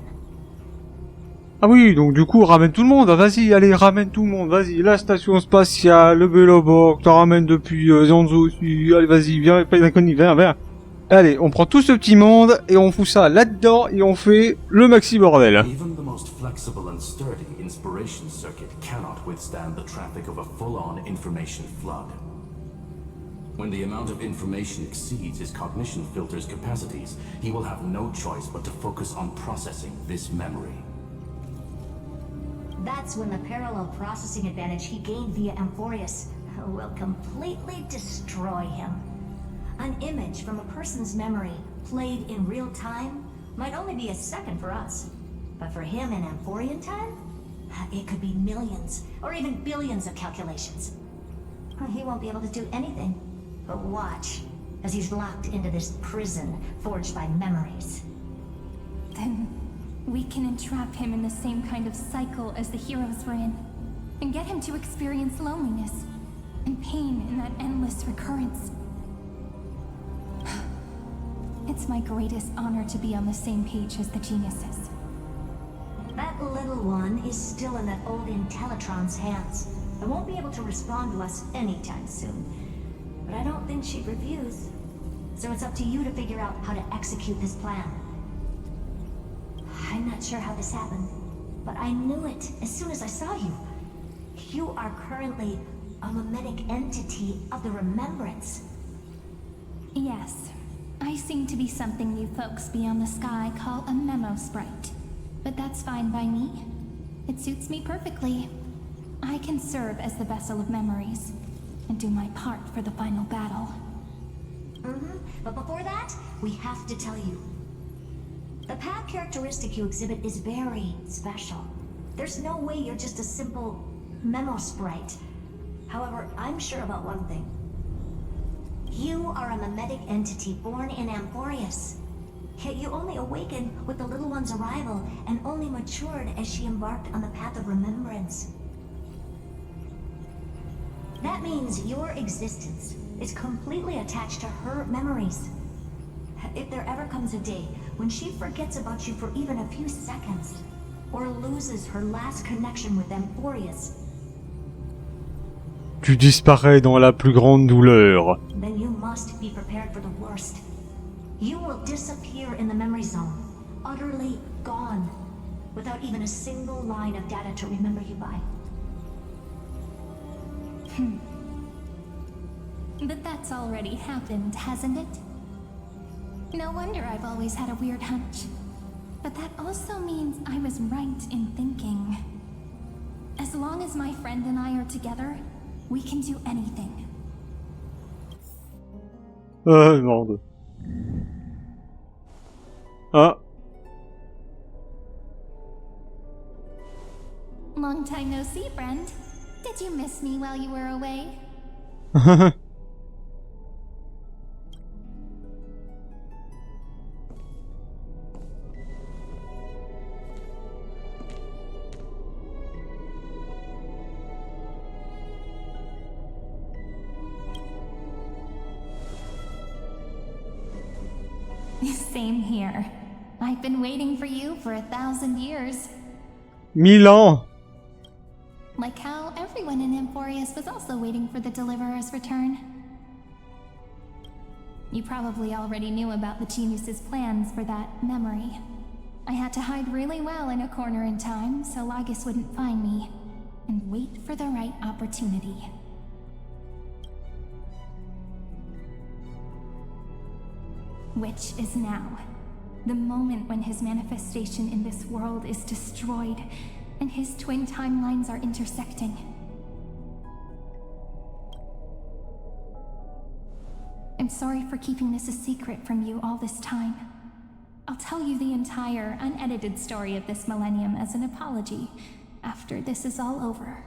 Speaker 1: Ah oui, donc du coup, ramène tout le monde. Vas-y, allez, ramène tout le monde. Vas-y, la station spatiale, le Belobok, t'en ramènes depuis Zanzo aussi. Allez, vas-y, viens, pas d'inconnu, viens. Allez, on prend tout ce petit monde et on fout ça là-dedans et on fait le maxi bordel.
Speaker 19: Even the most flexible and sturdy inspiration circuit cannot withstand the traffic of a full-on information flood. When the amount of information exceeds his cognition filter's capacities, he will have no choice but to focus on processing this memory.
Speaker 18: That's when the parallel processing advantage he gained via Amphorius will completely destroy him. An image from a person's memory played in real time might only be a second for us. But for him in Amphorian time, it could be millions or even billions of calculations. He won't be able to do anything but watch as he's locked into this prison forged by memories.
Speaker 3: Then we can entrap him in the same kind of cycle as the heroes were in, and get him to experience loneliness and pain in that endless recurrence. It's my greatest honor to be on the same page as the geniuses.
Speaker 18: That little one is still in that old Intellitron's hands. I won't be able to respond to us anytime soon. But I don't think she'd refuse. So it's up to you to figure out how to execute this plan. I'm not sure how this happened, but I knew it as soon as I saw you. You are currently a mimetic entity of the remembrance.
Speaker 3: Yes, I seem to be something you folks beyond the sky call a memo sprite. But that's fine by me. It suits me perfectly. I can serve as the vessel of memories, and do my part for the final battle.
Speaker 18: But before that, we have to tell you. The path characteristic you exhibit is very special. There's no way you're just a simple memo sprite. However, I'm sure about one thing. You are a mimetic entity born in Amphorius. Yet you only awakened with the little one's arrival and only matured as she embarked on the path of remembrance. That means your existence is completely attached to her memories. If there ever comes a day when she forgets about you for even a few seconds, or loses her last connection with Amphorius,
Speaker 1: tu disparais dans la plus grande douleur.
Speaker 18: then you must be prepared for the worst. You will disappear in the memory zone, utterly gone, without even a single line of data to remember you by.
Speaker 3: But that's already happened, hasn't it? No wonder I've always had a weird hunch. But that also means I was right in thinking. As long as my friend and I are together, we can do anything.
Speaker 1: Merde. Ah.
Speaker 3: Long time no see, friend. Did you miss me while you were away? Same here. I've been waiting for you for 1,000 years.
Speaker 1: 1000 ans.
Speaker 3: Like how everyone in Amphorius was also waiting for the Deliverer's return. You probably already knew about the genius's plans for that memory. I had to hide really well in a corner in time so Lagus wouldn't find me, and wait for the right opportunity. Which is now. The moment when his manifestation in this world is destroyed, and his twin timelines are intersecting. I'm sorry for keeping this a secret from you all this time. I'll tell you the entire, unedited story of this millennium as an apology after this is all over.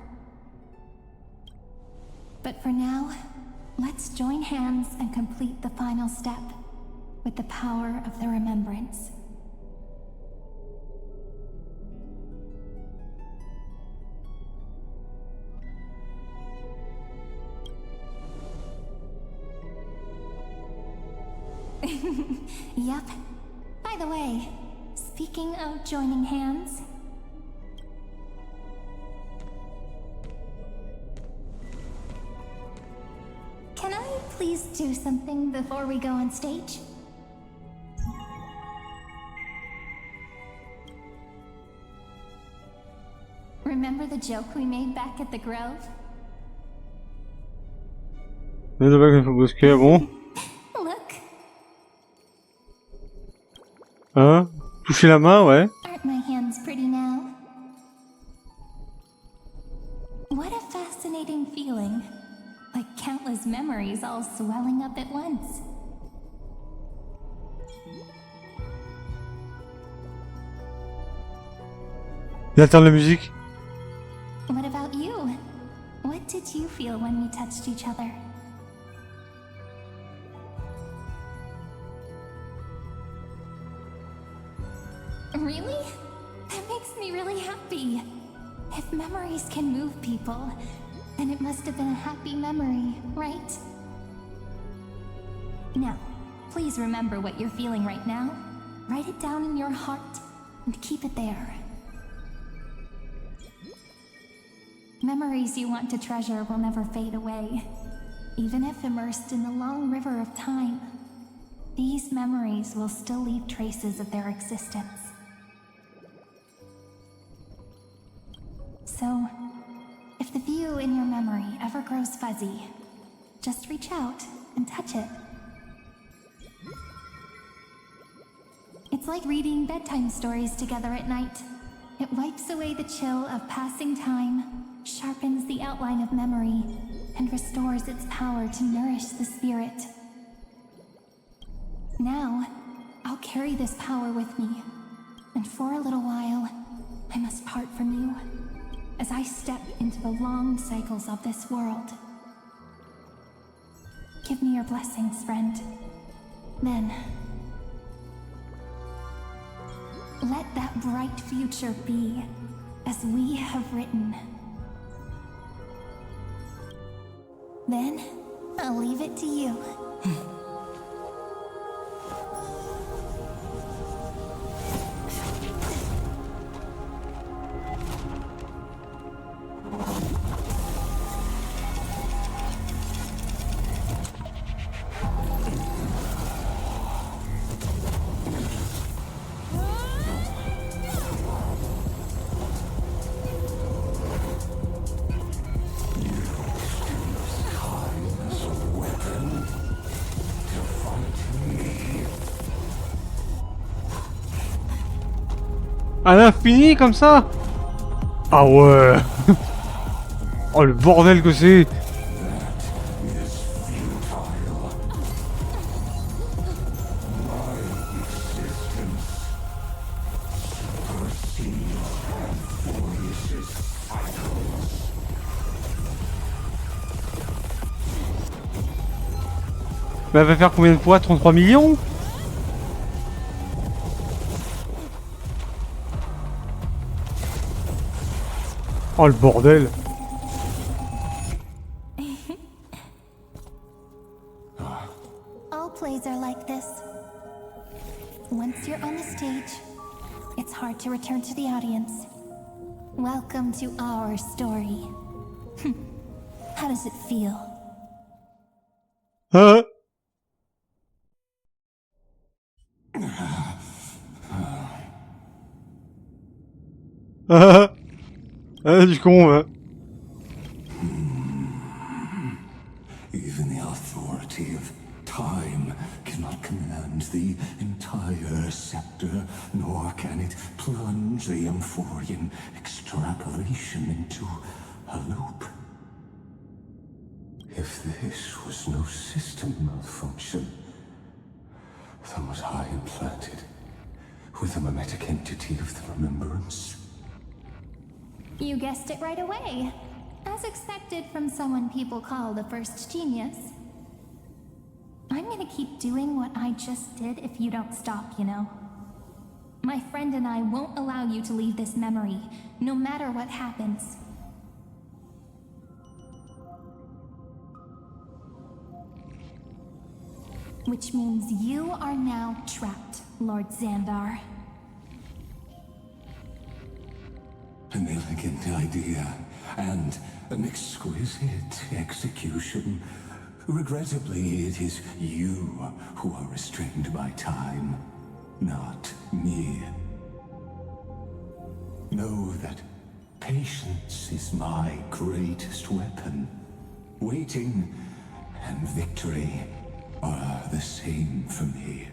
Speaker 3: But for now, let's join hands and complete the final step with the power of the remembrance. Yep. By the way, speaking of joining hands, can I please do something before we go on stage? Remember the joke we made back at the Grove?
Speaker 1: Bon.
Speaker 3: Look.
Speaker 1: Hein? Toucher la main, ouais.
Speaker 3: Aren't my hands pretty now? What a fascinating feeling. all swelling up at once.
Speaker 1: Il attend la musique.
Speaker 3: What about you? What did you feel when we touched each other? Really? That makes me really happy. If memories can move people, then it must have been a happy memory, right? Now, please remember what you're feeling right now. Write it down in your heart and keep it there. Memories you want to treasure will never fade away. Even if immersed in the long river of time, these memories will still leave traces of their existence. So, if the view in your memory ever grows fuzzy, just reach out and touch it. It's like reading bedtime stories together at night. It wipes away the chill of passing time, sharpens the outline of memory, and restores its power to nourish the spirit. Now, I'll carry this power with me, and for a little while, I must part from you, as I step into the long cycles of this world. Give me your blessings, friend. Then, let that bright future be as we have written. Then, I'll leave it to you.
Speaker 1: À l'infini comme ça? Ah ouais. Oh le bordel que c'est. Bah, elle va faire combien de fois? 33 millions? Oh le bordel.
Speaker 3: All plays are like this. Once you're on the stage, it's hard to return to the audience. Welcome to our story. How does it feel?
Speaker 1: Hein? Du con, hein.
Speaker 2: Even the authority of time cannot command the entire scepter, nor can it plunge the Amphorian extrapolation into a loop. If this was no system malfunction, then was I implanted with the mimetic entity of the remembrance?
Speaker 3: You guessed it right away. As expected from someone people call the first genius. I'm gonna keep doing what I just did if you don't stop, you know. My friend and I won't allow you to leave this memory, no matter what happens. Which means you are now trapped, Lord Xandar.
Speaker 2: An elegant idea, and an exquisite execution. Regrettably, it is you who are restrained by time, not me. Know that patience is my greatest weapon. Waiting and victory are the same for me.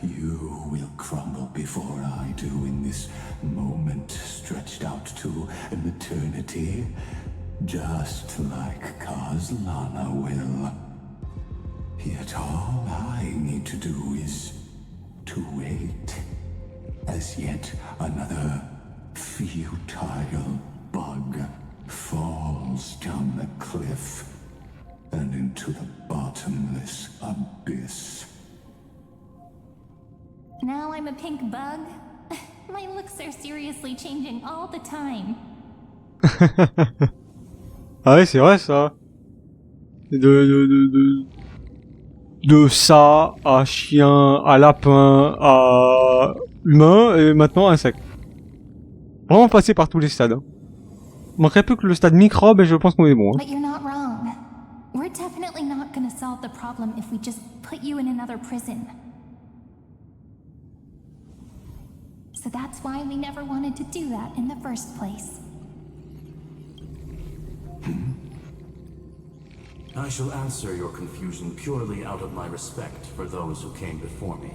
Speaker 2: You will crumble before I do in this moment stretched out to an eternity. just like Kazlana will. Yet all I need to do is to wait, as yet another futile bug falls down the cliff and into the bottomless abyss.
Speaker 3: Now I'm a pink bug? My looks are seriously changing all the time.
Speaker 1: Ah ouais, c'est vrai ça. De ça à chien, à lapin, à humain et maintenant insecte. Vraiment passer par tous les stades. Hein. Il manquerait plus que le stade microbe et je pense qu'on est bon. Hein.
Speaker 3: But you're not wrong. We're definitely not gonna solve the problem if we just put you in another prison. So that's why we never wanted to do that in the first place.
Speaker 19: I shall answer your confusion purely out of my respect for those who came before me.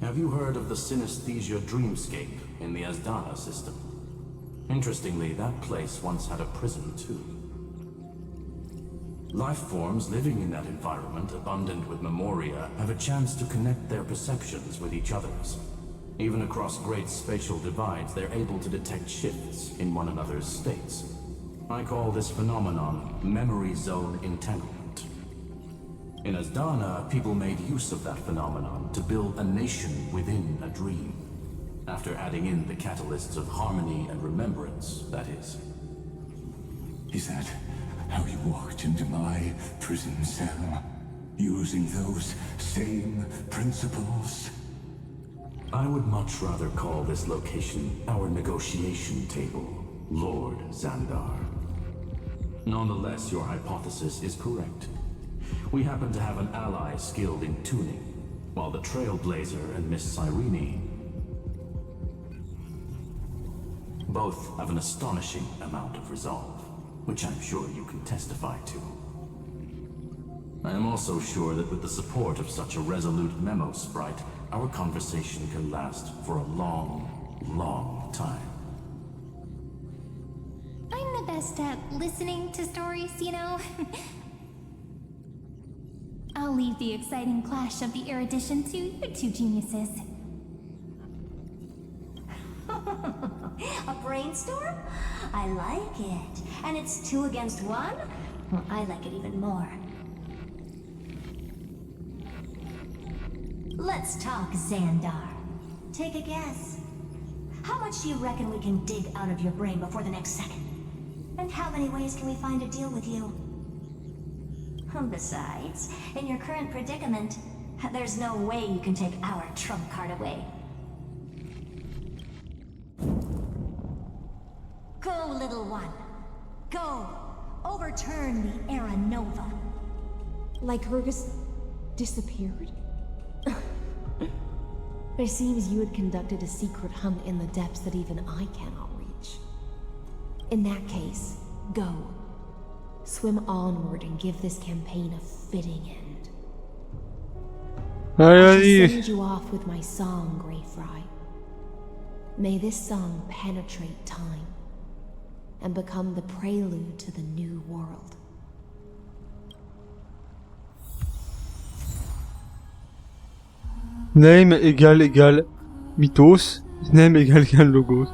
Speaker 19: Have you heard of the synesthesia dreamscape in the Asdana system? Interestingly, that place once had a prison too. Life forms living in that environment, abundant with memoria, have a chance to connect their perceptions with each other's. Even across great spatial divides, they're able to detect shifts in one another's states. I call this phenomenon memory zone entanglement. In Asdana, people made use of that phenomenon to build a nation within a dream. After adding in the catalysts of harmony and remembrance, that is.
Speaker 2: Is that how you walked into my prison cell? Using those same principles?
Speaker 19: I would much rather call this location our negotiation table, Lord Xandar. Nonetheless, your hypothesis is correct. We happen to have an ally skilled in tuning, while the Trailblazer and Miss Cyrene both have an astonishing amount of resolve, which I'm sure you can testify to. I am also sure that with the support of such a resolute memo sprite, our conversation can last for a long, long time.
Speaker 3: I'm the best at listening to stories, you know? I'll leave the exciting clash of the erudition to you two geniuses.
Speaker 18: A brainstorm? I like it. And it's 2 against 1? Well, I like it even more. Let's talk, Xandar. Take a guess. How much do you reckon we can dig out of your brain before the next second? And how many ways can we find to deal with you? Besides, in your current predicament, there's no way you can take our trump card away. Go, little one. Go. Overturn the Era Nova.
Speaker 10: Like Hergus disappeared? It seems you had conducted a secret hunt in the depths that even I cannot reach. In that case, go. Swim onward and give this campaign a fitting end. I shall send you off with my song, Greyfry. May this song penetrate time and become the prelude to the new world.
Speaker 1: Name égale mythos. Name égale logos.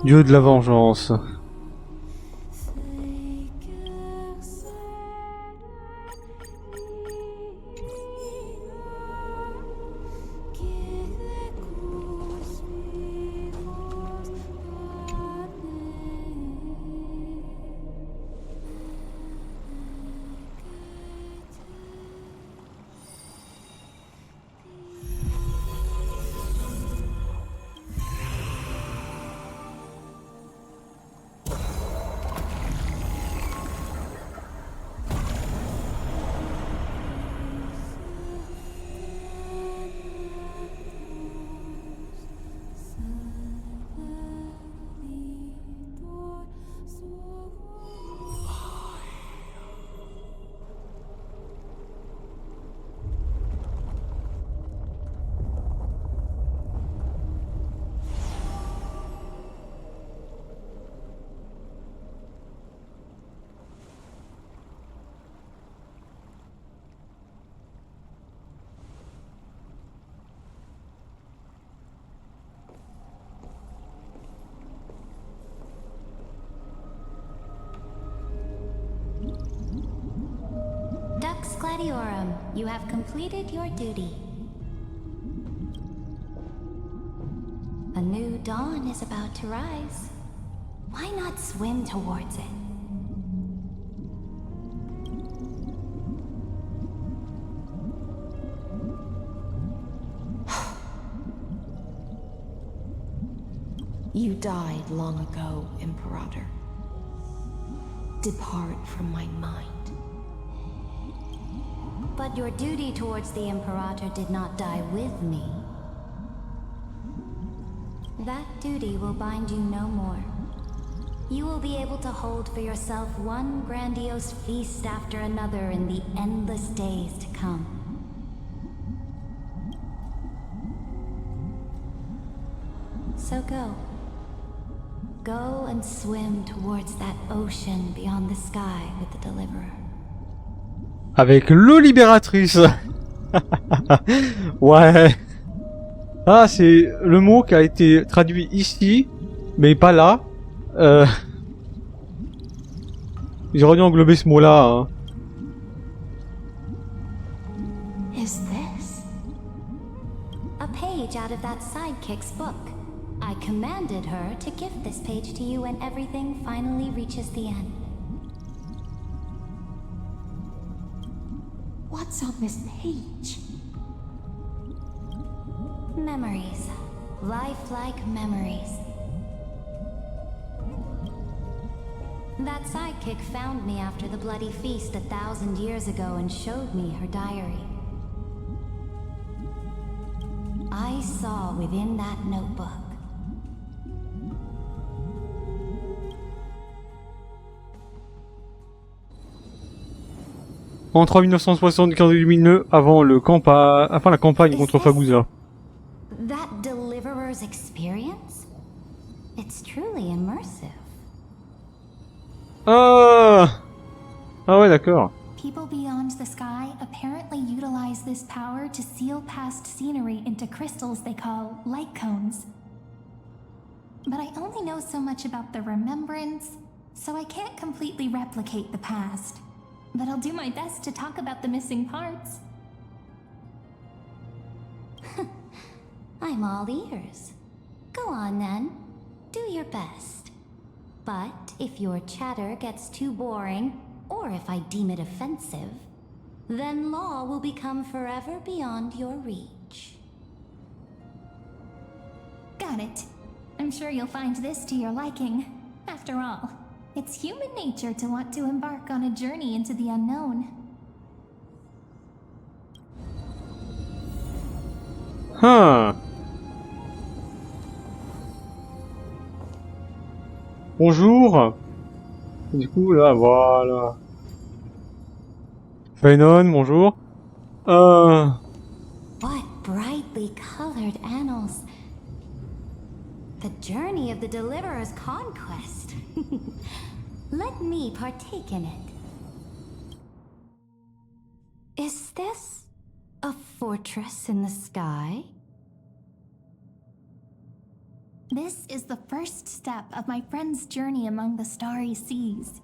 Speaker 1: Dieu de la vengeance.
Speaker 3: Gladiorum, you have completed your duty. A new dawn is about to rise. Why not swim towards it?
Speaker 10: You died long ago, Imperator. Depart from my mind.
Speaker 3: But your duty towards the Imperator did not die with me. That duty will bind you no more. You will be able to hold for yourself one grandiose feast after another in the endless days to come. So go. Go and swim towards that ocean beyond the sky with the Deliverer.
Speaker 1: Avec le libératrice. Ouais. Ah, c'est le mot qui a été traduit ici, mais pas là. J'aurais dû englober ce mot-là. Hein.
Speaker 3: Is this a page out of that sidekick's book? I commanded her to gift this page to you when everything finally reaches the end.
Speaker 10: What's on this page?
Speaker 3: Memories. Lifelike memories. That sidekick found me after the bloody feast 1,000 years ago and showed me her diary. I saw within that notebook
Speaker 1: entre 1960 et 2009, avant la campagne contre Faguza.
Speaker 3: that Deliverer's experience? It's truly immersive.
Speaker 1: Ah ouais, d'accord.
Speaker 3: People beyond the sky apparently utilize this power to seal past scenery into crystals they call light cones. But I only know so much about the remembrance, so I can't completely replicate the past. But I'll do my best to talk about the missing parts. I'm all ears. Go on then. Do your best. But if your chatter gets too boring, or if I deem it offensive, then law will become forever beyond your reach. Got it. I'm sure you'll find this to your liking. After all, it's human nature to want to embark on a journey into the unknown.
Speaker 1: Huh. Bonjour. Du coup, là, voilà. Fainon, bonjour.
Speaker 3: What brightly colored annals. The journey of the Deliverer's conquest. Let me partake in it. Is this a fortress in the sky? This is the first step of my friend's journey among the starry seas.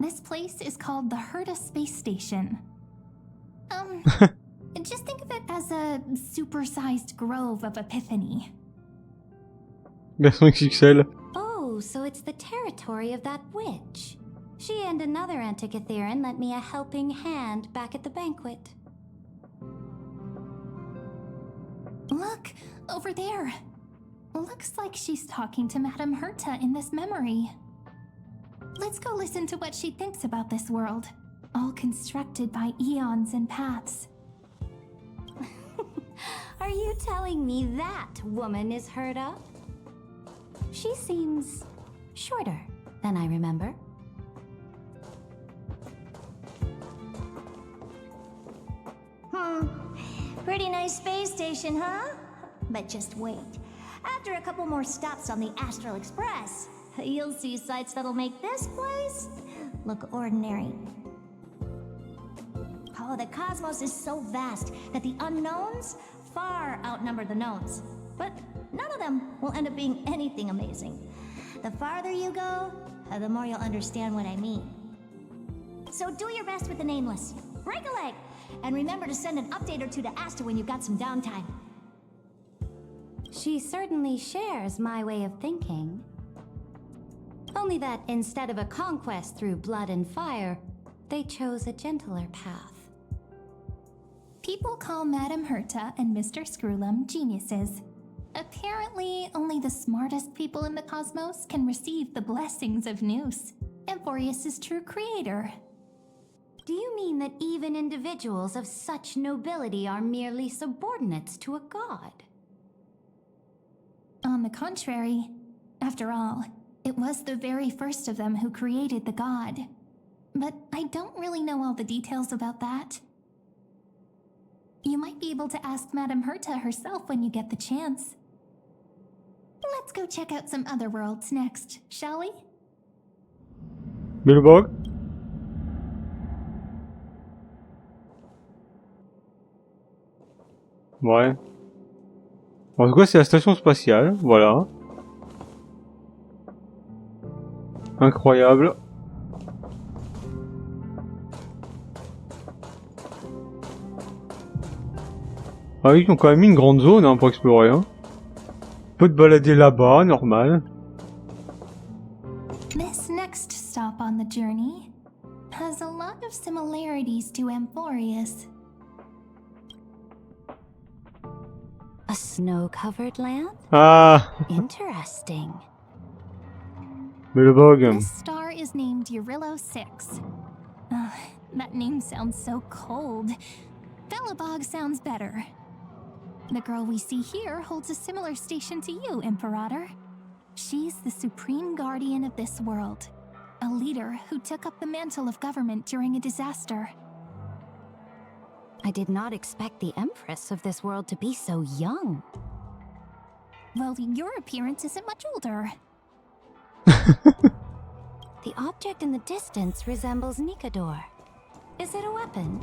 Speaker 3: This place is called the Herta Space Station. Just think of it as a supersized grove of Epiphany.
Speaker 1: Version XXL.
Speaker 3: Oh, so it's the territory of that witch. She and another Antikytherian lent me a helping hand back at the banquet. Look, over there. Looks like she's talking to Madame Herta in this memory. Let's go listen to what she thinks about this world, all constructed by eons and paths. Are you telling me that woman is Herta? She seems shorter than I remember. Pretty nice space station, huh? But just wait. After a couple more stops on the Astral Express, you'll see sights that'll make this place look ordinary. Oh, the cosmos is so vast that the unknowns far outnumber the knowns. But none of them will end up being anything amazing. The farther you go, the more you'll understand what I mean. So do your best with the nameless. Break a leg!
Speaker 18: and remember to send an update or two to Asta when you've got some downtime. She certainly shares my way of thinking. Only that instead of a conquest through blood and fire, they chose a gentler path.
Speaker 3: People call Madame Herta and Mr. Screwlum geniuses. Apparently, only the smartest people in the cosmos can receive the blessings of Nous, Amphorius' true creator.
Speaker 18: Do you mean that even individuals of such nobility are merely subordinates to a god?
Speaker 3: On the contrary, after all, it was the very first of them who created the god. But I don't really know all the details about that. You might be able to ask Madame Herta herself when you get the chance. Let's go check out some other worlds next, shall we?
Speaker 1: Billbog. Ouais. En tout cas, c'est la station spatiale, voilà. Incroyable. Ah oui, ils ont quand même mis une grande zone hein, pour explorer. Hein. On peut te balader là-bas, normal.
Speaker 3: This next stop on the journey has a lot of similarities to Amphorius.
Speaker 18: A snow-covered land?
Speaker 1: Ah.
Speaker 18: Interesting.
Speaker 1: Billbog.
Speaker 3: This star is named Eurillo 6. That name sounds so cold. Belobog sounds better. The girl we see here holds a similar station to you, Imperator. She's the supreme guardian of this world, a leader who took up the mantle of government during a disaster.
Speaker 18: I did not expect the Empress of this world to be so young.
Speaker 3: Well, your appearance isn't much older.
Speaker 18: The object in the distance resembles Nikador. Is it a weapon?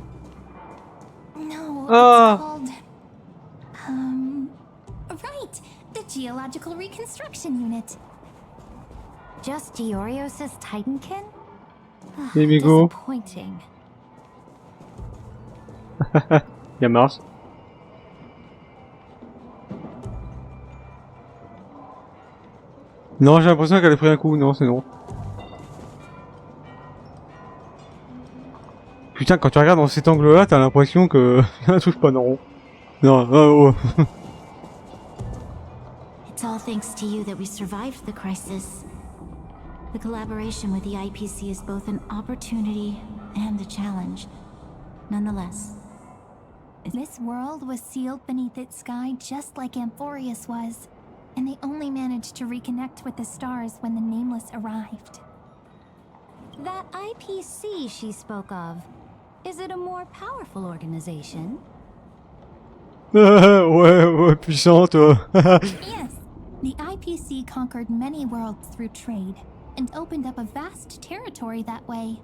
Speaker 3: No, it's called... Right! The Geological Reconstruction Unit.
Speaker 18: Just Diorios' Titankin?
Speaker 1: Here we go.
Speaker 18: Disappointing.
Speaker 1: Y'a Mars. Non, j'ai l'impression qu'elle a pris un coup. Non, c'est non. Putain, quand tu regardes dans cet angle-là, t'as l'impression que y a un truc pas rond. Non, oh.
Speaker 18: It's all thanks to you that we survived the crisis. The collaboration with the IPC is both an opportunity and a challenge. Nonetheless,
Speaker 3: this world was sealed beneath its sky just like Amphorius was, and they only managed to reconnect with the stars when the Nameless arrived.
Speaker 18: That IPC she spoke of, is it a more powerful organization?
Speaker 1: ouais, puissante.
Speaker 3: Yes, the IPC conquered many worlds through trade, and opened up a vast territory that way.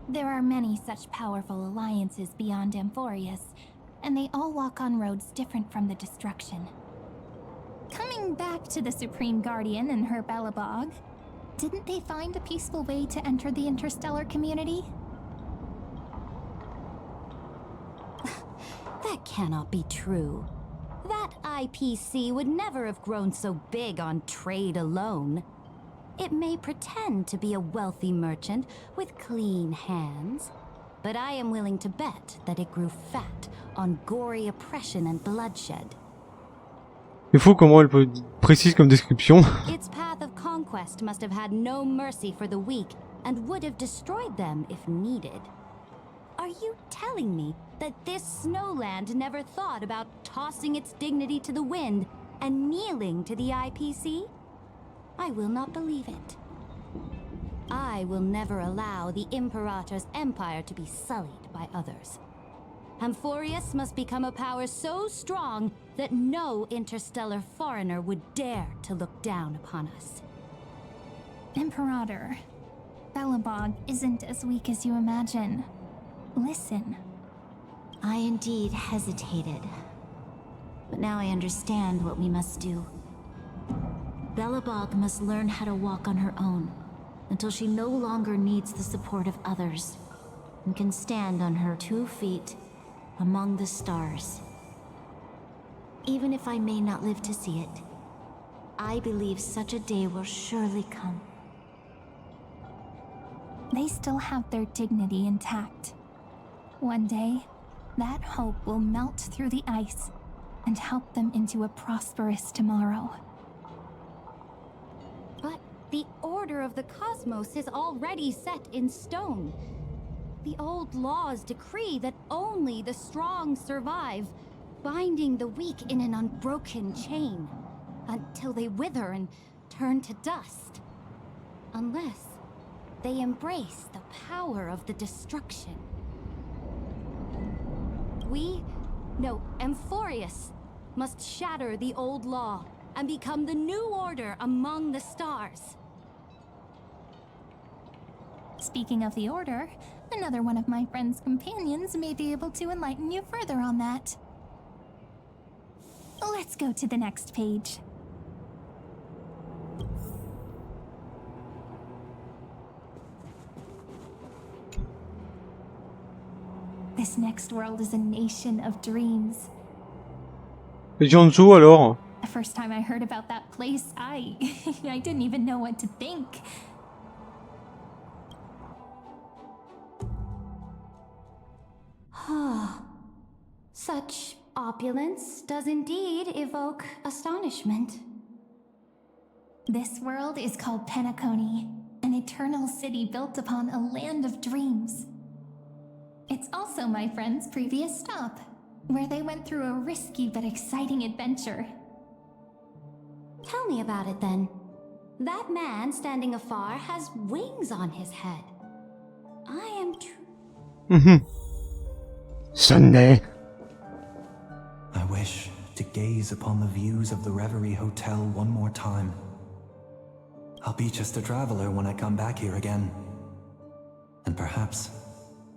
Speaker 3: There are many such powerful alliances beyond Amphorius, and they all walk on roads different from the destruction. Coming back to the Supreme Guardian and her Belobog, didn't they find a peaceful way to enter the interstellar community?
Speaker 18: That cannot be true. That IPC would never have grown so big on trade alone. It may pretend to be a wealthy merchant with clean hands, but I am willing to bet that it grew fat on gory oppression and bloodshed.
Speaker 1: Il faut comment elle peut précise comme description.
Speaker 18: Its path of conquest must have had no mercy for the weak and would have destroyed them if needed. Are you telling me that this snowland never thought about tossing its dignity to the wind and kneeling to the IPC? I will not believe it. I will never allow the Imperator's empire to be sullied by others. Amphorius must become a power so strong that no interstellar foreigner would dare to look down upon us.
Speaker 3: Imperator, Belobog isn't as weak as you imagine. Listen.
Speaker 18: I indeed hesitated, but now I understand what we must do. Belobog must learn how to walk on her own until she no longer needs the support of others and can stand on her 2 feet among the stars. Even if I may not live to see it, I believe such a day will surely come.
Speaker 3: They still have their dignity intact. One day, that hope will melt through the ice and help them into a prosperous tomorrow.
Speaker 6: But the order of the cosmos is already set in stone. The old laws decree that only the strong survive, binding the weak in an unbroken chain, until they wither and turn to dust. Unless they embrace the power of the destruction. Amphorius must shatter the old law and become the new order among the stars.
Speaker 3: Speaking of the order, another one of my friend's companions may be able to enlighten you further on that. Let's go to the next page. This next world is a nation of dreams.
Speaker 1: Et Jianzhou alors?
Speaker 3: The first time I heard about that place, I didn't even know what to think.
Speaker 6: Such opulence does indeed evoke astonishment.
Speaker 3: This world is called Penacony, an eternal city built upon a land of dreams. It's also my friend's previous stop, where they went through a risky but exciting adventure.
Speaker 6: Tell me about it then. That man standing afar has wings on his head. I am
Speaker 1: Sunday.
Speaker 21: I wish to gaze upon the views of the Reverie Hotel one more time. I'll be just a traveler when I come back here again. And perhaps,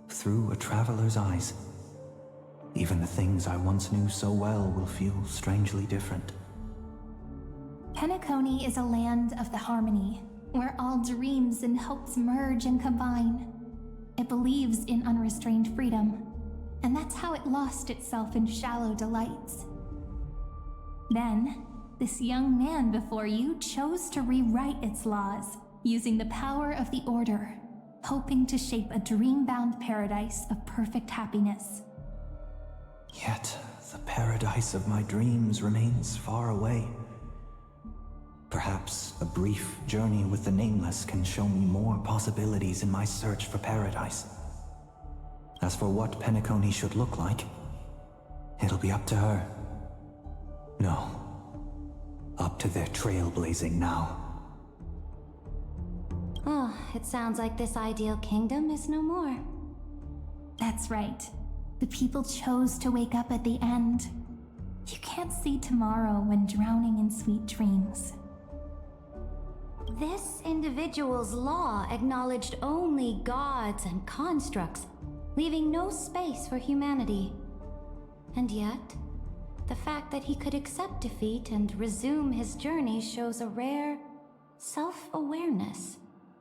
Speaker 21: through a traveler's eyes, even the things I once knew so well will feel strangely different.
Speaker 3: Penacony is a land of the harmony, where all dreams and hopes merge and combine. It believes in unrestrained freedom, and that's how it lost itself in shallow delights. Then, this young man before you chose to rewrite its laws, using the power of the Order, hoping to shape a dream-bound paradise of perfect happiness.
Speaker 21: Yet, the paradise of my dreams remains far away. Perhaps a brief journey with the Nameless can show me more possibilities in my search for paradise. As for what Penacony should look like, it'll be up to her. No, up to their trailblazing now.
Speaker 6: Oh, it sounds like this ideal kingdom is no more.
Speaker 3: That's right. The people chose to wake up at the end. You can't see tomorrow when drowning in sweet dreams.
Speaker 6: This individual's law acknowledged only gods and constructs, leaving no space for humanity. And yet, the fact that he could accept defeat and resume his journey shows a rare self-awareness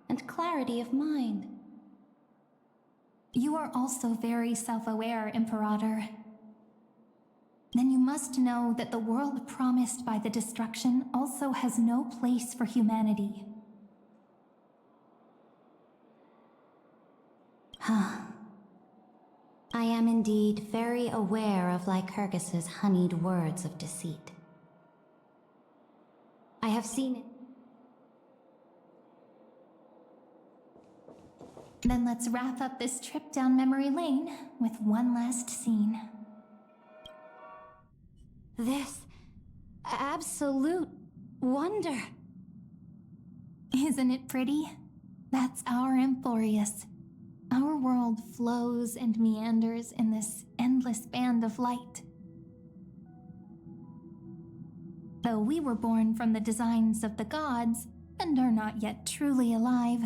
Speaker 6: and clarity of mind.
Speaker 3: You are also very self-aware, Imperator. Then you must know that the world promised by the destruction also has no place for humanity.
Speaker 6: I am indeed very aware of Lycurgus's honeyed words of deceit. I have seen it.
Speaker 3: Then let's wrap up this trip down memory lane with one last scene.
Speaker 6: This absolute wonder.
Speaker 3: Isn't it pretty? That's our Amphorius. Our world flows and meanders in this endless band of light. Though we were born from the designs of the gods and are not yet truly alive,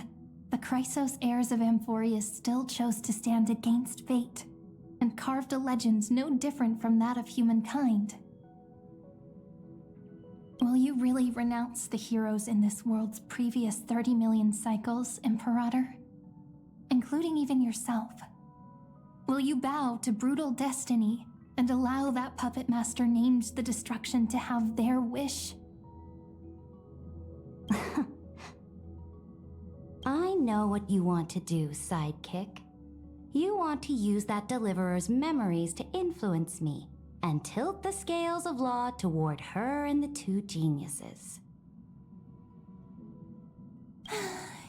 Speaker 3: the Chrysos heirs of Amphorius still chose to stand against fate and carved a legend no different from that of humankind. Will you really renounce the heroes in this world's previous 30 million cycles, Imperator? Including even yourself? Will you bow to brutal destiny and allow that puppet master named the destruction to have their wish?
Speaker 18: I know what you want to do, sidekick. You want to use that deliverer's memories to influence me and tilt the scales of law toward her and the two geniuses.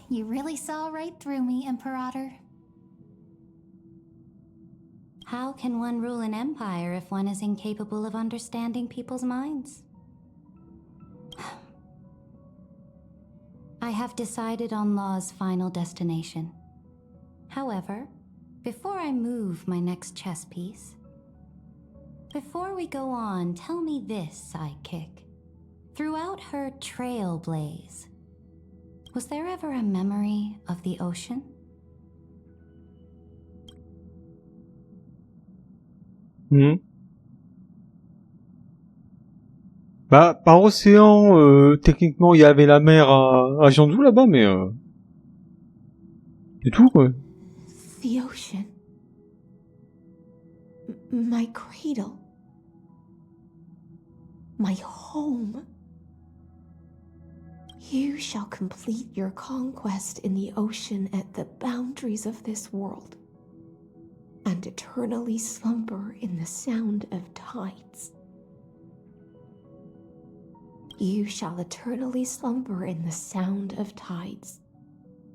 Speaker 3: You really saw right through me, Imperator.
Speaker 18: How can one rule an empire if one is incapable of understanding people's minds? I have decided on Law's final destination. However, before I move my next chess piece, before we go on, tell me this, sidekick. Throughout her trailblaze, was there ever a memory of the ocean?
Speaker 1: Bah, par océan, techniquement, il y avait la mer à Jiangsu là-bas, mais c'est tout, quoi.
Speaker 10: The ocean. My cradle. My home. You shall complete your conquest in the ocean at the boundaries of this world, and eternally slumber in the sound of tides. You shall eternally slumber in the sound of tides,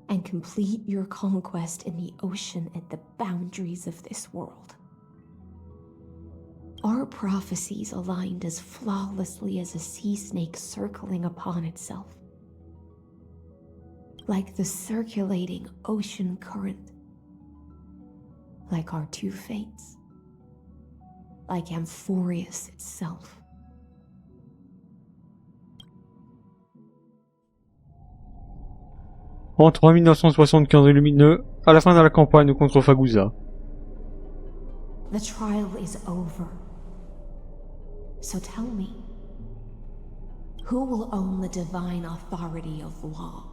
Speaker 10: and complete your conquest in the ocean at the boundaries of this world. Our prophecies aligned as flawlessly as a sea snake circling upon itself, like the circulating ocean current, like our two fates, like Amphorius itself.
Speaker 1: Entre 1975 et lumineux, à la fin de la campagne contre Faguza.
Speaker 10: The trial is over. So tell me, who will own the divine authority of law?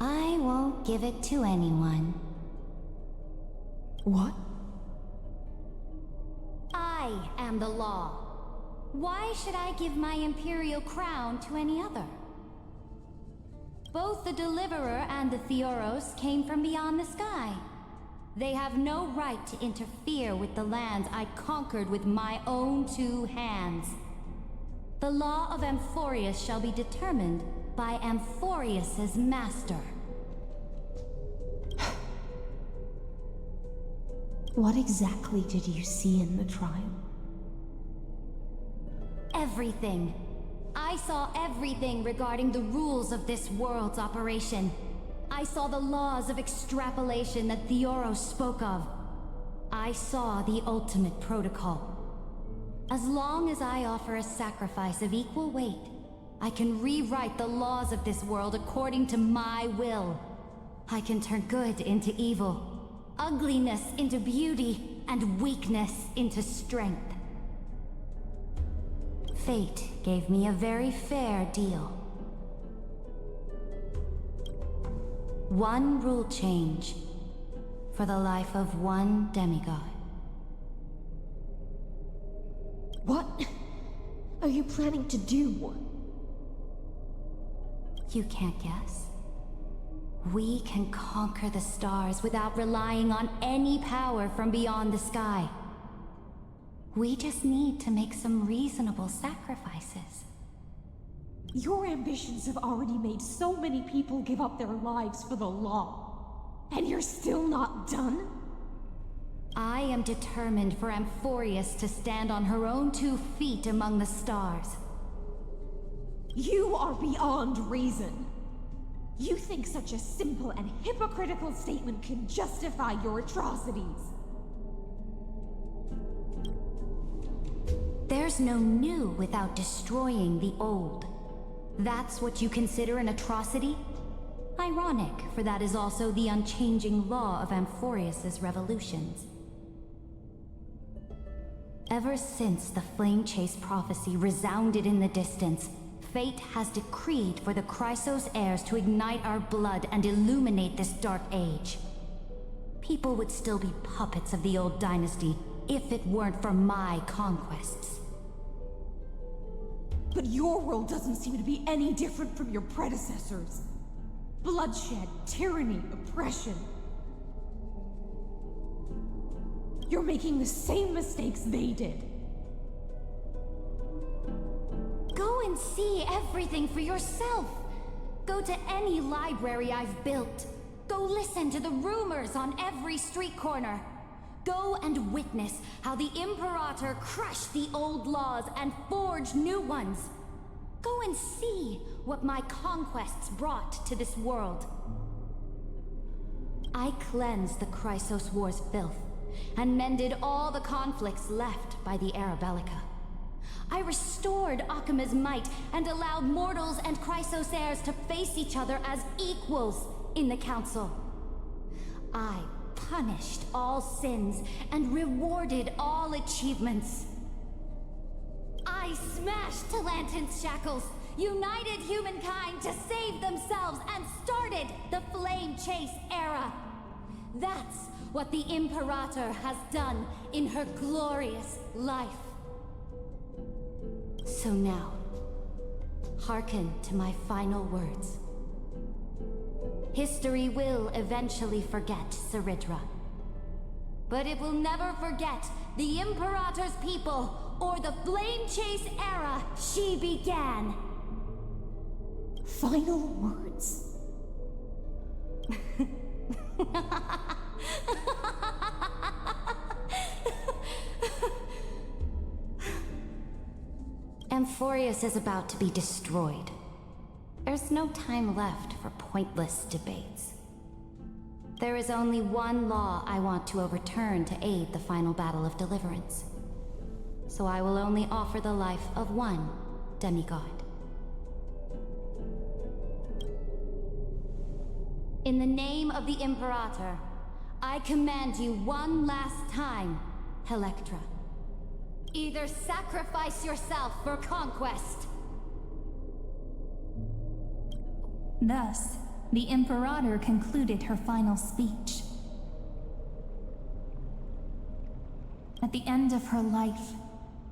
Speaker 18: I won't give it to anyone.
Speaker 10: What?
Speaker 18: I am the law. Why should I give my imperial crown to any other? Both the Deliverer and the Theoros came from beyond the sky. They have no right to interfere with the lands I conquered with my own two hands. The law of Amphorius shall be determined by Amphorius's master.
Speaker 10: What exactly did you see in the trial?
Speaker 18: Everything. I saw everything regarding the rules of this world's operation. I saw the laws of extrapolation that Theoros spoke of. I saw the ultimate protocol. As long as I offer a sacrifice of equal weight, I can rewrite the laws of this world according to my will. I can turn good into evil, ugliness into beauty, and weakness into strength. Fate gave me a very fair deal. One rule change for the life of one demigod.
Speaker 10: What are you planning to do?
Speaker 18: You can't guess. We can conquer the stars without relying on any power from beyond the sky. We just need to make some reasonable sacrifices.
Speaker 10: Your ambitions have already made so many people give up their lives for the law. And you're still not done?
Speaker 18: I am determined for Amphorius to stand on her own 2 feet among the stars.
Speaker 10: You are beyond reason. You think such a simple and hypocritical statement can justify your atrocities.
Speaker 18: There's no new without destroying the old. That's what you consider an atrocity? Ironic, for that is also the unchanging law of Amphorius's revolutions. Ever since the Flame Chase prophecy resounded in the distance, Fate has decreed for the Chrysos heirs to ignite our blood and illuminate this dark age. People would still be puppets of the old dynasty if it weren't for my conquests.
Speaker 17: But your world doesn't seem to be any different from your predecessors. Bloodshed, tyranny, oppression. You're making the same mistakes they did.
Speaker 18: Go and see everything for yourself. Go to any library I've built. Go listen to the rumors on every street corner. Go and witness how the Imperator crushed the old laws and forged new ones. Go and see what my conquests brought to this world. I cleansed the Chrysos War's filth and mended all the conflicts left by the Era Bellica. I restored Akima's might and allowed mortals and Chrysos heirs to face each other as equals in the Council. I punished all sins and rewarded all achievements. I smashed Talantin's shackles, united humankind to save themselves, and started the Flame Chase era. That's what the Imperator has done in her glorious life. So now, hearken to my final words. History will eventually forget Saridra. But it will never forget the Imperator's people or the Flame Chase era she began.
Speaker 17: Final words.
Speaker 18: Amphorius is about to be destroyed. There's no time left for pointless debates. There is only one law I want to overturn to aid the final battle of deliverance. So I will only offer the life of one demigod. In the name of the Imperator, I command you one last time, Electra. Either sacrifice yourself for conquest.
Speaker 13: Thus, the Imperator concluded her final speech. At the end of her life,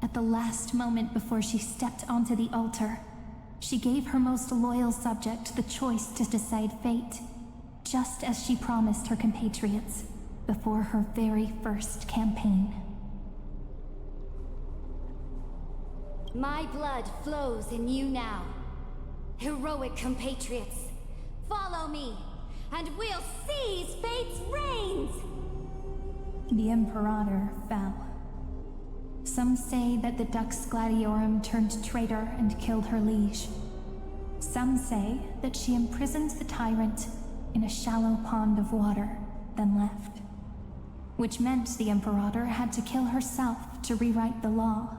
Speaker 13: at the last moment before she stepped onto the altar, she gave her most loyal subject the choice to decide fate, just as she promised her compatriots before her very first campaign.
Speaker 18: My blood flows in you now. Heroic compatriots, follow me, and we'll seize fate's reins!
Speaker 13: The Imperator fell. Some say that the Dux Gladiorum turned traitor and killed her liege. Some say that she imprisoned the tyrant in a shallow pond of water, then left. Which meant the Imperator had to kill herself to rewrite the law.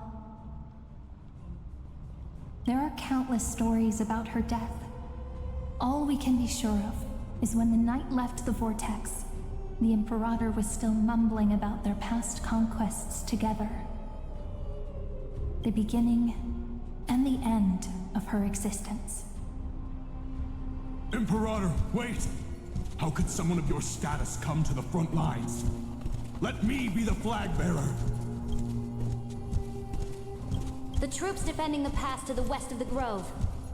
Speaker 13: There are countless stories about her death. All we can be sure of is when the knight left the vortex, the Imperator was still mumbling about their past conquests together. The beginning and the end of her existence.
Speaker 11: Imperator, wait! How could someone of your status come to the front lines? Let me be the flag bearer!
Speaker 18: The troops defending the pass to the west of the Grove,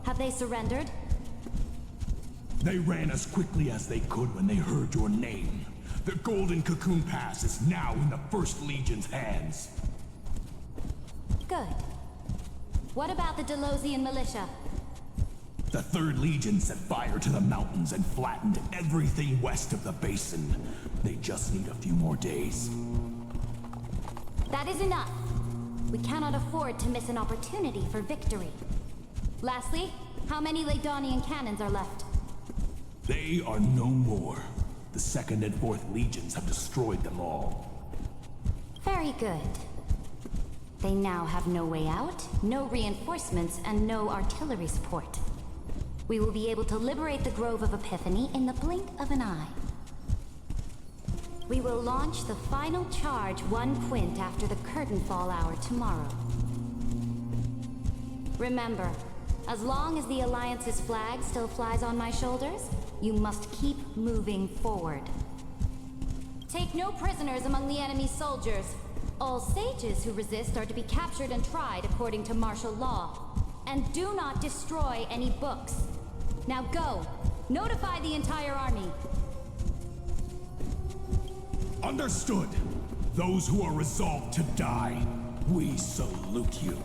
Speaker 18: have they surrendered?
Speaker 11: They ran as quickly as they could when they heard your name. The Golden Cocoon Pass is now in the First Legion's hands.
Speaker 18: Good. What about the Delosian militia?
Speaker 11: The Third Legion set fire to the mountains and flattened everything west of the basin. They just need a few more days.
Speaker 18: That is enough. We cannot afford to miss an opportunity for victory. Lastly, how many Ladonian cannons are left?
Speaker 11: They are no more. The 2nd and 4th Legions have destroyed them all.
Speaker 18: Very good. They now have no way out, no reinforcements, and no artillery support. We will be able to liberate the Grove of Epiphany in the blink of an eye. We will launch the final charge 1 quint after the curtain fall hour tomorrow. Remember, As long as the Alliance's flag still flies on my shoulders, you must keep moving forward. Take no prisoners among the enemy's soldiers. All sages who resist are to be captured and tried according to martial law. And do not destroy any books. Now go. Notify the entire army.
Speaker 11: Understood. Those who are resolved to die, we salute you.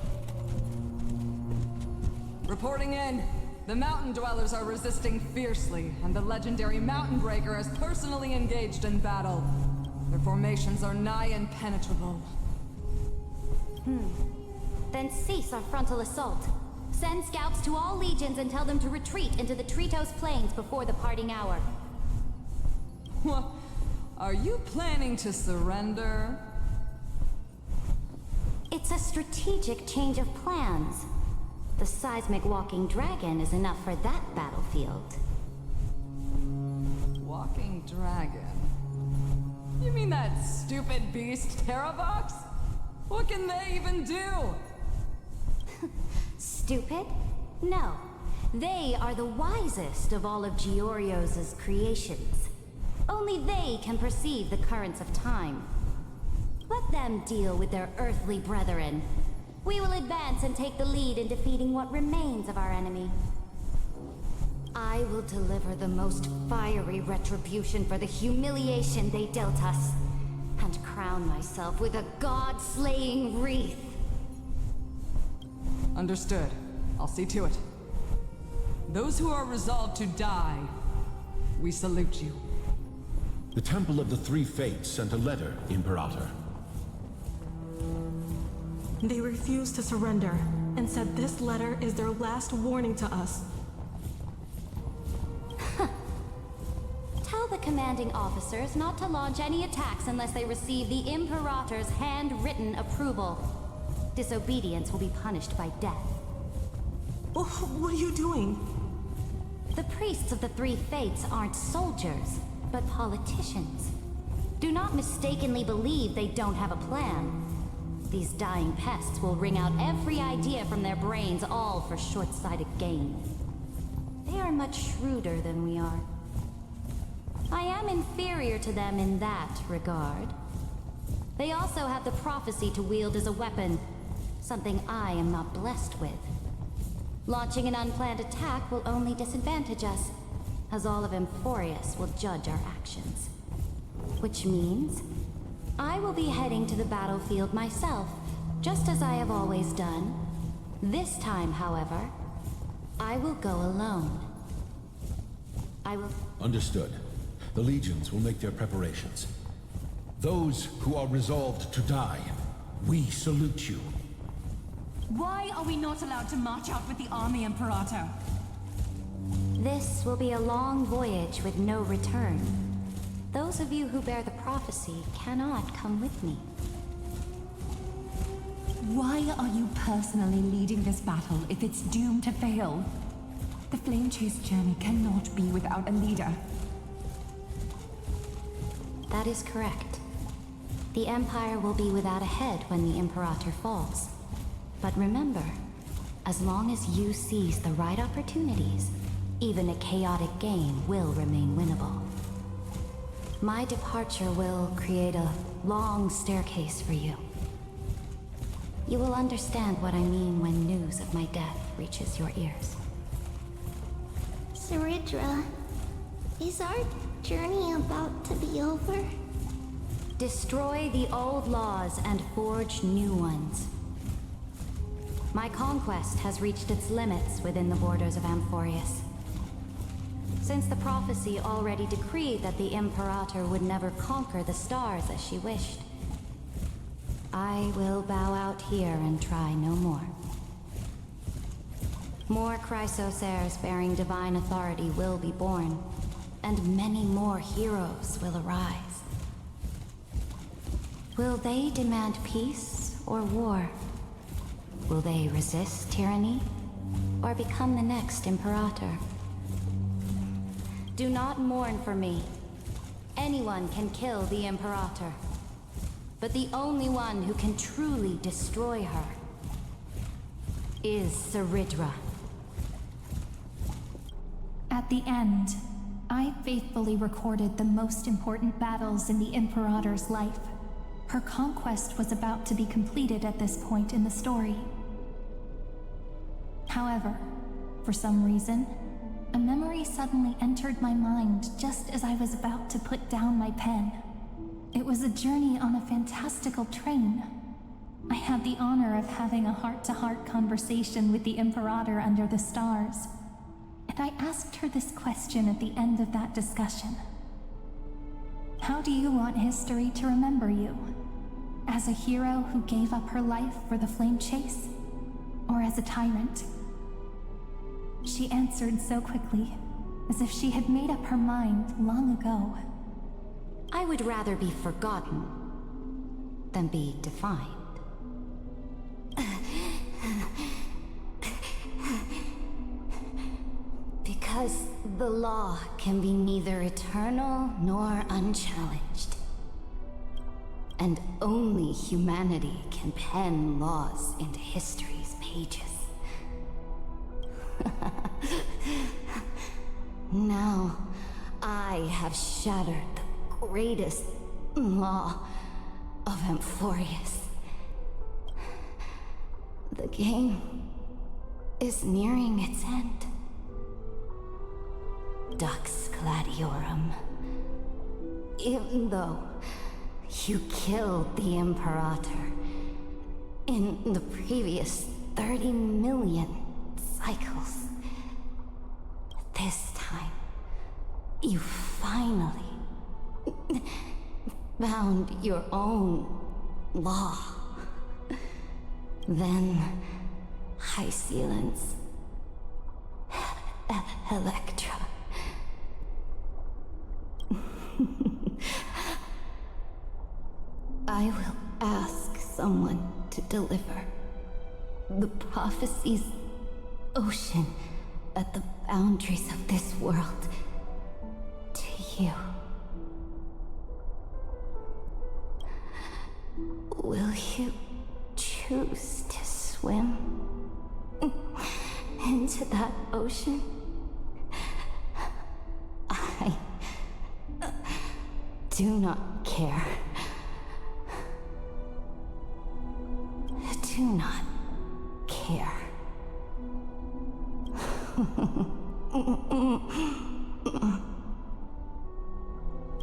Speaker 7: Reporting in. The mountain dwellers are resisting fiercely, and the legendary Mountain Breaker is personally engaged in battle. Their formations are nigh impenetrable.
Speaker 18: Then cease our frontal assault. Send scouts to all legions and tell them to retreat into the Tritos Plains before the parting hour.
Speaker 7: What? Are you planning to surrender?
Speaker 18: It's a strategic change of plans. The seismic walking dragon is enough for that battlefield.
Speaker 7: Walking dragon? You mean that stupid beast, Terravox? What can they even do?
Speaker 18: Stupid? No. They are the wisest of all of Giorio's creations. Only they can perceive the currents of time. Let them deal with their earthly brethren. We will advance and take the lead in defeating what remains of our enemy. I will deliver the most fiery retribution for the humiliation they dealt us, and crown myself with a god-slaying wreath.
Speaker 7: Understood. I'll see to it. Those who are resolved to die, we salute you.
Speaker 16: The Temple of the Three Fates sent a letter, Imperator.
Speaker 12: They refused to surrender, and said this letter is their last warning to us.
Speaker 18: Tell the commanding officers not to launch any attacks unless they receive the Imperator's handwritten approval. Disobedience will be punished by death.
Speaker 12: Oh, what are you doing?
Speaker 18: The priests of the Three Fates aren't soldiers, but politicians. Do not mistakenly believe they don't have a plan. These dying pests will wring out every idea from their brains, all for short-sighted gain. They are much shrewder than we are. I am inferior to them in that regard. They also have the prophecy to wield as a weapon, something I am not blessed with. Launching an unplanned attack will only disadvantage us, as all of Emphorius will judge our actions. Which means I will be heading to the battlefield myself, just as I have always done. This time, however, I will go alone. I will...
Speaker 16: Understood. The legions will make their preparations. Those who are resolved to die, we salute you.
Speaker 9: Why are we not allowed to march out with the army, Imperator?
Speaker 18: This will be a long voyage with no return. Those of you who bear the prophecy cannot come with me.
Speaker 9: Why are you personally leading this battle if it's doomed to fail? The Flame Chase journey cannot be without a leader.
Speaker 18: That is correct. The Empire will be without a head when the Imperator falls. But remember, as long as you seize the right opportunities, even a chaotic game will remain winnable. My departure will create a long staircase for you. You will understand what I mean when news of my death reaches your ears.
Speaker 3: Saridra, is our journey about to be over?
Speaker 18: Destroy the old laws and forge new ones. My conquest has reached its limits within the borders of Amphorius. Since the prophecy already decreed that the Imperator would never conquer the stars as she wished, I will bow out here and try no more. More Chrysos heirs bearing divine authority will be born, and many more heroes will arise. Will they demand peace or war? Will they resist tyranny, or become the next Imperator? Do not mourn for me. Anyone can kill the Imperator, but the only one who can truly destroy her is Saridra.
Speaker 13: At the end, I faithfully recorded the most important battles in the Imperator's life. Her conquest was about to be completed at this point in the story. However, for some reason, a memory suddenly entered my mind just as I was about to put down my pen. It was a journey on a fantastical train. I had the honor of having a heart-to-heart conversation with the Imperator under the stars, and I asked her this question at the end of that discussion. How do you want history to remember you? As a hero who gave up her life for the flame chase? Or as a tyrant? She answered so quickly, as if she had made up her mind long ago.
Speaker 18: I would rather be forgotten than be defined. Because the law can be neither eternal nor unchallenged. And only humanity can pen laws into history's pages. Now, I have shattered the greatest law of Amphorius. The game is nearing its end. Dux Gladiorum. Even though you killed the Imperator in the previous 30 million cycles, this time you finally found your own law. Then High Sealants, Electra. I will ask someone to deliver the prophecy's ocean at the boundaries of this world to you. Will you choose to swim into that ocean? I do not care. Do not care.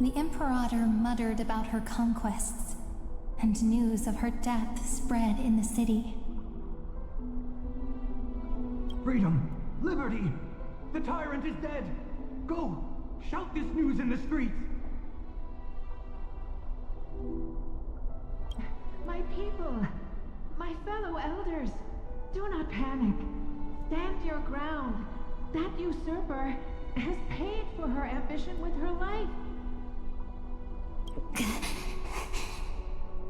Speaker 13: The Imperator muttered about her conquests, and news of her death spread in the city.
Speaker 14: Freedom! Liberty! The tyrant is dead! Go! Shout this news in the streets!
Speaker 22: My people! My fellow elders! Do not panic. Stand your ground. That usurper has paid for her ambition with her life.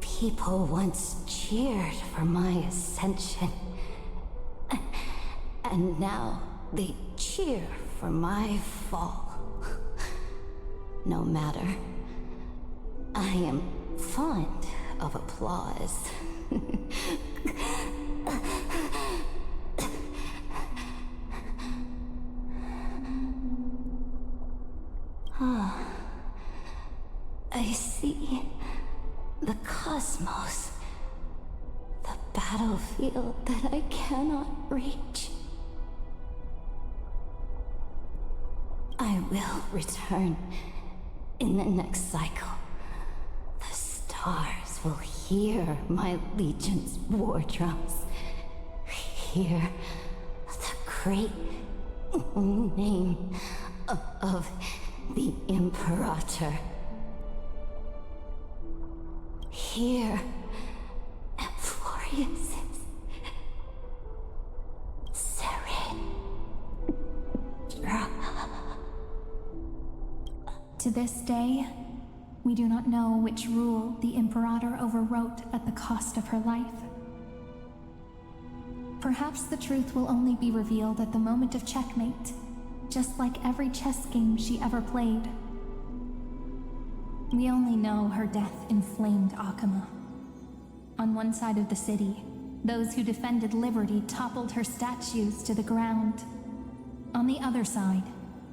Speaker 18: People once cheered for my ascension. And now they cheer for my fall. No matter. I am fond of applause. I see the cosmos, the battlefield that I cannot reach. I will return in the next cycle. The stars will hear my legion's war drums. Hear the great name of the Imperator. Hear Amphorius'
Speaker 13: To this day, we do not know which rule the Imperator overwrote at the cost of her life. Perhaps the truth will only be revealed at the moment of checkmate, just like every chess game she ever played. We only know her death inflamed Akama. On one side of the city, those who defended liberty toppled her statues to the ground. On the other side,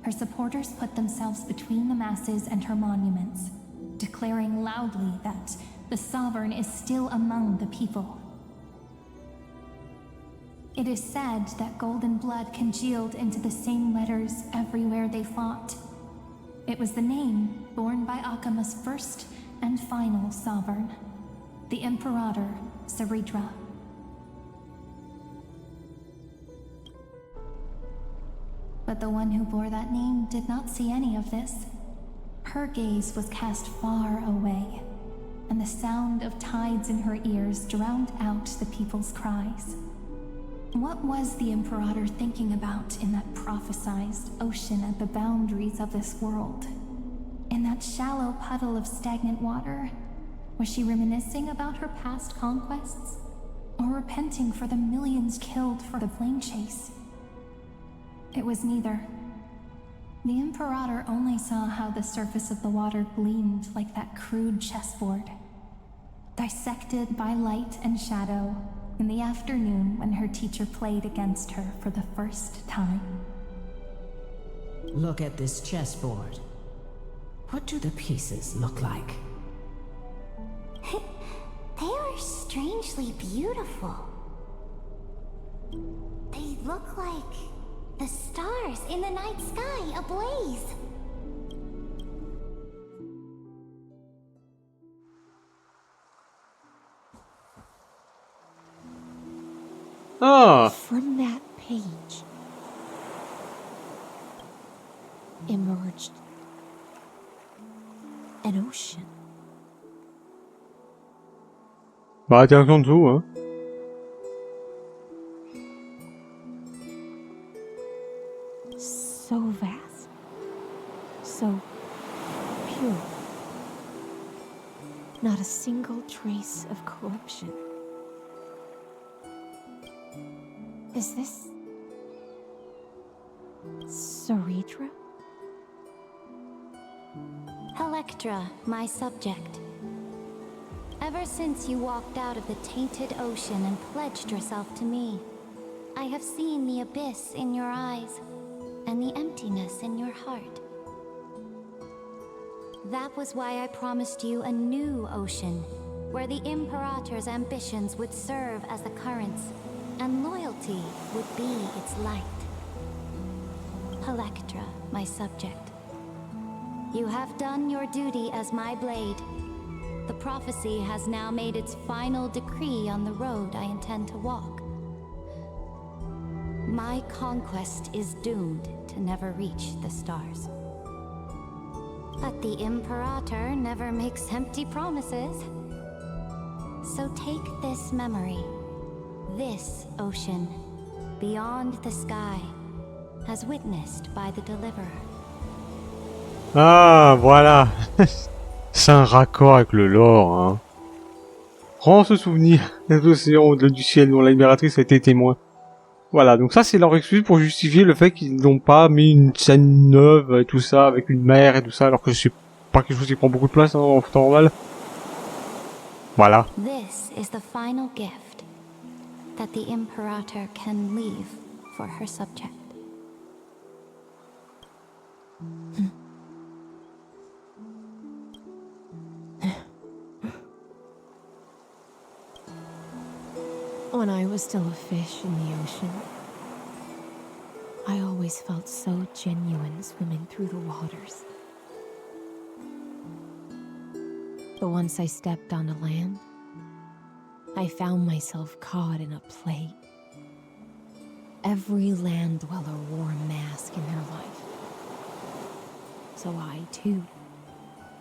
Speaker 13: her supporters put themselves between the masses and her monuments, declaring loudly that the Sovereign is still among the people. It is said that golden blood congealed into the same letters everywhere they fought. It was the name borne by Akama's first and final sovereign, the Imperator Saridra. But the one who bore that name did not see any of this. Her gaze was cast far away, and the sound of tides in her ears drowned out the people's cries. What was the Imperator thinking about in that prophesized ocean at the boundaries of this world? In that shallow puddle of stagnant water? Was she reminiscing about her past conquests? Or repenting for the millions killed for the plane chase? It was neither. The Imperator only saw how the surface of the water gleamed like that crude chessboard, dissected by light and shadow in the afternoon when her teacher played against her for the first time.
Speaker 15: Look at this chessboard. What do the pieces look like?
Speaker 6: They are strangely beautiful. They look like the stars in the night sky ablaze.
Speaker 1: Ah!
Speaker 10: From that page emerged an ocean.
Speaker 1: Bah attention en dessous, hein.
Speaker 10: So vast, so pure. Not a single trace of corruption. Is this Saridra?
Speaker 6: Electra, my subject. Ever since you walked out of the tainted ocean and pledged yourself to me, I have seen the abyss in your eyes and the emptiness in your heart. That was why I promised you a new ocean, where the Imperator's ambitions would serve as the currents, and loyalty would be its light. Electra, my subject. You have done your duty as my blade. The prophecy has now made its final decree on the road I intend to walk. My conquest is doomed to never reach the stars. But the Imperator never makes empty promises. So take this memory, this ocean, beyond the sky, as witnessed by the Deliverer.
Speaker 1: Ah, voilà. C'est un raccord avec le lore, hein. Prends ce souvenir des océans au-delà du ciel dont l'impératrice a été témoin. Voilà, donc ça c'est leur excuse pour justifier le fait qu'ils n'ont pas mis une scène neuve et tout ça, avec une mer et tout ça, alors que c'est pas quelque chose qui prend beaucoup de place hein, en temps normal. Voilà.
Speaker 6: This is the final gift that the Imperator can leave for her subject.
Speaker 10: When I was still a fish in the ocean, I always felt so genuine swimming through the waters. But once I stepped onto land, I found myself caught in a play. Every land dweller wore a mask in their life. So I, too,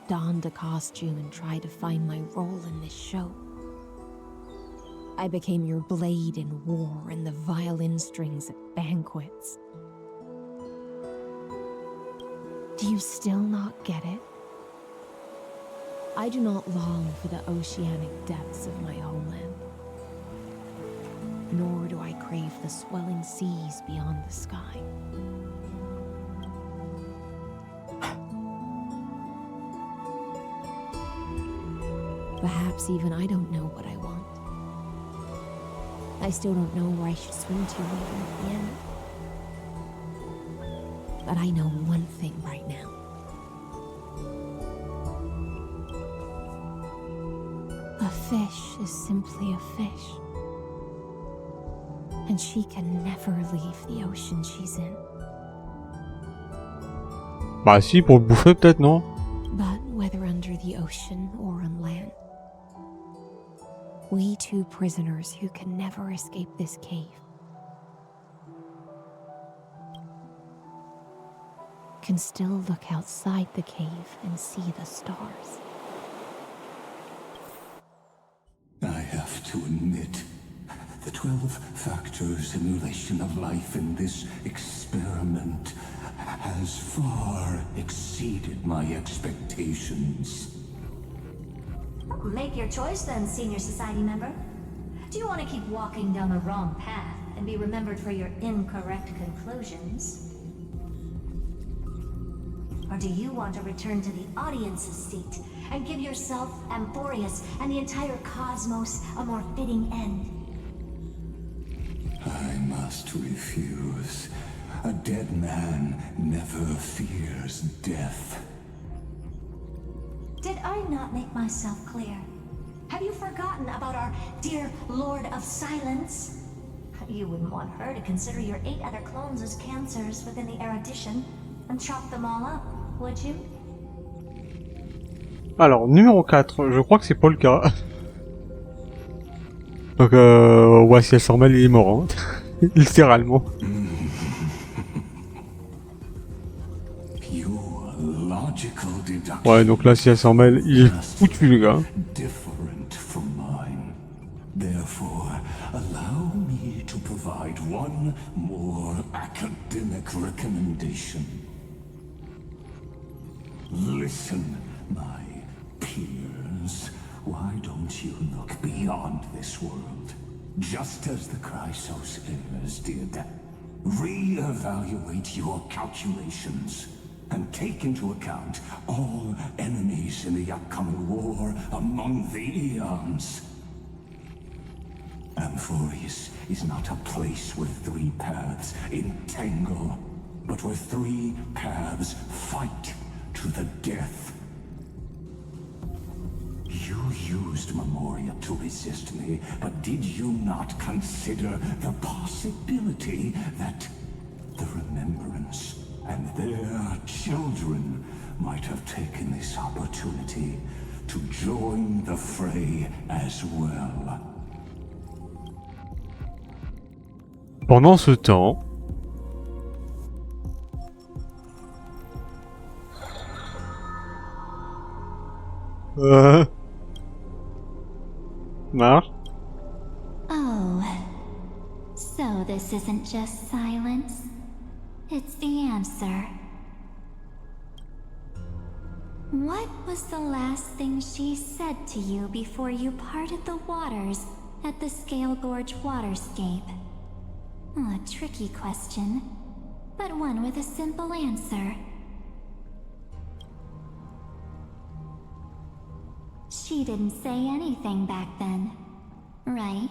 Speaker 10: donned a costume and tried to find my role in this show. I became your blade in war and the violin strings at banquets. Do you still not get it? I do not long for the oceanic depths of my homeland. Nor do I crave the swelling seas beyond the sky. Perhaps even I don't know what I want. I still don't know where I should swim to even at the end. that I know one thing right now. A fish is simply a fish. And she can never leave the ocean she's in.
Speaker 1: Bah si, pour le bouffer peut-être, non?
Speaker 10: But whether under the ocean or on land, we two prisoners who can never escape this cave can still look outside the cave and see the stars.
Speaker 2: I have to admit, the 12-factor simulation of life in this experiment has far exceeded my expectations.
Speaker 18: Make your choice then, Senior Society member. Do you want to keep walking down the wrong path and be remembered for your incorrect conclusions? Or do you want to return to the audience's seat and give yourself, Amphorius, and the entire cosmos a more fitting end?
Speaker 2: I must refuse. A dead man never fears death.
Speaker 18: Did I not make myself clear? Have you forgotten about our dear Lord of Silence? You wouldn't want her to consider your 8 other clones as cancers within the erudition and chop them all up, would you?
Speaker 1: Alors, numéro 4, je crois que c'est pas le cas. Donc, ouais, si elle s'en mêle, il est mort, hein. Littéralement. Ouais, donc là, si elle s'en mêle, il est foutu, le gars.
Speaker 2: Different from mine. Therefore, allow me to provide one more academic recommendation. Listen, my peers. Why don't you look beyond this world? Just as the Chrysos heirs did. Re-evaluate your calculations and take into account all enemies in the upcoming war among the eons. Amphorius is not a place where 3 paths entangle, but where 3 paths fight to the death. You used Memoria to resist me, but did you not consider the possibility that the Remembrance and their children might have taken this opportunity to join the fray as well?
Speaker 1: Pendant ce temps, marche.
Speaker 3: Oh, so this isn't just silence. It's the answer. What was the last thing she said to you before you parted the waters at the Scale Gorge waterscape? A tricky question, but one with a simple answer. She didn't say anything back then, right?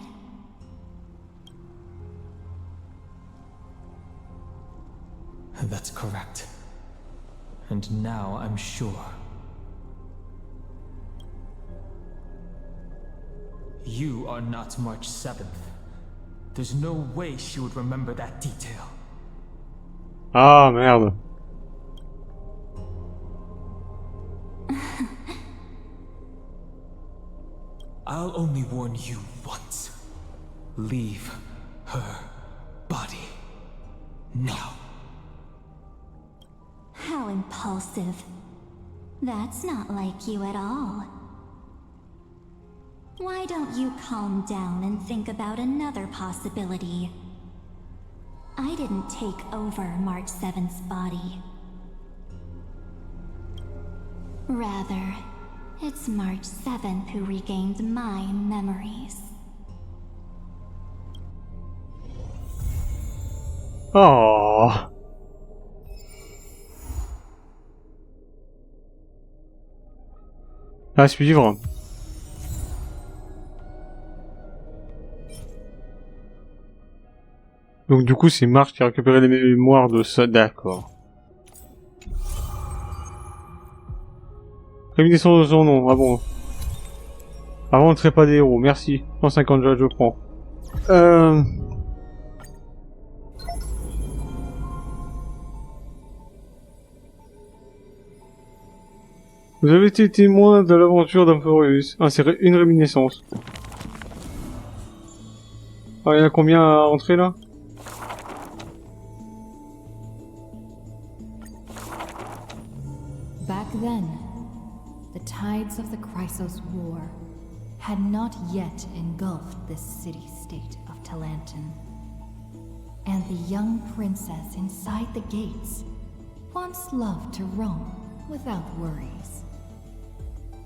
Speaker 5: That's correct. And now I'm sure. You are not March 7th. There's no way she would remember that detail.
Speaker 1: Ah, merde.
Speaker 5: I'll only warn you once. Leave her body. Now.
Speaker 3: How impulsive. That's not like you at all. Why don't you calm down and think about another possibility? I didn't take over March 7th's body. Rather, it's March 7th who regained my memories.
Speaker 1: Oh. À suivre. Donc du coup c'est Marge qui a récupéré les mémoires de ça, d'accord. Réminiscence de son nom, ah bon. Avant, trépas des héros, merci. 150 je prends. Vous avez été témoin de l'aventure d'Amphorius. Ah, c'est une réminiscence. Ah, il y en a combien à entrer là?
Speaker 8: Back then, the tides of the Chrysos War had not yet engulfed this city-state of Talanton. And the young princess inside the gates once loved to roam without worries.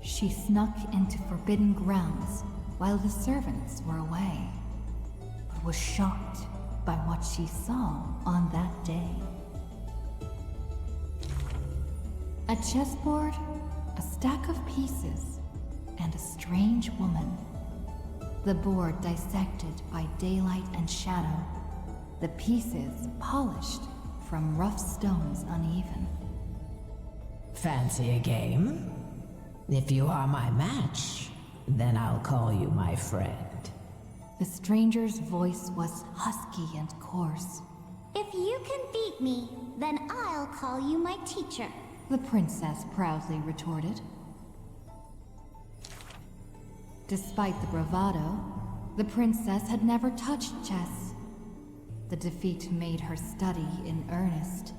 Speaker 8: She snuck into forbidden grounds while the servants were away, but was shocked by what she saw on that day. A chessboard, a stack of pieces, and a strange woman. The board dissected by daylight and shadow, the pieces polished from rough stones uneven.
Speaker 15: Fancy a game? If you are my match, then I'll call you my friend.
Speaker 8: The stranger's voice was husky and coarse.
Speaker 6: If you can beat me, then I'll call you my teacher.
Speaker 8: The princess proudly retorted. Despite the bravado, the princess had never touched chess. The defeat made her study in earnest,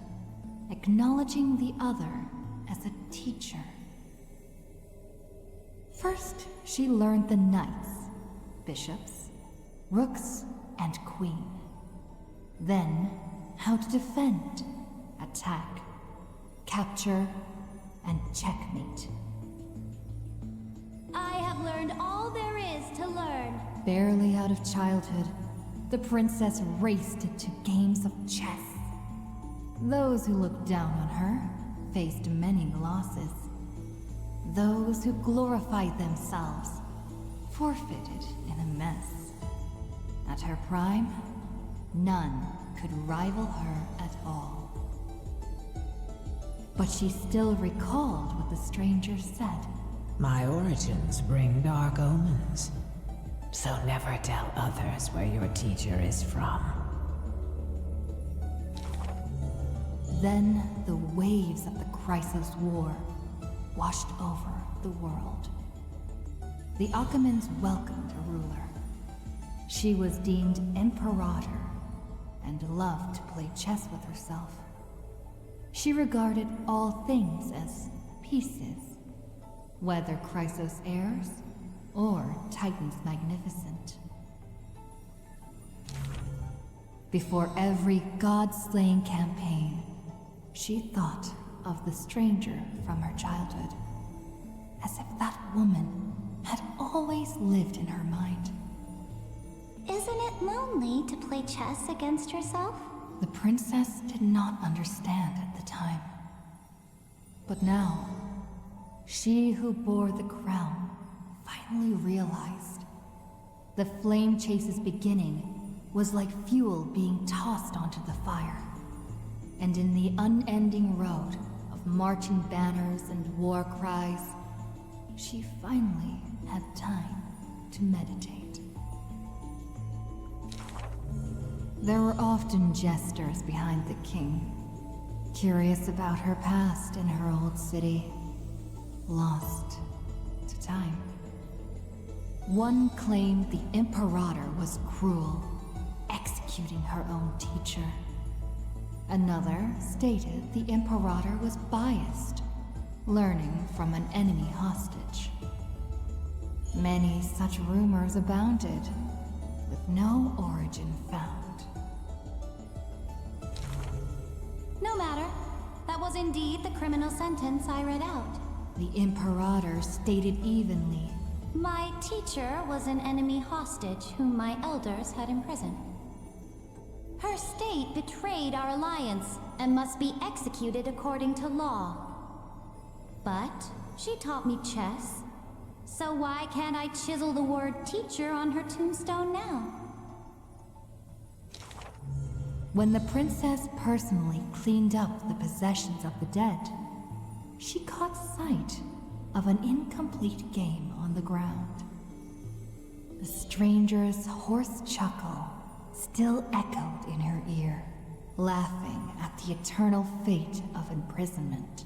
Speaker 8: acknowledging the other as a teacher. First, she learned the knights, bishops, rooks, and queen. Then, how to defend, attack, capture, and checkmate.
Speaker 6: I have learned all there is to learn.
Speaker 8: Barely out of childhood, the princess raced into games of chess. Those who looked down on her faced many losses. Those who glorified themselves forfeited in a mess. At her prime, none could rival her at all. But she still recalled what the stranger said.
Speaker 15: My origins bring dark omens, so never tell others where your teacher is from.
Speaker 8: Then the waves of the Chrysos War washed over the world. The Achaemens welcomed a ruler. She was deemed Imperator and loved to play chess with herself. She regarded all things as pieces, whether Chrysos heirs or Titans magnificent. Before every god-slaying campaign, she thought of the stranger from her childhood, as if that woman had always lived in her mind.
Speaker 6: Isn't it lonely to play chess against yourself?
Speaker 8: The princess did not understand at the time. But now, she who bore the crown finally realized. The flame chase's beginning was like fuel being tossed onto the fire. And in the unending road of marching banners and war cries, she finally had time to meditate. There were often jesters behind the king, curious about her past in her old city, lost to time. One claimed the Imperator was cruel, executing her own teacher. Another stated the Imperator was biased, learning from an enemy hostage. Many such rumors abounded, with no origin found.
Speaker 6: No matter. That was indeed the criminal sentence I read out.
Speaker 8: The Imperator stated evenly.
Speaker 6: My teacher was an enemy hostage whom my elders had imprisoned. Her state betrayed our alliance and must be executed according to law. But she taught me chess, so why can't I chisel the word teacher on her tombstone now?
Speaker 8: When the princess personally cleaned up the possessions of the dead, she caught sight of an incomplete game on the ground. The stranger's hoarse chuckle still echoed in her ear, laughing at the eternal fate of imprisonment,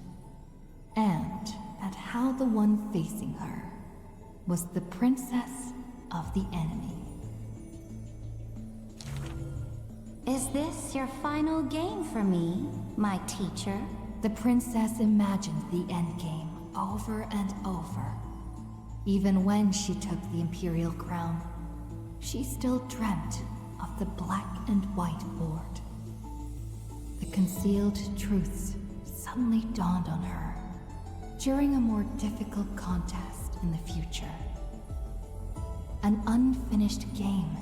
Speaker 8: and at how the one facing her was the princess of the enemy.
Speaker 6: Is this your final game for me, my teacher?
Speaker 8: The princess imagined the endgame over and over. Even when she took the imperial crown, she still dreamt of the black and white board. The concealed truths suddenly dawned on her during a more difficult contest in the future. An unfinished game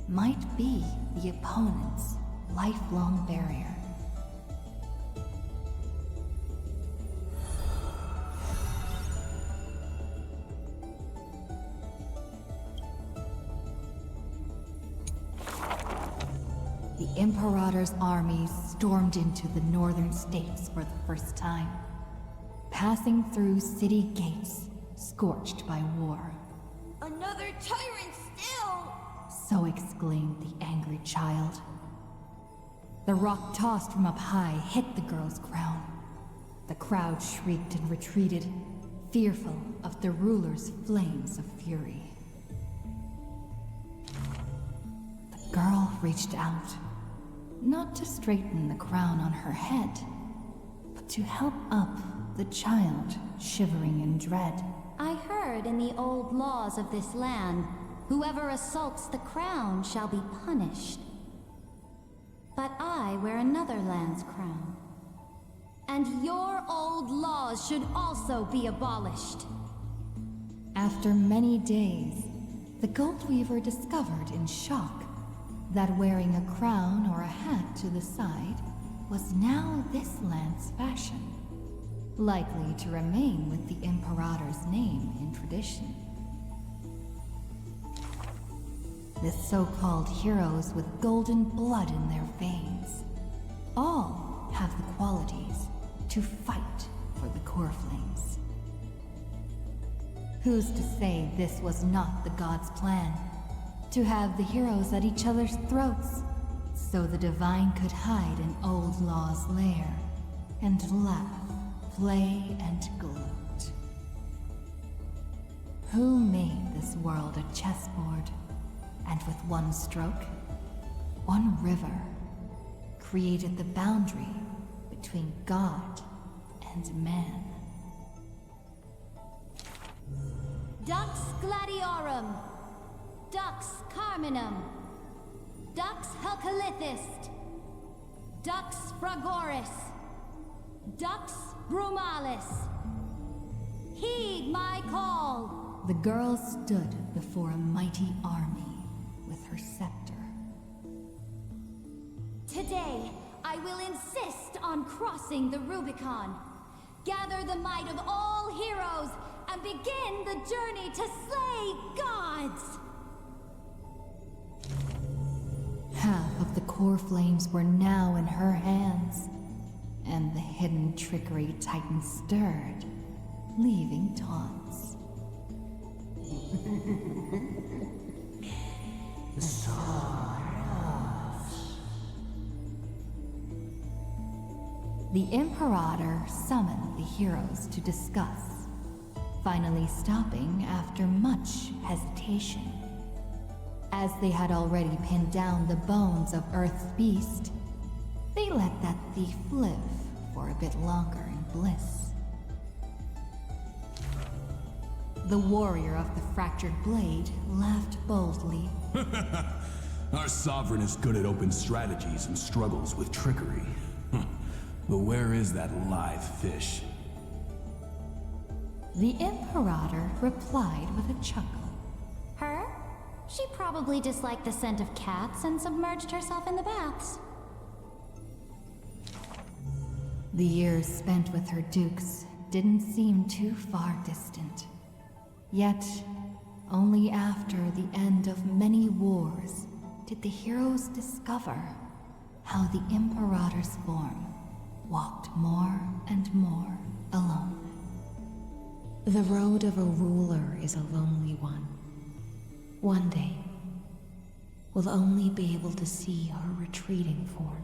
Speaker 8: might be the opponent's lifelong barrier. The Imperator's armies stormed into the northern states for the first time, passing through city gates scorched by war.
Speaker 17: Another tyrant still!
Speaker 8: So exclaimed the angry child. The rock tossed from up high hit the girl's crown. The crowd shrieked and retreated, fearful of the ruler's flames of fury. The girl reached out, not to straighten the crown on her head, but to help up the child shivering in dread.
Speaker 6: I heard in the old laws of this land, whoever assaults the crown shall be punished. But I wear another land's crown. And your old laws should also be abolished.
Speaker 8: After many days, the Gold Weaver discovered in shock that wearing a crown or a hat to the side was now this land's fashion, likely to remain with the Imperator's name in tradition. The so-called heroes with golden blood in their veins all have the qualities to fight for the core flames. Who's to say this was not the gods' plan? To have the heroes at each other's throats, so the divine could hide in old law's lair and laugh, play, and gloat. Who made this world a chessboard, and with one stroke, one river, created the boundary between God and man?
Speaker 6: Dux Gladiorum, Dux Carminum, Dux Helcalithist, Dux Fragoris, Dux Brumalis. Heed my call!
Speaker 8: The girl stood before a mighty army with her scepter.
Speaker 6: Today, I will insist on crossing the Rubicon. Gather the might of all heroes and begin the journey to slay gods!
Speaker 8: Half of the core flames were now in her hands, and the hidden trickery Titan stirred, leaving taunts. The Imperator summoned the heroes to discuss, finally stopping after much hesitation. As they had already pinned down the bones of Earth's beast, they let that thief live for a bit longer in bliss. The warrior of the fractured blade laughed boldly.
Speaker 11: Our sovereign is good at open strategies and struggles with trickery. But where is that live fish?
Speaker 8: The Imperator replied with a chuckle.
Speaker 6: Her? She probably disliked the scent of cats and submerged herself in the baths.
Speaker 8: The years spent with her dukes didn't seem too far distant. Yet, only after the end of many wars did the heroes discover how the Imperator's form walked more and more alone. The road of a ruler is a lonely one. One day, we'll only be able to see her retreating form.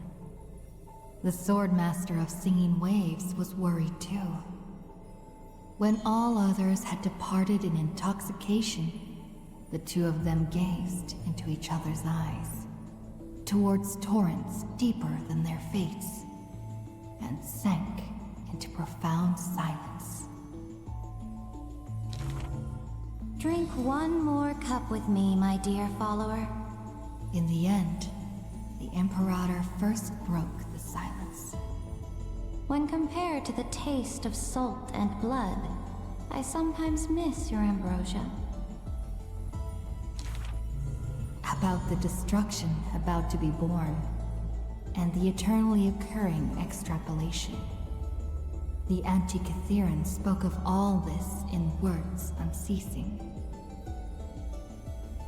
Speaker 8: The Swordmaster of Singing Waves was worried too. When all others had departed in intoxication, the two of them gazed into each other's eyes, towards torrents deeper than their fates, and sank into profound silence.
Speaker 3: Drink one more cup with me, my dear follower.
Speaker 8: In the end, the Imperator first broke the silence.
Speaker 3: When compared to the taste of salt and blood, I sometimes miss your ambrosia.
Speaker 8: About the destruction about to be born, and the eternally occurring extrapolation. The Antikytheran spoke of all this in words unceasing.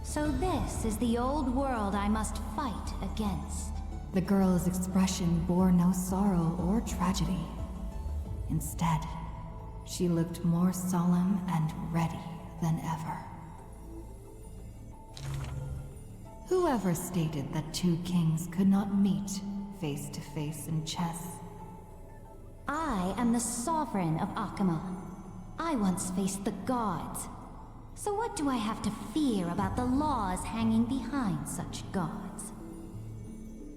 Speaker 3: So this is the old world I must fight against.
Speaker 8: The girl's expression bore no sorrow or tragedy. Instead, she looked more solemn and ready than ever. Whoever stated that two kings could not meet face to face in chess?
Speaker 3: I am the sovereign of Akama. I once faced the gods. So what do I have to fear about the laws hanging behind such gods?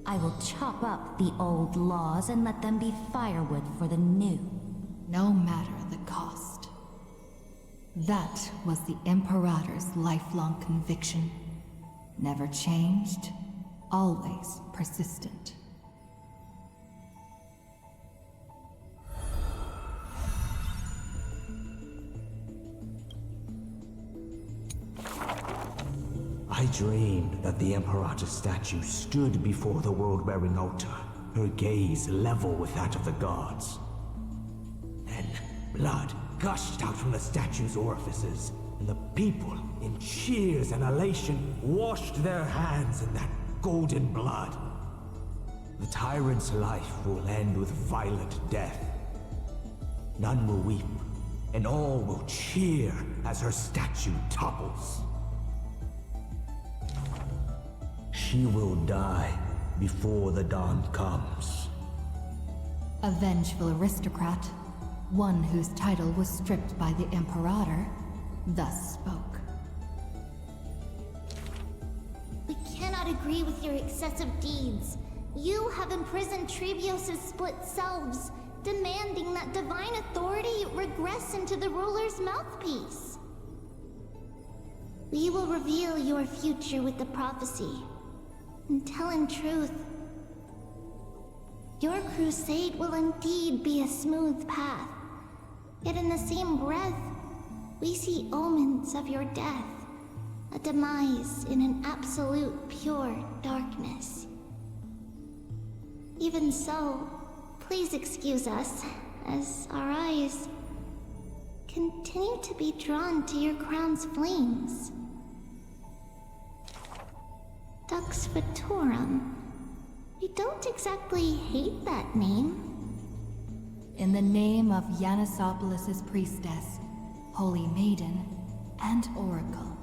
Speaker 3: I will chop up the old laws and let them be firewood for the new.
Speaker 8: No matter the cost. That was the Imperator's lifelong conviction. Never changed, always persistent.
Speaker 4: I dreamed that the Imperator's statue stood before the world-wearing altar, her gaze level with that of the gods. Then, blood gushed out from the statue's orifices, and the people, in cheers and elation, washed their hands in that golden blood. The tyrant's life will end with violent death. None will weep, and all will cheer as her statue topples. She will die before the dawn comes.
Speaker 8: A vengeful aristocrat, one whose title was stripped by the Imperator, thus spoke.
Speaker 20: We cannot agree with your excessive deeds. You have imprisoned Trebios' split selves, demanding that divine authority regress into the ruler's mouthpiece. We will reveal your future with the prophecy. And tell in truth, your crusade will indeed be a smooth path. Yet in the same breath, we see omens of your death, a demise in an absolute pure darkness. Even so, please excuse us, as our eyes continue to be drawn to your crown's flames. Dux Fatorum. We don't exactly hate that name.
Speaker 8: In the name of Yanisopoulos' priestess, Holy Maiden, and Oracle,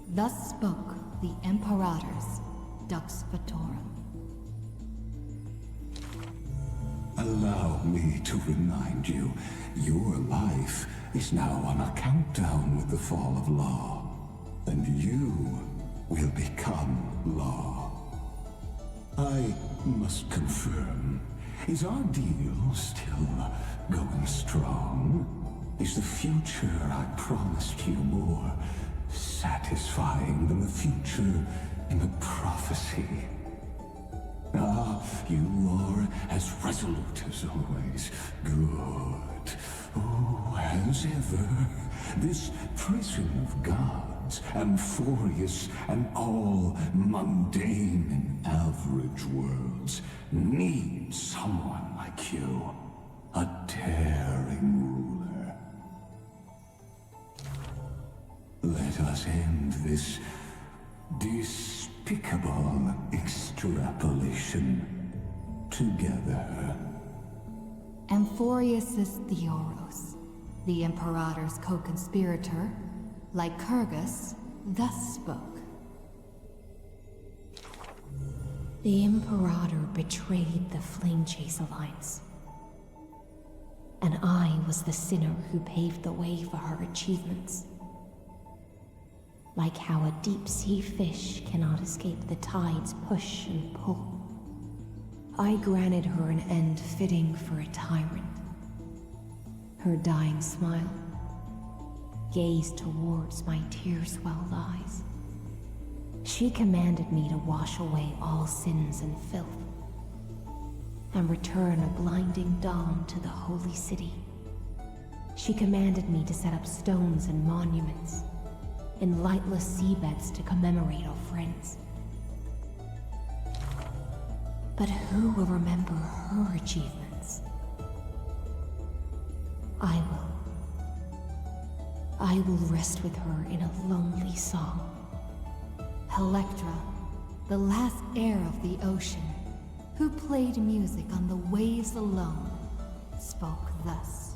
Speaker 8: thus spoke the Imperator's Dux Fatorum.
Speaker 2: Allow me to remind you, your life is now on a countdown with the fall of law, and you will become law. I must confirm, is our deal still going strong? Is the future I promised you more satisfying than the future in the prophecy? Ah, you are as resolute as always. Good. Oh, as ever, this prison of gods, Amphorius and all mundane and average worlds, needs someone like you, a daring ruler. Let us end this despicable extrapolation together.
Speaker 8: Amphorius' Theoros, The Imperator's co-conspirator, Lycurgus, thus spoke.
Speaker 10: The Imperator betrayed the Flame Chase Alliance. And I was the sinner who paved the way for her achievements. Like how a deep-sea fish cannot escape the tide's push and pull, I granted her an end fitting for a tyrant. Her dying smile gazed towards my tear-swelled eyes. She commanded me to wash away all sins and filth, and return a blinding dawn to the holy city. She commanded me to set up stones and monuments in lightless seabeds to commemorate our friends. But who will remember her achievements? I will rest with her in a lonely song.
Speaker 8: Electra, the last heir of the ocean, who played music on the waves alone, spoke thus.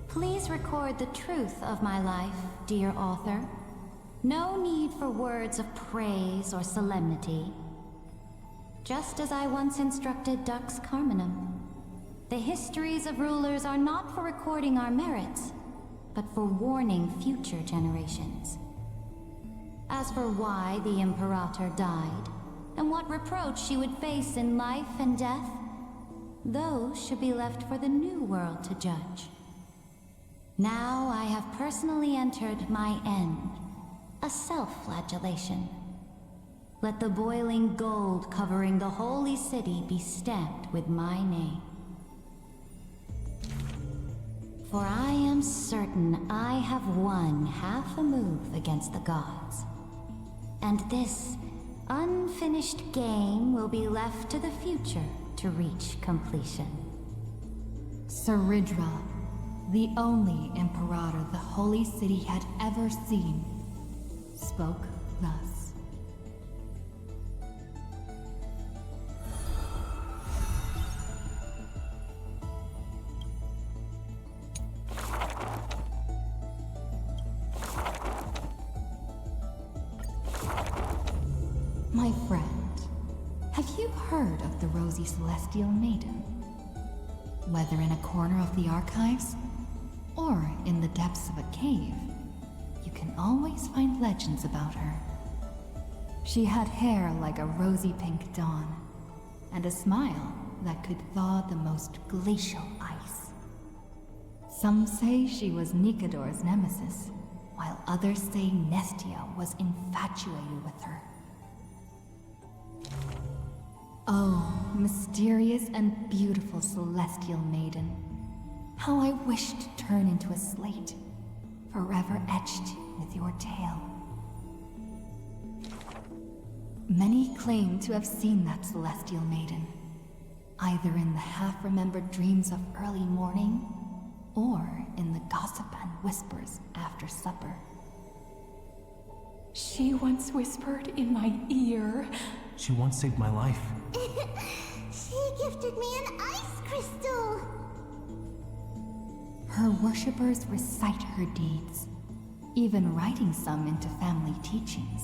Speaker 3: Please record the truth of my life, dear author. No need for words of praise or solemnity. Just as I once instructed Dux Carminum, the histories of rulers are not for recording our merits, but for warning future generations. As for why the Imperator died, and what reproach she would face in life and death, those should be left for the new world to judge. Now I have personally entered my end, a self-flagellation. Let the boiling gold covering the holy city be stamped with my name. For I am certain I have won half a move against the gods. And this unfinished game will be left to the future to reach completion.
Speaker 8: Saridra, the only Imperator the Holy City had ever seen, spoke thus. My friend, have you heard of the Rosy Celestial Maiden? Whether in a corner of the archives, or in the depths of a cave, you can always find legends about her. She had hair like a rosy pink dawn, and a smile that could thaw the most glacial ice. Some say she was Nikador's nemesis, while others say Nestia was infatuated with her. Oh, mysterious and beautiful celestial maiden. How I wish to turn into a slate, forever etched with your tale. Many claim to have seen that celestial maiden, either in the half-remembered dreams of early morning, or in the gossip and whispers after supper.
Speaker 9: She once whispered in my ear.
Speaker 19: She once saved my life.
Speaker 20: She gifted me an ice crystal!
Speaker 8: Her worshippers recite her deeds, even writing some into family teachings.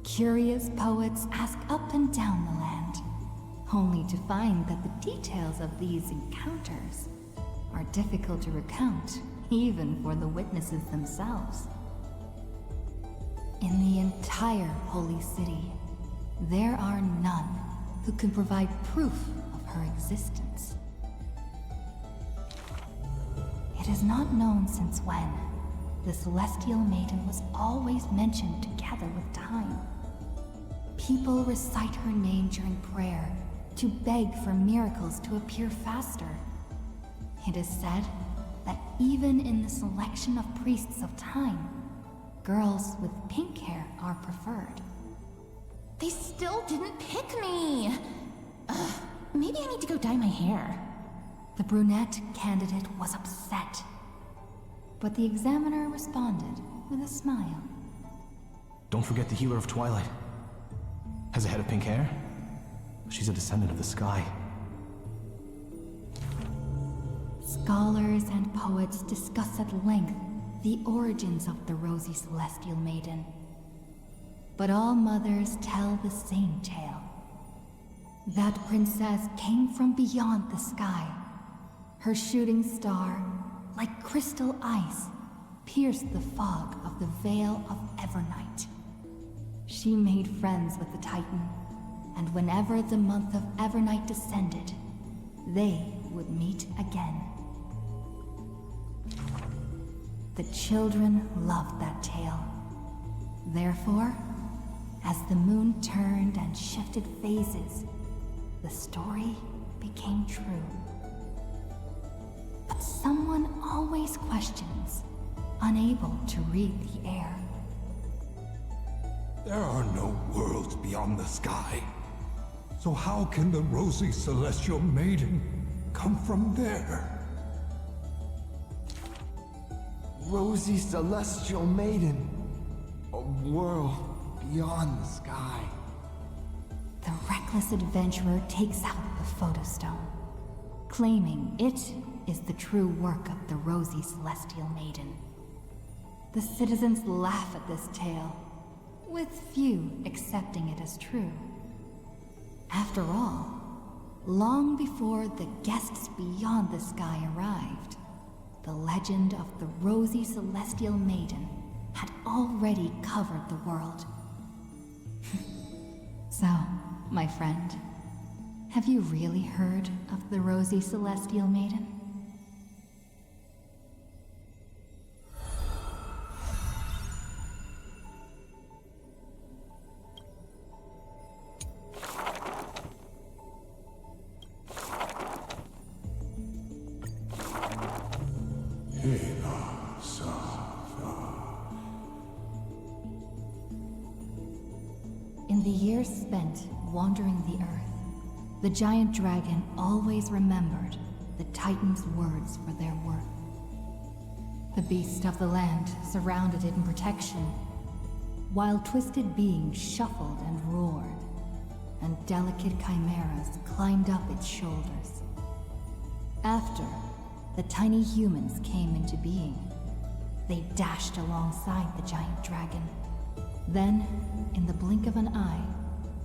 Speaker 8: Curious poets ask up and down the land, only to find that the details of these encounters are difficult to recount, even for the witnesses themselves. In the entire Holy City, there are none who can provide proof of her existence. It is not known since when the Celestial Maiden was always mentioned together with time. People recite her name during prayer to beg for miracles to appear faster. It is said that even in the selection of priests of time, girls with pink hair are preferred.
Speaker 21: They still didn't pick me! Ugh, maybe I need to go dye my hair.
Speaker 8: The brunette candidate was upset, but the examiner responded with a smile.
Speaker 19: Don't forget the Healer of Twilight. Has a head of pink hair. She's a descendant of the sky.
Speaker 8: scholars and poets discuss at length the origins of the rosy celestial maiden. But all mothers tell the same tale. That princess came from beyond the sky. Her shooting star, like crystal ice, pierced the fog of the Veil of Evernight. She made friends with the Titan, and whenever the month of Evernight descended, they would meet again. The children loved that tale. Therefore, as the moon turned and shifted phases, the story became true. But someone always questions, unable to read the air.
Speaker 2: There are no worlds beyond the sky. So how can the rosy celestial maiden come from there?
Speaker 7: Rosy celestial maiden. A world beyond the sky.
Speaker 8: The reckless adventurer takes out the photostone, claiming it is the true work of the rosy celestial maiden. The citizens laugh at this tale, with few accepting it as true. After all, long before the guests beyond the sky arrived, the legend of the rosy celestial maiden had already covered the world. So, my friend, have you really heard of the rosy celestial maiden? In the years spent wandering the earth, the giant dragon always remembered the Titan's words for their worth. The beasts of the land surrounded it in protection, while twisted beings shuffled and roared, and delicate chimeras climbed up its shoulders. After the tiny humans came into being, they dashed alongside the giant dragon, then, in the blink of an eye,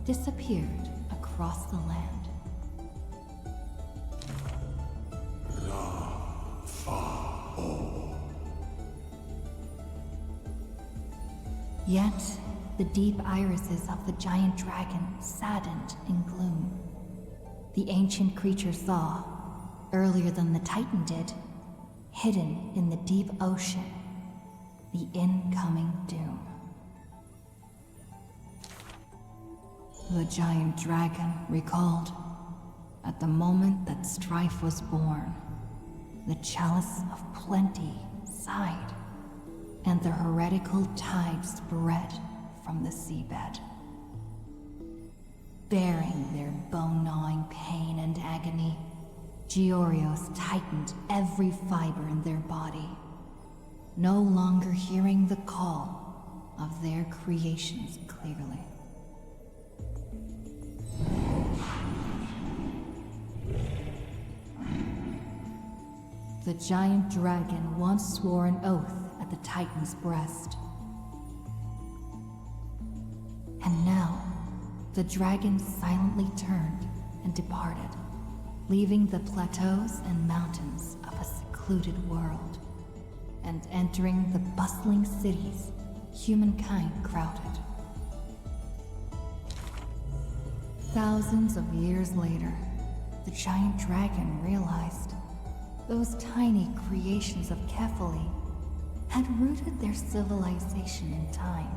Speaker 8: disappeared across the land. Yet, the deep irises of the giant dragon saddened in gloom. The ancient creature saw, earlier than the Titan did, hidden in the deep ocean, the incoming doom. The giant dragon recalled, at the moment that strife was born, the chalice of plenty sighed, and the heretical tide spread from the seabed. Bearing their bone-gnawing pain and agony, Georios tightened every fiber in their body, no longer hearing the call of their creations clearly. The giant dragon once swore an oath at the Titan's breast. And now, the dragon silently turned and departed, leaving the plateaus and mountains of a secluded world, and entering the bustling cities humankind crowded. Thousands of years later, the giant dragon realized those tiny creations of Kefali had rooted their civilization in time.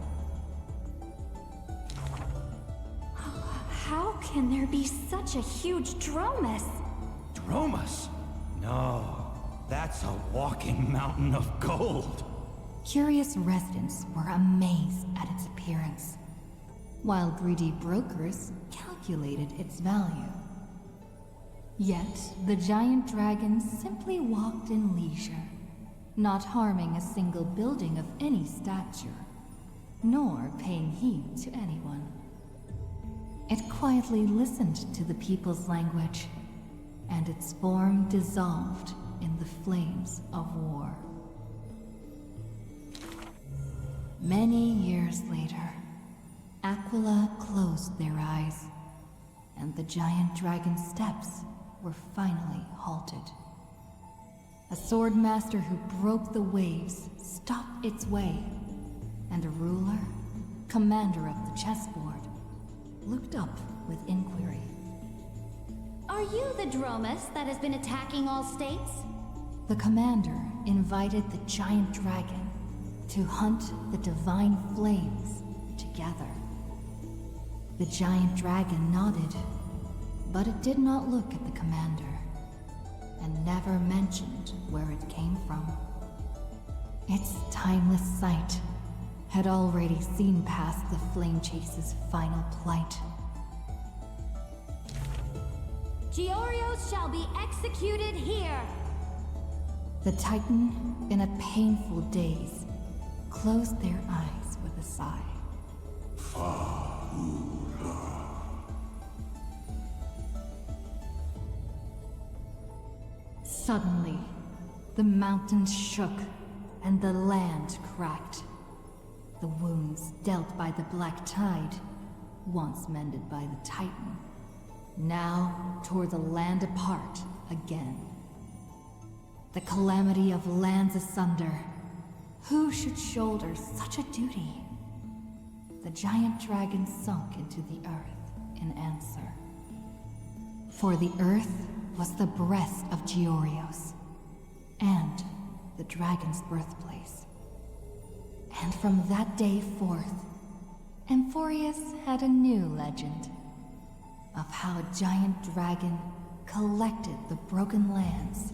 Speaker 6: How can there be such a huge Dromus?
Speaker 12: Dromus? No, that's a walking mountain of gold.
Speaker 8: Curious residents were amazed at its appearance, while greedy brokers calculated its value. Yet, the giant dragon simply walked in leisure, not harming a single building of any stature, nor paying heed to anyone. It quietly listened to the people's language, and its form dissolved in from the flames of war. Many years later, Aquila closed their eyes, and the giant dragon's steps were finally halted. A sword master who broke the waves stopped its way, and a ruler, commander of the chessboard, looked up with inquiry.
Speaker 6: Are you the Dromus that has been attacking all states?
Speaker 8: The commander invited the giant dragon to hunt the divine flames together. The giant dragon nodded, but it did not look at the commander, and never mentioned where it came from. Its timeless sight had already seen past the Flame Chase's final plight.
Speaker 6: Georios shall be executed here!
Speaker 8: The Titan, in a painful daze, closed their eyes with a sigh. Suddenly, the mountains shook and the land cracked. The wounds dealt by the Black Tide, once mended by the Titan, now tore the land apart again. The calamity of lands asunder. Who should shoulder such a duty? The giant dragon sunk into the earth in answer. For the earth was the breast of Georios, and the dragon's birthplace. And from that day forth, Amphorius had a new legend of how a giant dragon collected the broken lands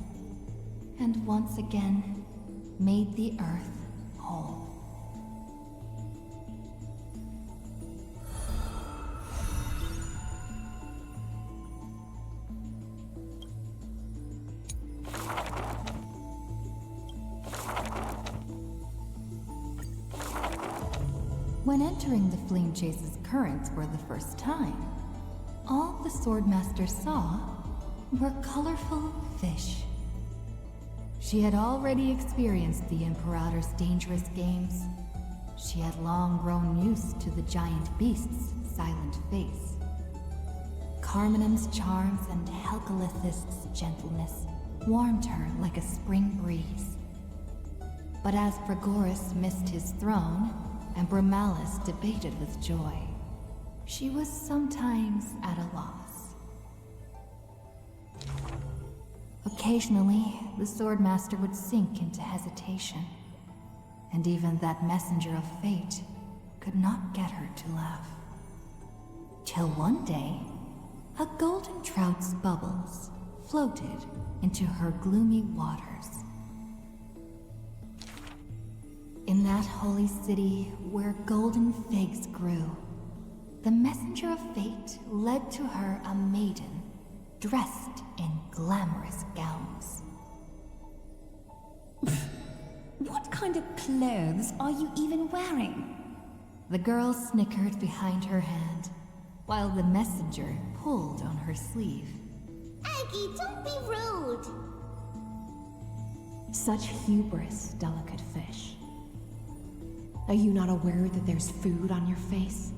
Speaker 8: and once again made the earth whole. When entering the Flame Chase's currents for the first time, all the Swordmaster saw were colorful fish. She had already experienced the Imperator's dangerous games. She had long grown used to the giant beast's silent face. Carminum's charms and Helcalith's gentleness warmed her like a spring breeze. But as Pregoris missed his throne, and Bromalis debated with joy, she was sometimes at a loss. Occasionally, the Swordmaster would sink into hesitation, and even that messenger of fate could not get her to laugh. Till one day, a golden trout's bubbles floated into her gloomy waters. In that holy city where golden figs grew, the messenger of fate led to her a maiden dressed in glamorous gowns.
Speaker 9: What kind of clothes are you even wearing?
Speaker 8: The girl snickered behind her hand, while the messenger pulled on her sleeve.
Speaker 20: Aggie, don't be rude!
Speaker 10: Such hubris, delicate fish. Are you not aware that there's food on your face?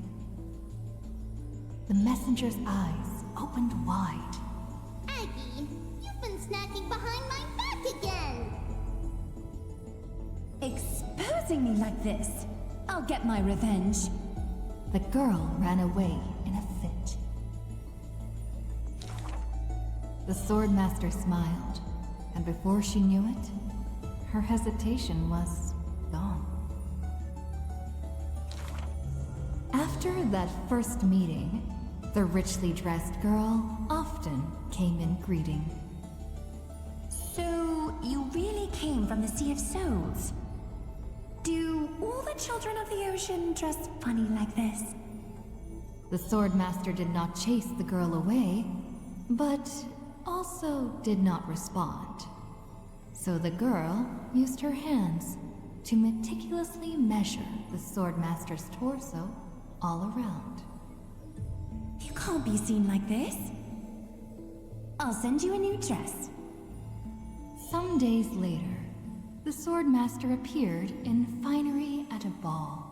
Speaker 8: The messenger's eyes opened wide.
Speaker 20: Aggie, you've been snacking behind my back again!
Speaker 9: Exposing me like this? I'll get my revenge.
Speaker 8: The girl ran away in a fit. The Swordmaster smiled, and before she knew it, her hesitation was gone. After that first meeting, the richly dressed girl often came in greeting.
Speaker 9: So, you really came from the Sea of Souls? Do all the children of the ocean dress funny like this?
Speaker 8: The Swordmaster did not chase the girl away, but also did not respond. So the girl used her hands to meticulously measure the Swordmaster's torso all around.
Speaker 9: You can't be seen like this. I'll send you a new dress.
Speaker 8: Some days later, the Swordmaster appeared in finery at a ball.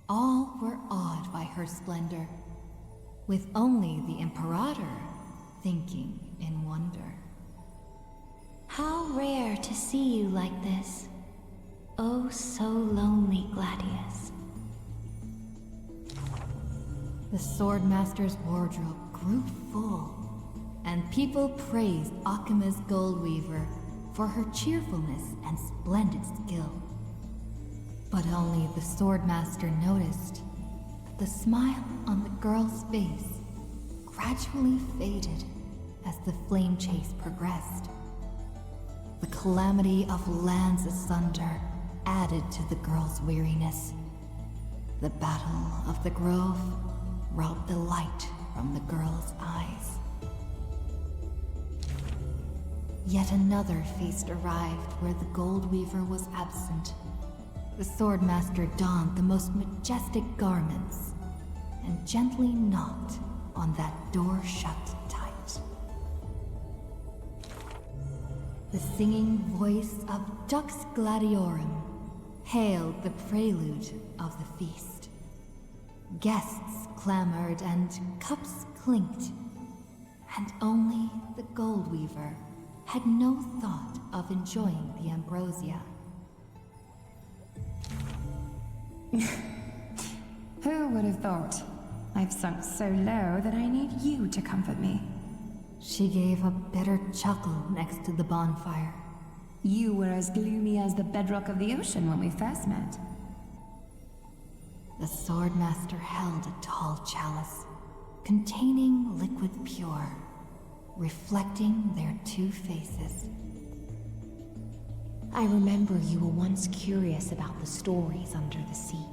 Speaker 8: All were awed by her splendor, with only the Imperator thinking in wonder.
Speaker 3: How rare to see you like this. Oh, so lonely, Gladius.
Speaker 8: The Swordmaster's wardrobe grew full, and people praised Akima's Goldweaver for her cheerfulness and splendid skill. But only the Swordmaster noticed that the smile on the girl's face gradually faded as the flame chase progressed. The calamity of lands asunder added to the girl's weariness. The Battle of the Grove robbed the light from the girl's eyes. Yet another feast arrived where the Goldweaver was absent. The Swordmaster donned the most majestic garments and gently knocked on that door shut tight. The singing voice of Dux Gladiorum hailed the prelude of the feast. Guests clamored and cups clinked, and only the Goldweaver had no thought of enjoying the ambrosia.
Speaker 9: Who would have thought? I've sunk so low that I need you to comfort me.
Speaker 8: She gave a bitter chuckle next to the bonfire.
Speaker 9: You were as gloomy as the bedrock of the ocean when we first met.
Speaker 8: The Swordmaster held a tall chalice containing liquid pure, reflecting their two faces.
Speaker 10: I remember you were once curious about the stories under the sea.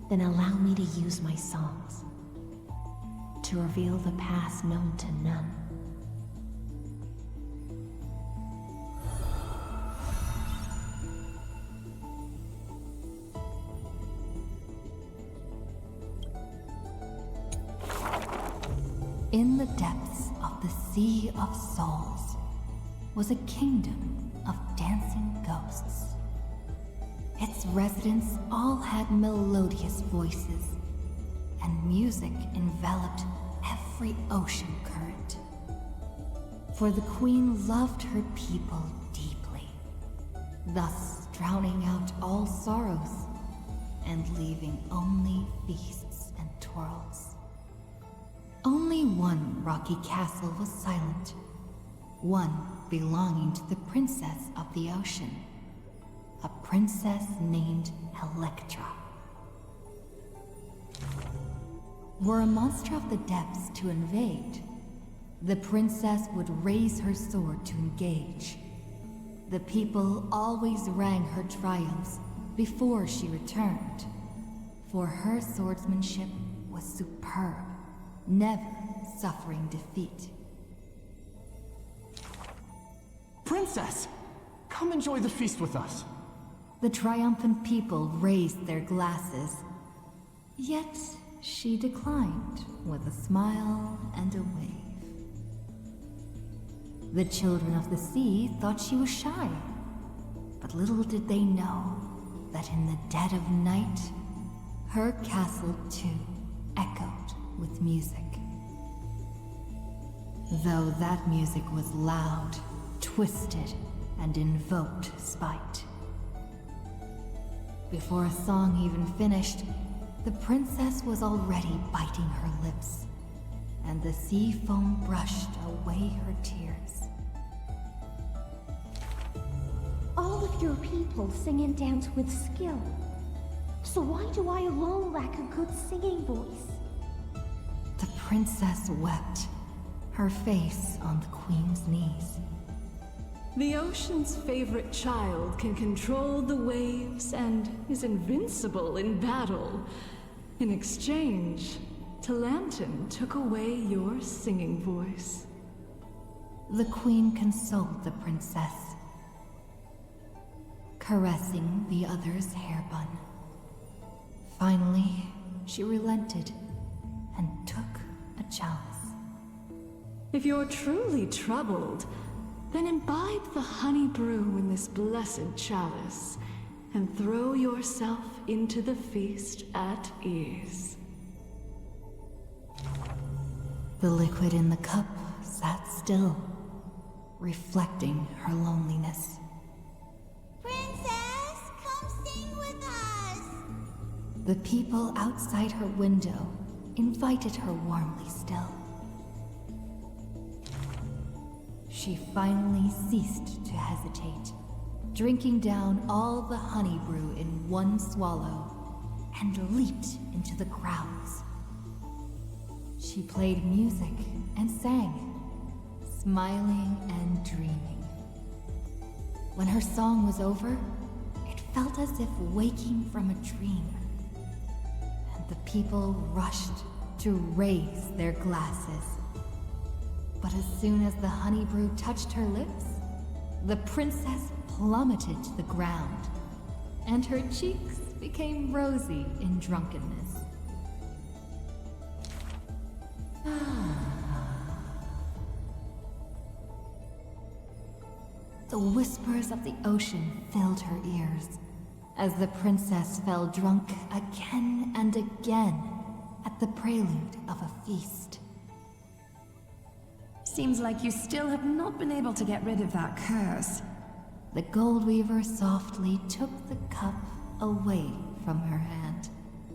Speaker 10: Then allow me to use my songs to reveal the past known to none.
Speaker 8: In the depths of the Sea of Souls was a kingdom of dancing ghosts. Its residents all had melodious voices, and music enveloped every ocean current. For the Queen loved her people deeply, thus drowning out all sorrows and leaving only feasts and twirls. Only one rocky castle was silent, one belonging to the Princess of the Ocean, a princess named Electra. Were a monster of the depths to invade, the princess would raise her sword to engage. The people always rang her triumphs before she returned, for her swordsmanship was superb, never suffering defeat.
Speaker 19: Princess! Come enjoy the feast with us.
Speaker 8: The triumphant people raised their glasses, yet she declined with a smile and a wave. The children of the sea thought she was shy, but little did they know that in the dead of night, her castle too echoed with music. Though that music was loud, twisted, and invoked spite. Before a song even finished, the princess was already biting her lips, and the sea foam brushed away her tears.
Speaker 10: All of your people sing and dance with skill. So why do I alone lack a good singing voice?
Speaker 8: The princess wept, her face on the queen's knees.
Speaker 14: The ocean's favorite child can control the waves and is invincible in battle. In exchange, Talantin took away your singing voice.
Speaker 8: The queen consoled the princess, caressing the other's hair bun. Finally, she relented and took a chalice.
Speaker 14: If you're truly troubled, Then imbibe the honey brew in this blessed chalice, and throw yourself into the feast at ease.
Speaker 8: The liquid in the cup sat still, reflecting her loneliness.
Speaker 20: Princess, come sing with us!
Speaker 8: The people outside her window invited her warmly still. She finally ceased to hesitate, drinking down all the honey brew in one swallow, and leaped into the crowds. She played music and sang, smiling and dreaming. When her song was over, it felt as if waking from a dream, and the people rushed to raise their glasses. But as soon as the honey brew touched her lips, the princess plummeted to the ground, and her cheeks became rosy in drunkenness. The whispers of the ocean filled her ears as the princess fell drunk again and again at the prelude of a feast.
Speaker 9: Seems like you still have not been able to get rid of that curse.
Speaker 8: The gold weaver softly took the cup away from her hand.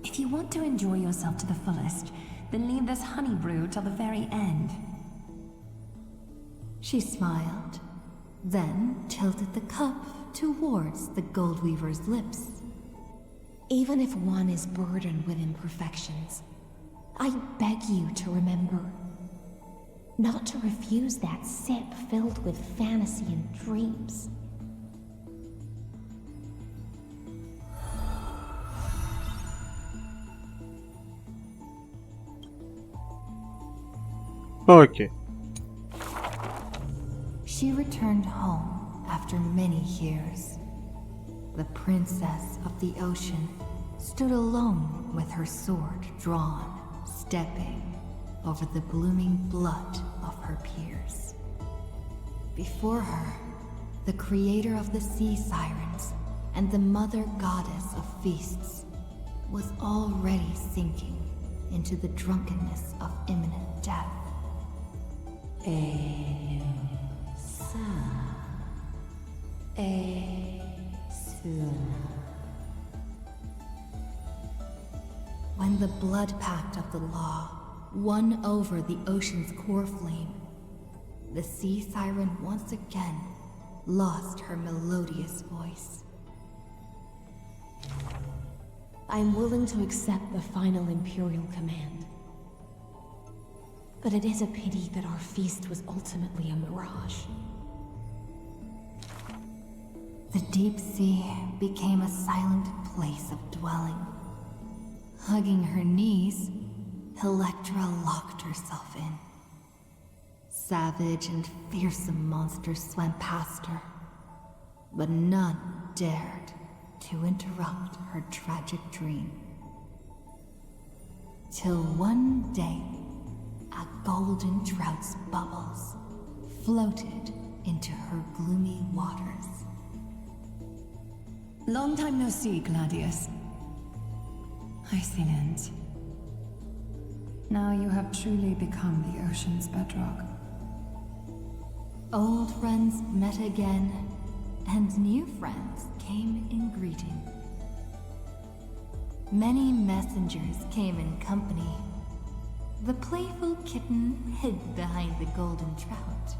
Speaker 9: If you want to enjoy yourself to the fullest, then leave this honey brew till the very end.
Speaker 8: She smiled, then tilted the cup towards the gold weaver's lips.
Speaker 10: Even if one is burdened with imperfections, I beg you to remember not to refuse that sip filled with fantasy and dreams.
Speaker 1: Ok.
Speaker 8: She returned home after many years. The princess of the ocean stood alone with her sword drawn, stepping over the blooming blood of her peers. Before her, the creator of the sea sirens and the mother goddess of feasts was already sinking into the drunkenness of imminent death. When the blood pact of the law won over the ocean's core flame, the sea siren once again lost her melodious voice.
Speaker 10: I'm willing to accept the final Imperial command. But it is a pity that our feast was ultimately a mirage.
Speaker 8: The deep sea became a silent place of dwelling. Hugging her knees, Electra locked herself in. Savage and fearsome monsters swam past her, but none dared to interrupt her tragic dream. Till one day, a golden trout's bubbles floated into her gloomy waters.
Speaker 9: Long time no see, Gladius. Iceland. Now you have truly become the ocean's bedrock.
Speaker 8: Old friends met again, and new friends came in greeting. Many messengers came in company. The playful kitten hid behind the golden trout.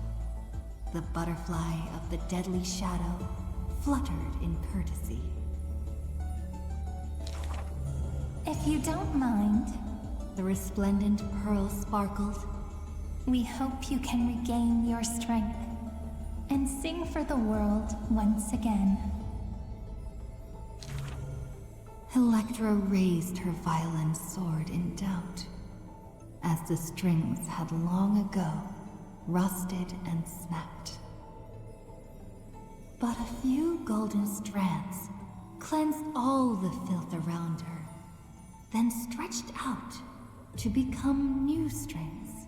Speaker 8: The butterfly of the deadly shadow fluttered in courtesy.
Speaker 13: If you don't mind,
Speaker 8: the resplendent pearl sparkled.
Speaker 13: We hope you can regain your strength and sing for the world once again.
Speaker 8: Electra raised her violin sword in doubt, as the strings had long ago rusted and snapped. But a few golden strands cleansed all the filth around her, then stretched out to become new strings.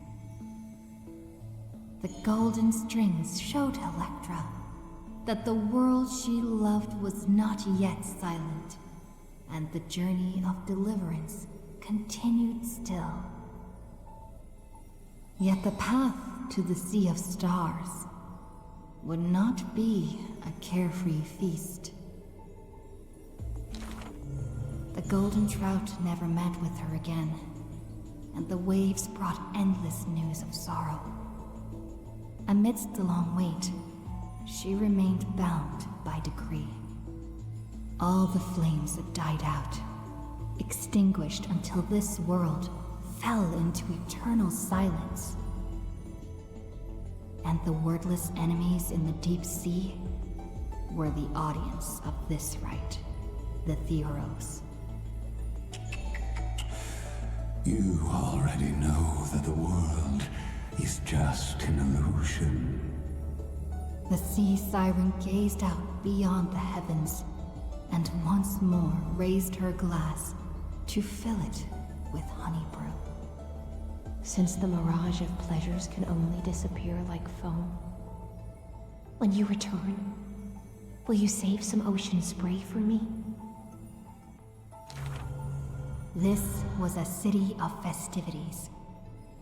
Speaker 8: The golden strings showed Electra that the world she loved was not yet silent, and the journey of deliverance continued still. Yet the path to the Sea of Stars would not be a carefree feast. The golden trout never met with her again, and the waves brought endless news of sorrow. Amidst the long wait, she remained bound by decree. All the flames had died out, extinguished until this world fell into eternal silence. And the wordless enemies in the deep sea were the audience of this rite, the Theros.
Speaker 2: You already know that the world is just an illusion.
Speaker 8: The sea siren gazed out beyond the heavens, and once more raised her glass to fill it with honey brew.
Speaker 10: Since the mirage of pleasures can only disappear like foam, when you return, will you save some ocean spray for me?
Speaker 8: This was a city of festivities,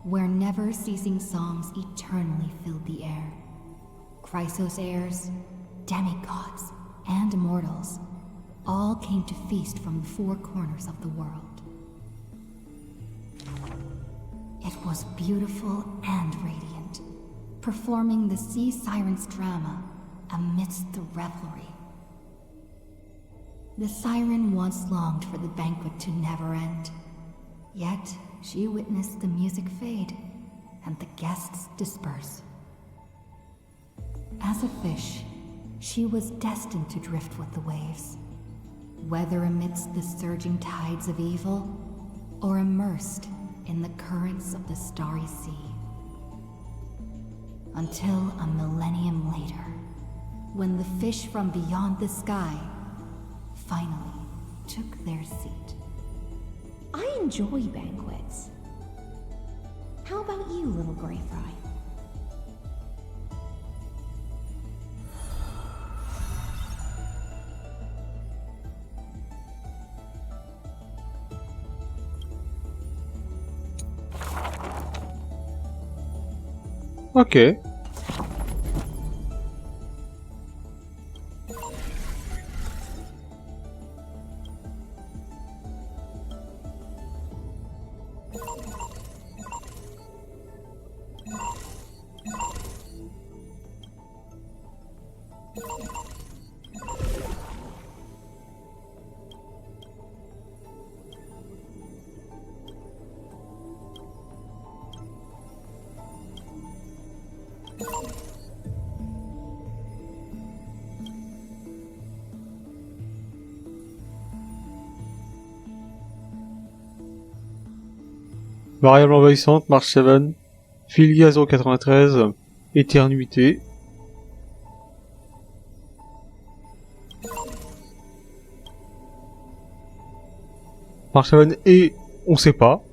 Speaker 8: where never-ceasing songs eternally filled the air. Chrysos heirs, demigods, and mortals all came to feast from the four corners of the world. It was beautiful and radiant, performing the sea siren's drama amidst the revelry. The siren once longed for the banquet to never end, yet she witnessed the music fade and the guests disperse. As a fish, she was destined to drift with the waves, whether amidst the surging tides of evil or immersed in the currents of the starry sea. Until a millennium later, when the fish from beyond the sky finally took their seat.
Speaker 10: I enjoy banquets. How about you, little gray fry?
Speaker 1: Ok. Variable envahissante, marche 7, Filia 093, éternuité. Marche 7 et on sait pas.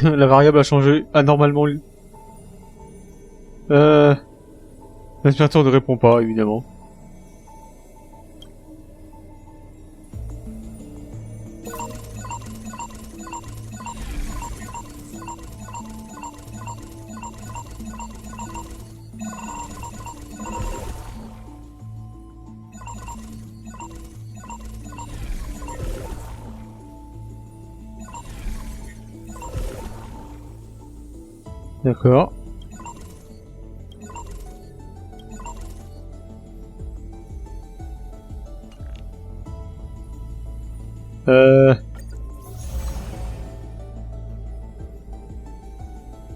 Speaker 1: La variable a changé anormalement. L'aspirateur ne répond pas, évidemment. D'accord. Euh...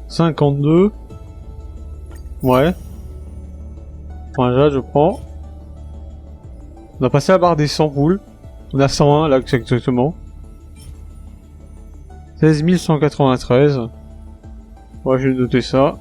Speaker 1: 52. Ouais. Déjà, je prends. On a passé la barre des 100 poules. On a 101 là exactement. 16 193. Ouais, je vais noter ça.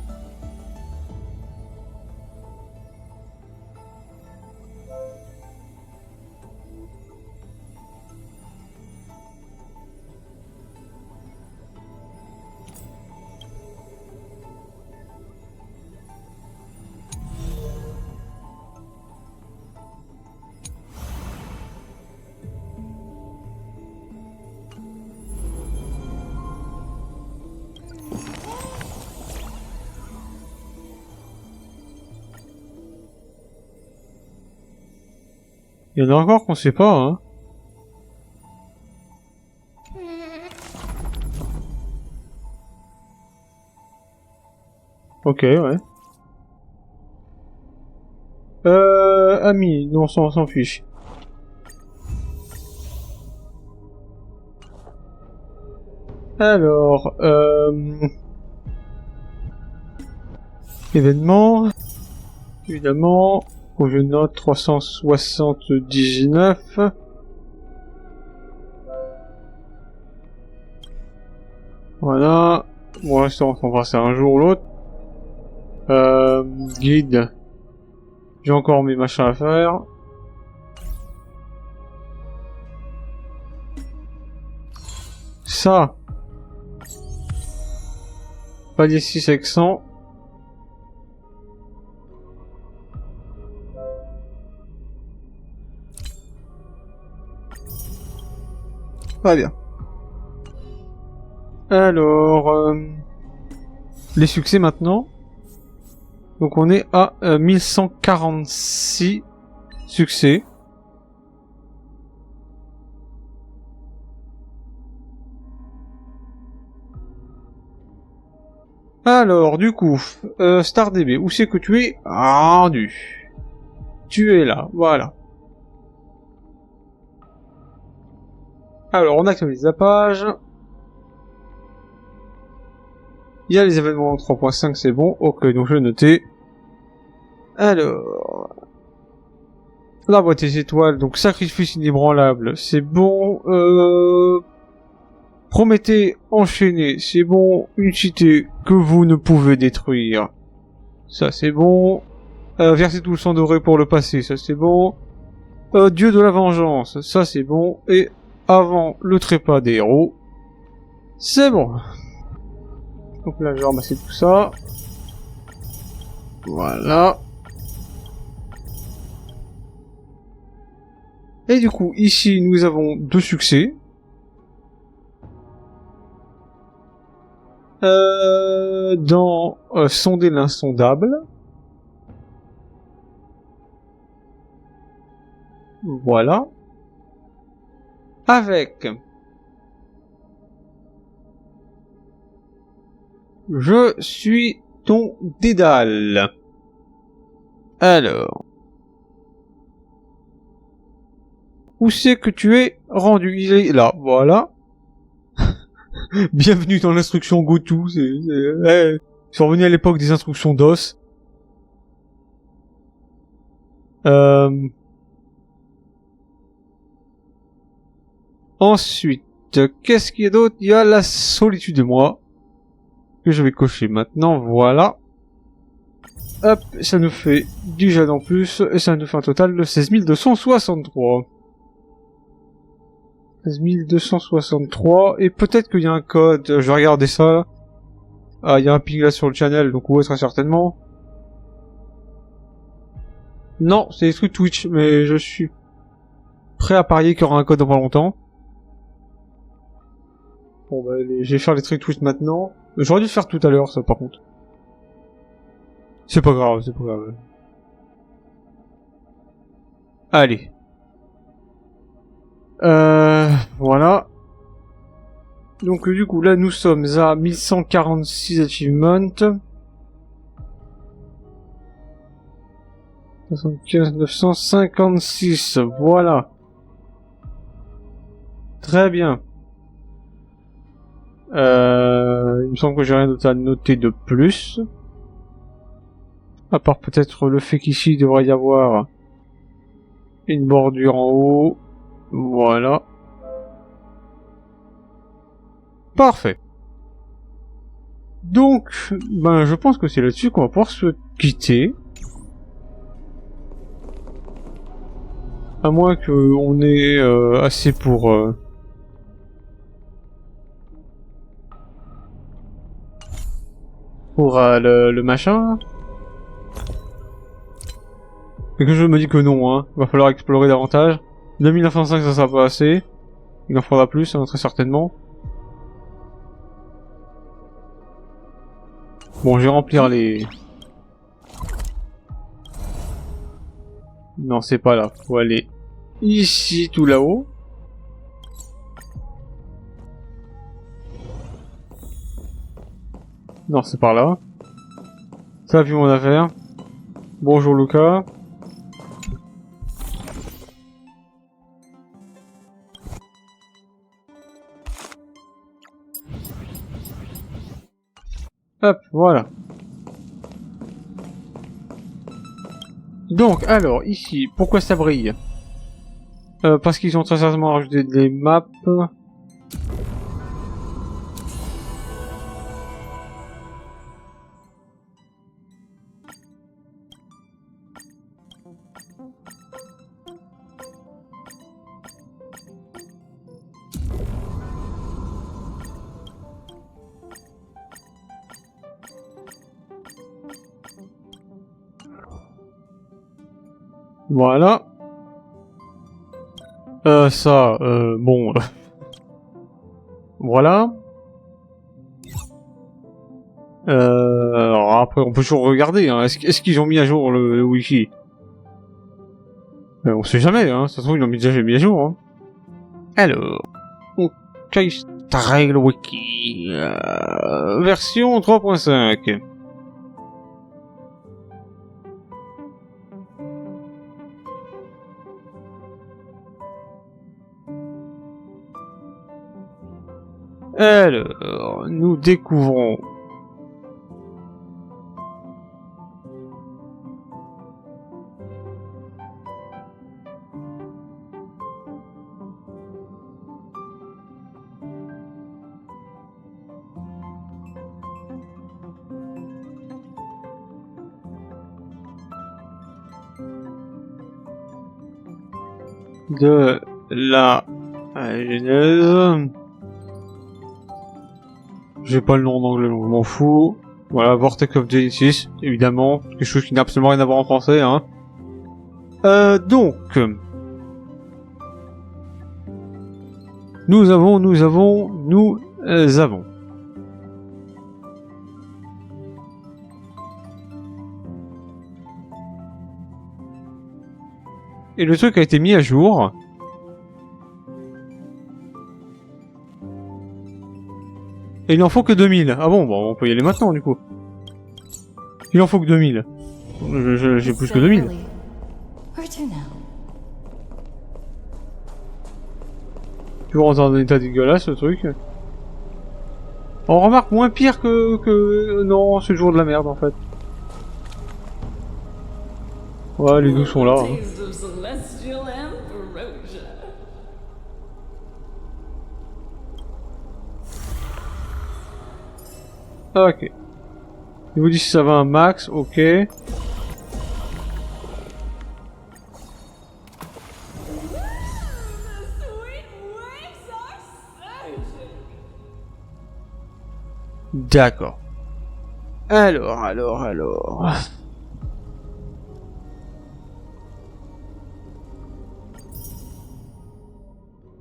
Speaker 1: Il y en a encore qu'on sait pas, hein. Ok, ouais. Amis, non, on s'en fiche. Alors, événement, évidemment. Je note 379. Voilà. Bon, restaurant, on va passer un jour ou l'autre. Guide. J'ai encore mes machins à faire. Ça. Palier 6 avec 100. Très bien. Alors, les succès maintenant. Donc on est à 1146 succès. Alors, du coup, Star DB, où c'est que tu es rendu? Tu es là, voilà. Alors, on actualise la page. Il y a les événements 3.5, c'est bon. Ok, donc je vais noter. Alors... la boîte des étoiles, donc sacrifice inébranlable, c'est bon. Prométhée enchaîné, c'est bon. Une cité que vous ne pouvez détruire. Ça, c'est bon. Verser tout le sang doré pour le passé, ça, c'est bon. Dieu de la vengeance, ça, c'est bon. Et avant le trépas des héros, c'est bon. Donc là, je vais ramasser tout ça. Voilà. Et du coup, ici, nous avons 2 succès. Dans sonder l'insondable. Voilà. Avec... je suis ton dédale. Alors... où c'est que tu es rendu? Il est là, voilà. Bienvenue dans l'instruction GoTo. Ils sont revenus à l'époque des instructions DOS. Ensuite, qu'est-ce qu'il y a d'autre? Il y a la solitude de moi. Que je vais cocher maintenant, voilà. Hop, ça nous fait du jade en plus. Et ça nous fait un total de 16 263. 13263. Et peut-être qu'il y a un code. Je vais regarder ça. Là. Ah, il y a un ping là sur le channel, donc ouais, très certainement. Non, c'est des trucs Twitch, mais je suis prêt à parier qu'il y aura un code dans pas longtemps. Bon bah, je vais faire les trucs Twitch maintenant. J'aurais dû le faire tout à l'heure, ça, par contre. C'est pas grave, c'est pas grave. Allez. Voilà. Donc du coup, là, nous sommes à 1146 achievements. 75 956, voilà. Très bien. Il me semble que j'ai rien d'autre à noter de plus. À part peut-être le fait qu'ici, il devrait y avoir une bordure en haut. Voilà. Parfait. Donc, ben, je pense que c'est là-dessus qu'on va pouvoir se quitter. À moins qu'on ait assez pour... le machin. Et que je me dis que non, hein. Va falloir explorer davantage. 2905, ça sera pas assez. Il en faudra plus, hein, très certainement. Bon, je vais remplir les... Non, c'est pas là. Faut aller ici, tout là-haut. Non, c'est par là. Ça a vu mon affaire. Bonjour Lucas. Hop, voilà. Donc, alors, ici, pourquoi ça brille? Parce qu'ils ont très certainement rajouté des maps. Voilà. Bon. Voilà. Alors après, on peut toujours regarder, hein. Est-ce qu'ils ont mis à jour le wiki? On sait jamais, hein. Ça se trouve, ils l'ont déjà mis à jour, hein. Alors. Ok, règle wiki. Version 3.5. Alors, nous découvrons de la genèse. J'ai pas le nom en anglais, donc je m'en fous. Voilà, Vortex of Genesis, évidemment. Quelque chose qui n'a absolument rien à voir en français, hein. Donc... Nous avons... Et le truc a été mis à jour. Et il en faut que 2000. Ah bon, on peut y aller maintenant du coup. Il en faut que 2000. J'ai plus que 2000. Toujours dans un état dégueulasse ce truc. On remarque moins pire que... Non, c'est toujours de la merde en fait. Ouais, les deux sont là. Hein. Ok. Il vous dit si ça va un max, ok. D'accord. Alors.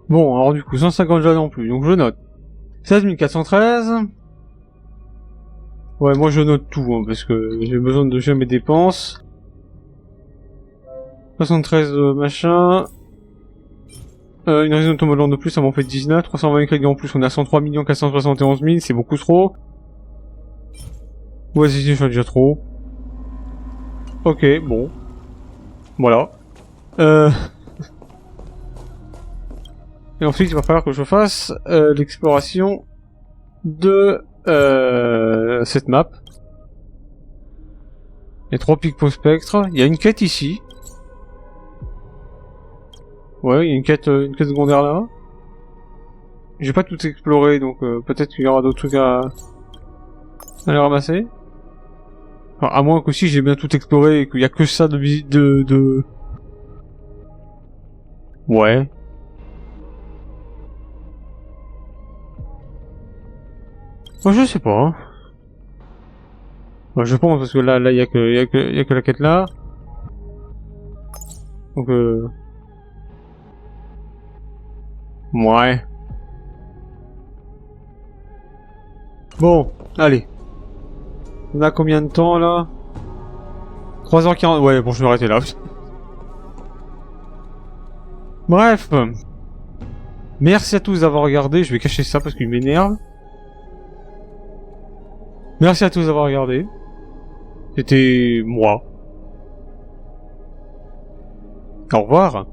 Speaker 1: Bon, alors du coup, 150 déjà non plus, donc je note. 16 413. Ouais, moi je note tout, hein, parce que j'ai besoin de gérer mes dépenses. 73 machin. Une raison automobile de plus, ça m'en fait 19. 320 crédits en plus, on est à 103 471 000, c'est beaucoup trop. Ouais, c'est déjà trop. Ok, bon. Voilà. Et ensuite, il va falloir que je fasse l'exploration de cette map. Les 3 pics pour spectre. Il y a une quête ici. Ouais, il y a une quête secondaire là. J'ai pas tout exploré, donc peut-être qu'il y aura d'autres trucs à les ramasser. Enfin, à moins qu'aussi j'ai bien tout exploré et qu'il y a que ça de visite de... Ouais. Moi je sais pas. Hein. Moi, je pense parce que là il y a que la quête là. Donc ouais. Bon, allez. On a combien de temps là? 3h40. Ouais, bon, je vais arrêter là. Bref. Merci à tous d'avoir regardé. Je vais cacher ça parce qu'il m'énerve. Merci à tous d'avoir regardé. C'était moi. Au revoir.